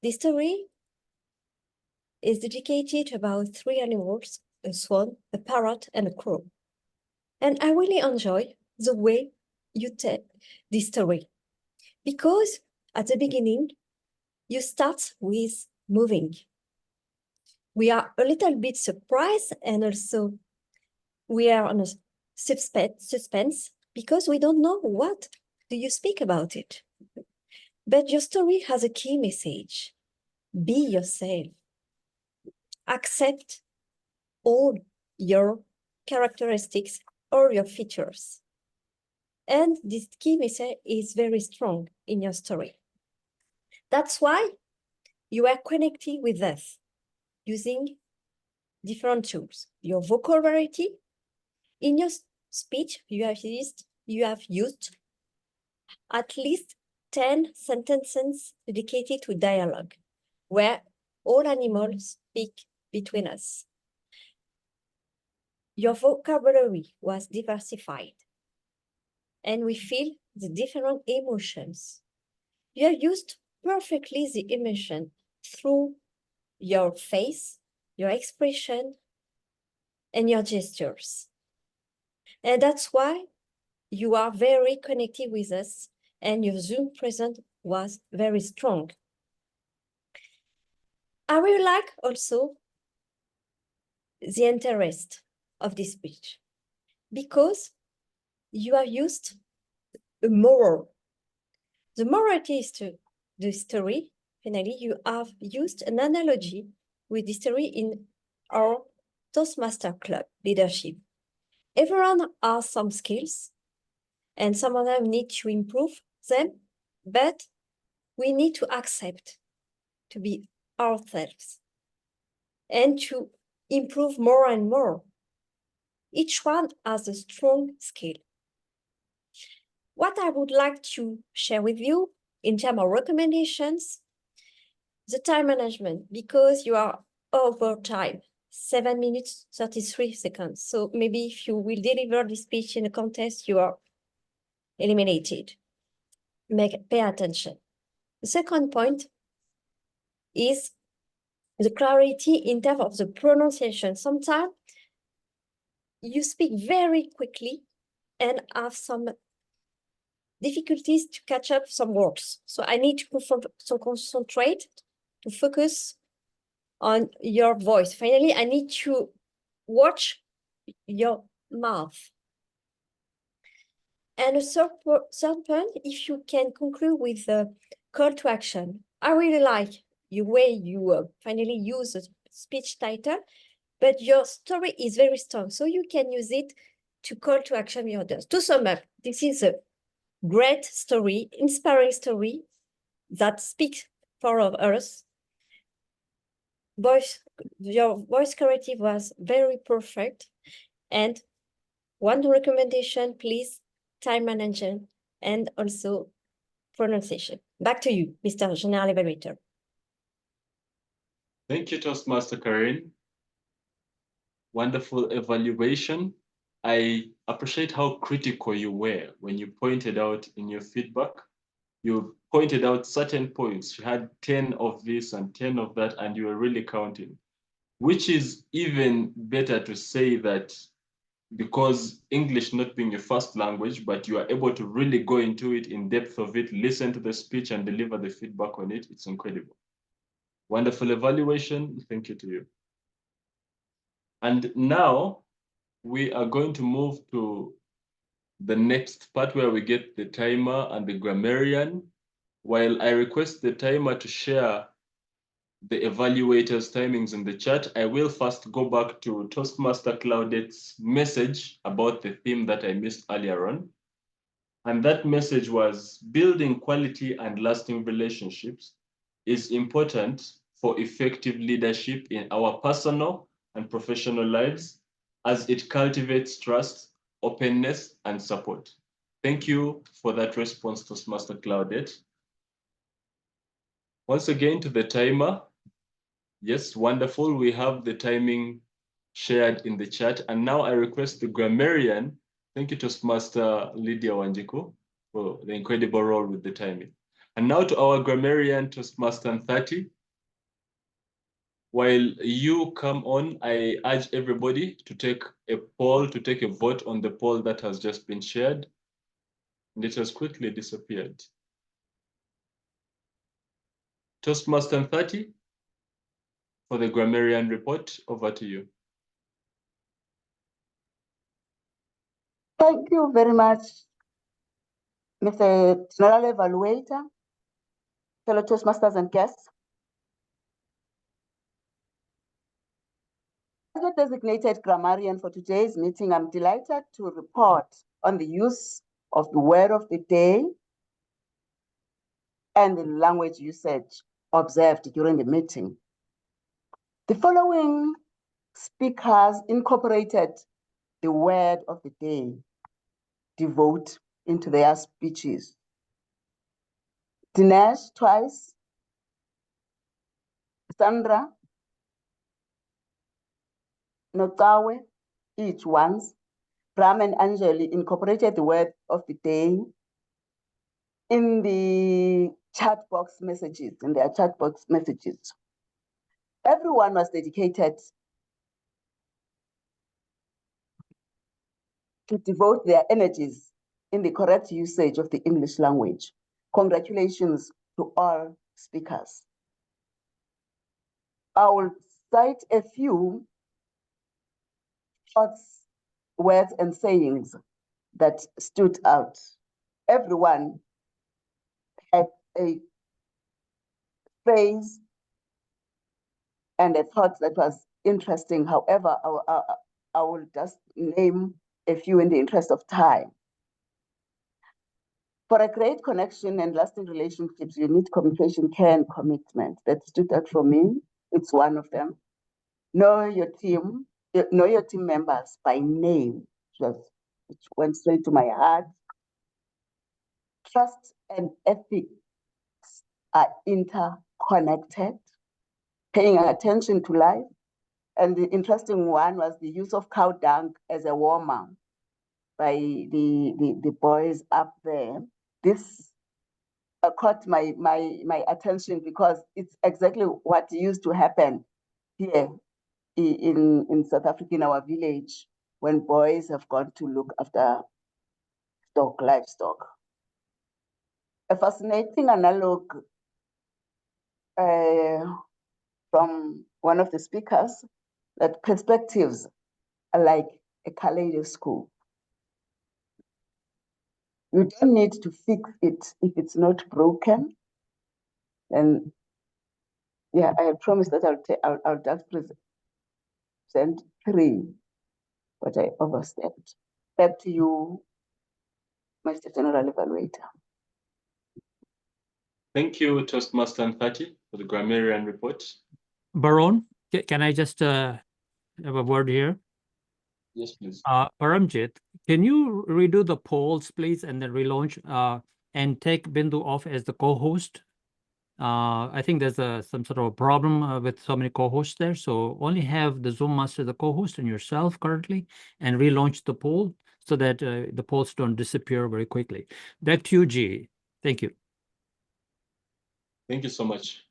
This story is dedicated to about 3 animals, a swan, a parrot, and a crow. And I really enjoy the way you tell this story, because at the beginning, you start with moving. We are a little bit surprised, and also we are on a suspense because we don't know what do you speak about it. But your story has a key message. Be yourself. Accept all your characteristics or your features. And this key message is very strong in your story. That's why you are connecting with us using different tools. Your vocal variety. In your speech, you have used at least 10 sentences dedicated to dialogue, where all animals speak between us. Your vocabulary was diversified, and we feel the different emotions. You have used perfectly the emotion through your face, your expression, and your gestures. And that's why you are very connected with us, and your Zoom presence was very strong. I really like also the interest of this speech, because you have used a moral. The morality is to the story. Finally, you have used an analogy with the story in our Toastmaster Club leadership. Everyone has some skills, and some of them need to improve them, but we need to accept to be ourselves and to improve more and more. Each one has a strong skill. What I would like to share with you in terms of recommendations, the time management, because you are over time, 7 minutes, 33 seconds. So maybe if you will deliver the speech in a contest, you are eliminated. Pay attention. The second point is the clarity in terms of the pronunciation. Sometimes you speak very quickly and have some difficulties to catch up some words. So I need to concentrate, to focus on your voice. Finally, I need to watch your mouth. And a third point, if you can conclude with a call to action. I really like the way you finally use the speech title, but your story is very strong. So you can use it to call to action your others. To sum up, this is a great story, inspiring story that speaks for us. Your voice creative was very perfect. And one recommendation, please, time management and also pronunciation. Back to you, Mr. General Evaluator.
Thank you, Toastmaster Karen. Wonderful evaluation. I appreciate how critical you were when you pointed out in your feedback. You pointed out certain points. You had 10 of this and 10 of that, and you were really counting, which is even better to say that because English not being your first language, but you are able to really go into it, in depth of it, listen to the speech and deliver the feedback on it. It's incredible. Wonderful evaluation. Thank you to you. And now we are going to move to the next part where we get the timer and the grammarian. While I request the timer to share the evaluators' timings in the chat, I will first go back to Toastmaster Claudette's message about the theme that I missed earlier on. And that message was building quality and lasting relationships is important for effective leadership in our personal and professional lives, as it cultivates trust, openness, and support. Thank you for that response, Toastmaster Claudette. Once again to the timer. Yes, wonderful. We have the timing shared in the chat. And now I request the grammarian. Thank you, Toastmaster Lydia Wanjiku, for the incredible role with the timing. And now to our grammarian, Toastmaster 30. While you come on, I urge everybody to take a poll, to take a vote on the poll that has just been shared. And it has quickly disappeared. Toastmaster 30, for the grammarian report, over to you.
Thank you very much, Mr. General Evaluator, fellow Toastmasters and guests. As the designated grammarian for today's meeting, I'm delighted to report on the use of the word of the day and the language usage observed during the meeting. The following speakers incorporated the word of the day, devote, into their speeches. Dinesh twice, Sandra, Nocawe each once. Ram and Angeli incorporated the word of the day in the chat box messages, in their chat box messages. Everyone was dedicated to devote their energies in the correct usage of the English language. Congratulations to all speakers. I will cite a few thoughts, words, and sayings that stood out. Everyone had a phrase and a thought that was interesting. However, I will just name a few in the interest of time. For a great connection and lasting relationships, you need communication, care, and commitment. That stood out for me. It's one of them. Know your team members by name, which went straight to my heart. Trust and ethics are interconnected, paying attention to life. And the interesting one was the use of cow dung as a warmer by the boys up there. This caught my attention because it's exactly what used to happen here in South Africa, in our village, when boys have gone to look after livestock. A fascinating analogue from one of the speakers, that perspectives are like a kaleidoscope. You don't need to fix it if it's not broken. And yeah, I promised that I'll just present 3, but I overstepped. Back to you, Mr. General Evaluator.
Thank you, Toastmaster Nthati, for the grammarian report.
Baron, can I just have a word here?
Yes, please.
Paramjit, can you redo the polls, please, and then relaunch and take Bindu off as the co-host? I think there's some sort of a problem with so many co-hosts there. So only have the Zoom master, the co-host, and yourself currently, and relaunch the poll so that the polls don't disappear very quickly. Back to you, G. Thank you.
Thank you so much.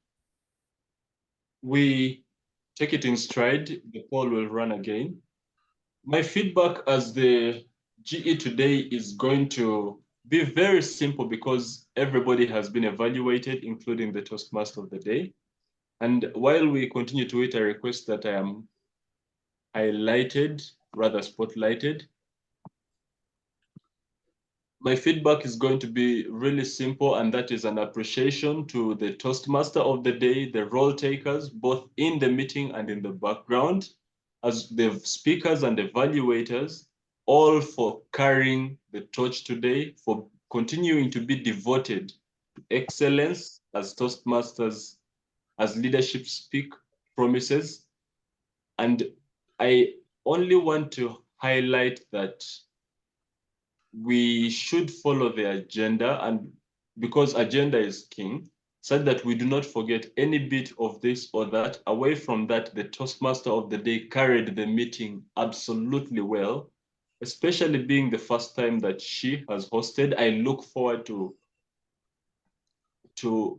We take it in stride. The poll will run again. My feedback as the GE today is going to be very simple because everybody has been evaluated, including the Toastmaster of the day. And while we continue to wait, I request that I am highlighted, rather spotlighted. My feedback is going to be really simple, and that is an appreciation to the Toastmaster of the day, the role takers, both in the meeting and in the background, as the speakers and evaluators, all for carrying the torch today, for continuing to be devoted to excellence as Toastmasters, as leadership speak promises. And I only want to highlight that we should follow the agenda, and because agenda is king, so that we do not forget any bit of this or that. Away from that, the Toastmaster of the day carried the meeting absolutely well, especially being the first time that she has hosted. I look forward to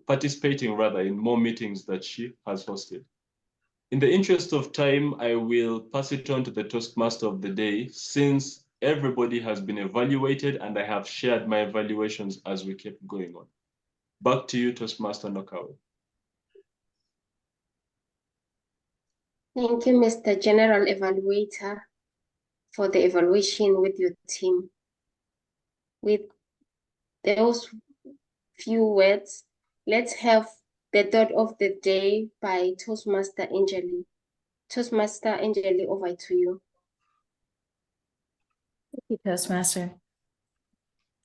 participating rather in more meetings that she has hosted. In the interest of time, I will pass it on to the Toastmaster of the day, since everybody has been evaluated and I have shared my evaluations as we kept going on. Back to you, Toastmaster Nocawe.
Thank you, Mr. General Evaluator, for the evaluation with your team. With those few words, let's have the thought of the day by Toastmaster Angeli. Toastmaster Angeli, over to you.
Thank you, Toastmaster.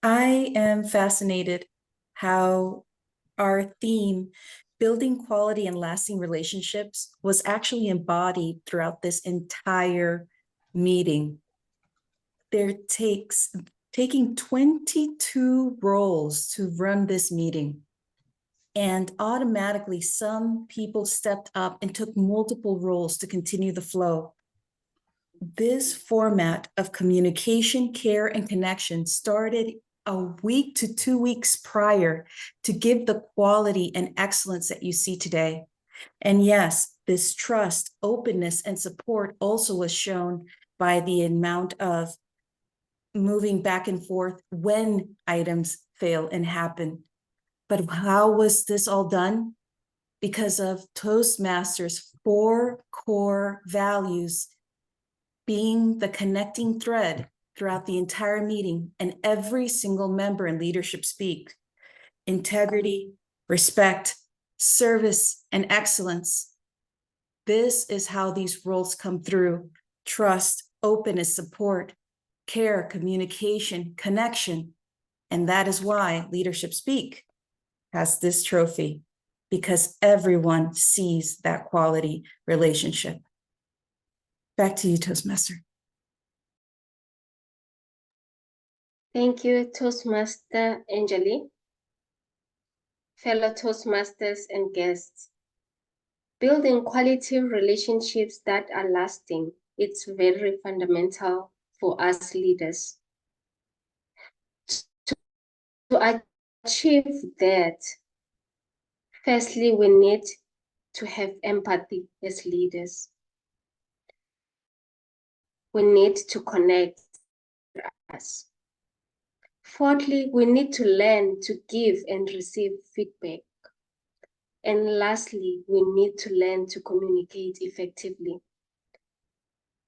I am fascinated how our theme, building quality and lasting relationships, was actually embodied throughout this entire meeting. Taking 22 roles to run this meeting. And automatically, some people stepped up and took multiple roles to continue the flow. This format of communication, care, and connection started a week to 2 weeks prior to give the quality and excellence that you see today. And yes, this trust, openness, and support also was shown by the amount of moving back and forth when items fail and happen. But how was this all done? Because of Toastmasters' 4 core values being the connecting thread throughout the entire meeting, and every single member in leadership speak: integrity, respect, service, and excellence. This is how these roles come through: trust, openness, support, care, communication, connection. And that is why Leadership Speak has this trophy, because everyone sees that quality relationship. Back to you, Toastmaster.
Thank you, Toastmaster Angeli. fellow Toastmasters and guests. Building quality relationships that are lasting, it's very fundamental for us leaders. To achieve that, firstly, we need to have empathy as leaders. We need to connect us. Fourthly, we need to learn to give and receive feedback. And lastly, we need to learn to communicate effectively.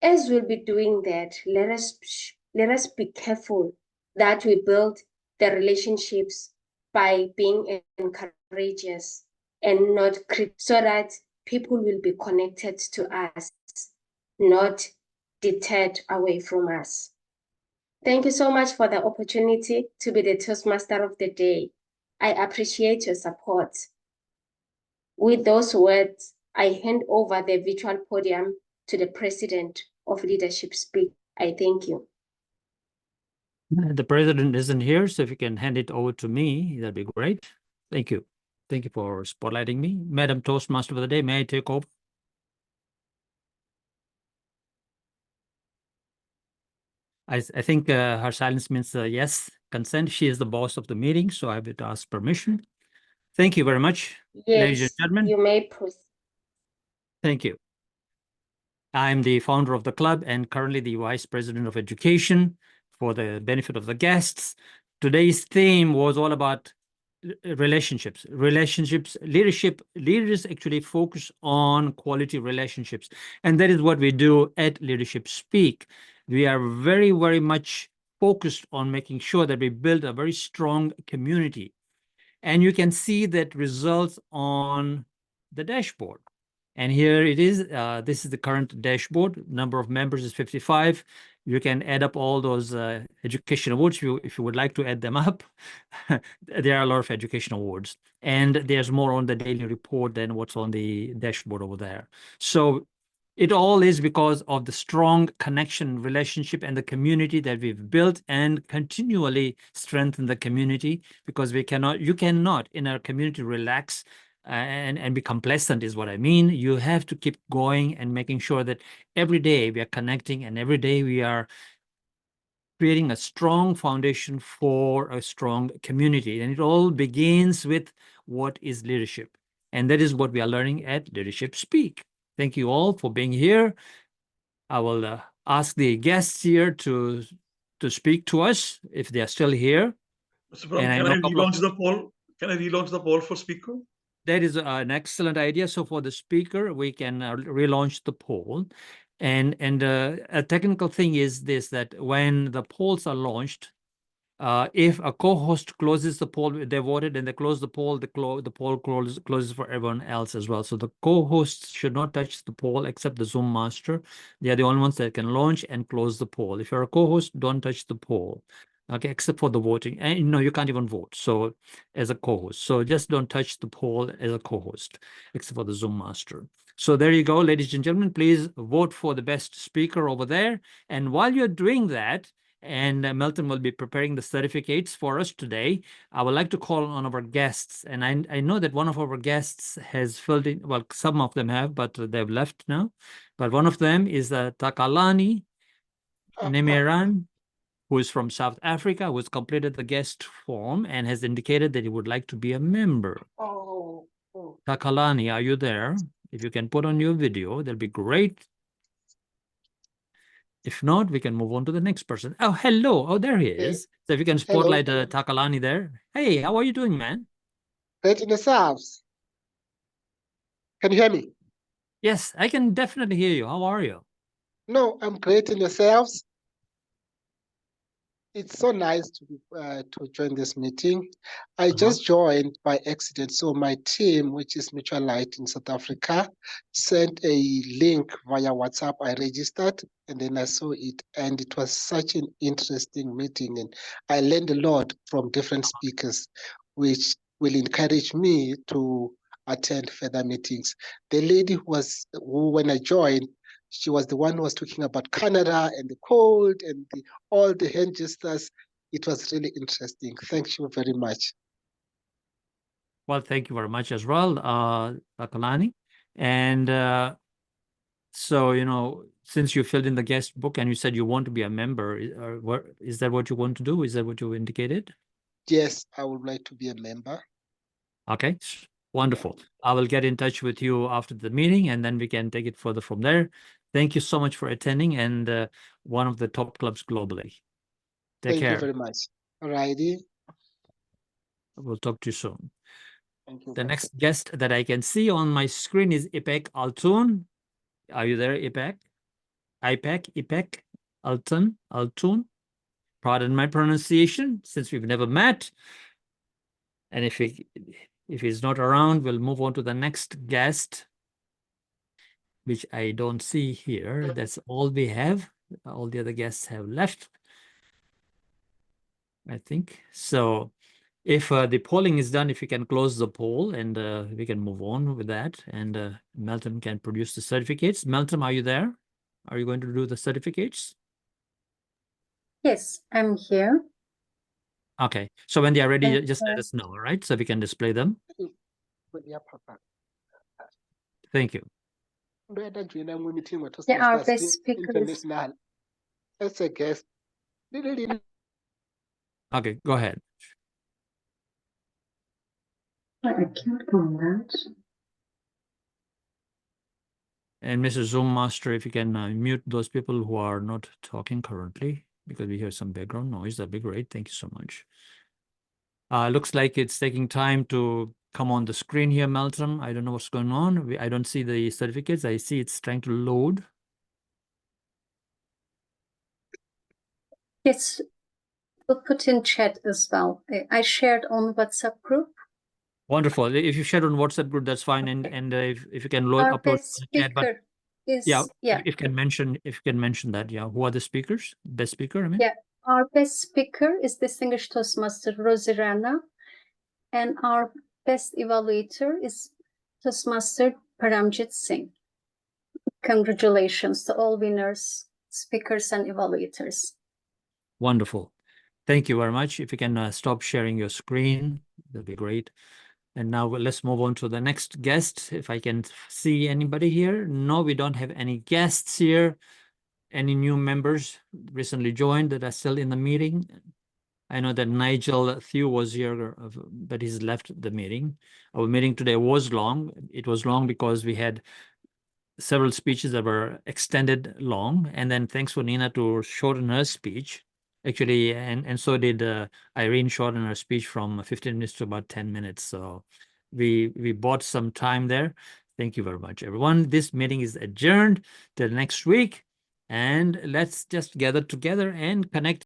As we'll be doing that, let us be careful that we build the relationships by being encourageous and not so that people will be connected to us, not deterred away from us. Thank you so much for the opportunity to be the Toastmaster of the day. I appreciate your support. With those words, I hand over the virtual podium to the President of Leadership Speak. I thank you.
The president isn't here, so if you can hand it over to me, that'd be great. Thank you. Thank you for spotlighting me. Madam Toastmaster of the day, may I take over? I think her silence means yes, consent. She is the boss of the meeting, so I would ask permission. Thank you very much, ladies and
Yes,
gentlemen.
you may proceed.
Thank you. I'm the founder of the club and currently the Vice President of Education for the benefit of the guests. Today's theme was all about relationships, leadership. Leaders actually focus on quality relationships. And that is what we do at Leadership Speak. We are very, very much focused on making sure that we build a very strong community. And you can see that results on the dashboard. And here it is. This is the current dashboard. Number of members is 55. You can add up all those education awards if you would like to add them up. There are a lot of education awards. And there's more on the daily report than what's on the dashboard over there. So it all is because of the strong connection, relationship, and the community that we've built and continually strengthen the community, because you cannot in our community relax and be complacent is what I mean. You have to keep going and making sure that every day we are connecting and every day we are creating a strong foundation for a strong community. And it all begins with what is leadership. And that is what we are learning at Leadership Speak. Thank you all for being here. I will ask the guests here to speak to us if they are still here.
Mr. Param, can I relaunch the poll? Can I relaunch the poll for speaker?
That is an excellent idea. So for the speaker, we can relaunch the poll. And a technical thing is this, that when the polls are launched, if a co-host closes the poll, they voted and they close the poll, the poll closes for everyone else as well. So the co-hosts should not touch the poll except the Zoom master. They are the only ones that can launch and close the poll. If you're a co-host, don't touch the poll. Okay, except for the voting. And you can't even vote. So as a co-host. So just don't touch the poll as a co-host, except for the Zoom master. So there you go, ladies and gentlemen, please vote for the best speaker over there. And while you're doing that, and Melton will be preparing the certificates for us today, I would like to call on our guests. And I know that one of our guests has filled in, well, some of them have, but they've left now. But one of them is Takalani Nemeran, who is from South Africa, who has completed the guest form and has indicated that he would like to be a member. Takalani, are you there? If you can put on your video, that'll be great. If not, we can move on to the next person. Oh, hello. Oh, there he is. So if you can spotlight Takalani there. Hey, how are you doing, man?
Great in yourselves. Can you hear me?
Yes, I can definitely hear you. How are you?
No, I'm great in yourselves. It's so nice to join this meeting. I just joined by accident. So my team, which is Mutual Light in South Africa, sent a link via WhatsApp. I registered and then I saw it, and it was such an interesting meeting. And I learned a lot from different speakers, which will encourage me to attend further meetings. The lady who when I joined, she was the one who was talking about Canada and the cold and all the hand gestures. It was really interesting. Thank you very much.
Well, thank you very much as well, Kalani. And so, you know, since you filled in the guest book and you said you want to be a member, is that what you want to do? Is that what you indicated?
Yes, I would like to be a member.
Okay, wonderful. I will get in touch with you after the meeting and then we can take it further from there. Thank you so much for attending and one of the top clubs globally. Take
Thank
care.
you very much. Alrighty.
We'll talk to you soon.
Thank you.
The
Bye.
next guest that I can see on my screen is Ipek Altun. Are you there, Ipek? Ipek Altun. Pardon my pronunciation, since we've never met. And if he's not around, we'll move on to the next guest, which I don't see here. That's all we have. All the other guests have left, I think. So if the polling is done, if you can close the poll and we can move on with that. And Melton can produce the certificates. Melton, are you there? Are you going to do the certificates?
Yes, I'm here.
Okay. So when they are ready,
And,
just let us know, all right? So we can display them. Thank you.
Yeah, our best speakers.
International. As a guest.
Okay, go ahead.
I can't do that.
And Mr. Zoom Master, if you can mute those people who are not talking currently, because we hear some background noise, that'd be great. Thank you so much. Looks like it's taking time to come on the screen here, Melton. I don't know what's going on. I don't see the certificates. I see it's trying to load.
Yes, we'll put in chat as well. I shared on WhatsApp group.
Wonderful. If you share on WhatsApp group, that's fine. And if you can load
Our
upload
best
in the chat, but
speaker is,
yeah,
yeah.
if you can mention that, yeah. Who are the speakers? Best speaker, I mean.
Yeah, our best speaker is distinguished Toastmaster Rozy Rana, and our best evaluator is Toastmaster Paramjit Singh. Congratulations to all winners, speakers, and evaluators.
Wonderful. Thank you very much. If you can stop sharing your screen, that'd be great. And now let's move on to the next guest. If I can see anybody here. No, we don't have any guests here. Any new members recently joined that are still in the meeting? I know that Nigel Thew was here, but he's left the meeting. Our meeting today was long. It was long because we had several speeches that were extended long. And then thanks for Nina to shorten her speech. Actually, and so did Irene shorten her speech from 15 minutes to about 10 minutes. So we bought some time there. Thank you very much, everyone. This meeting is adjourned till next week. And let's just gather together and connect.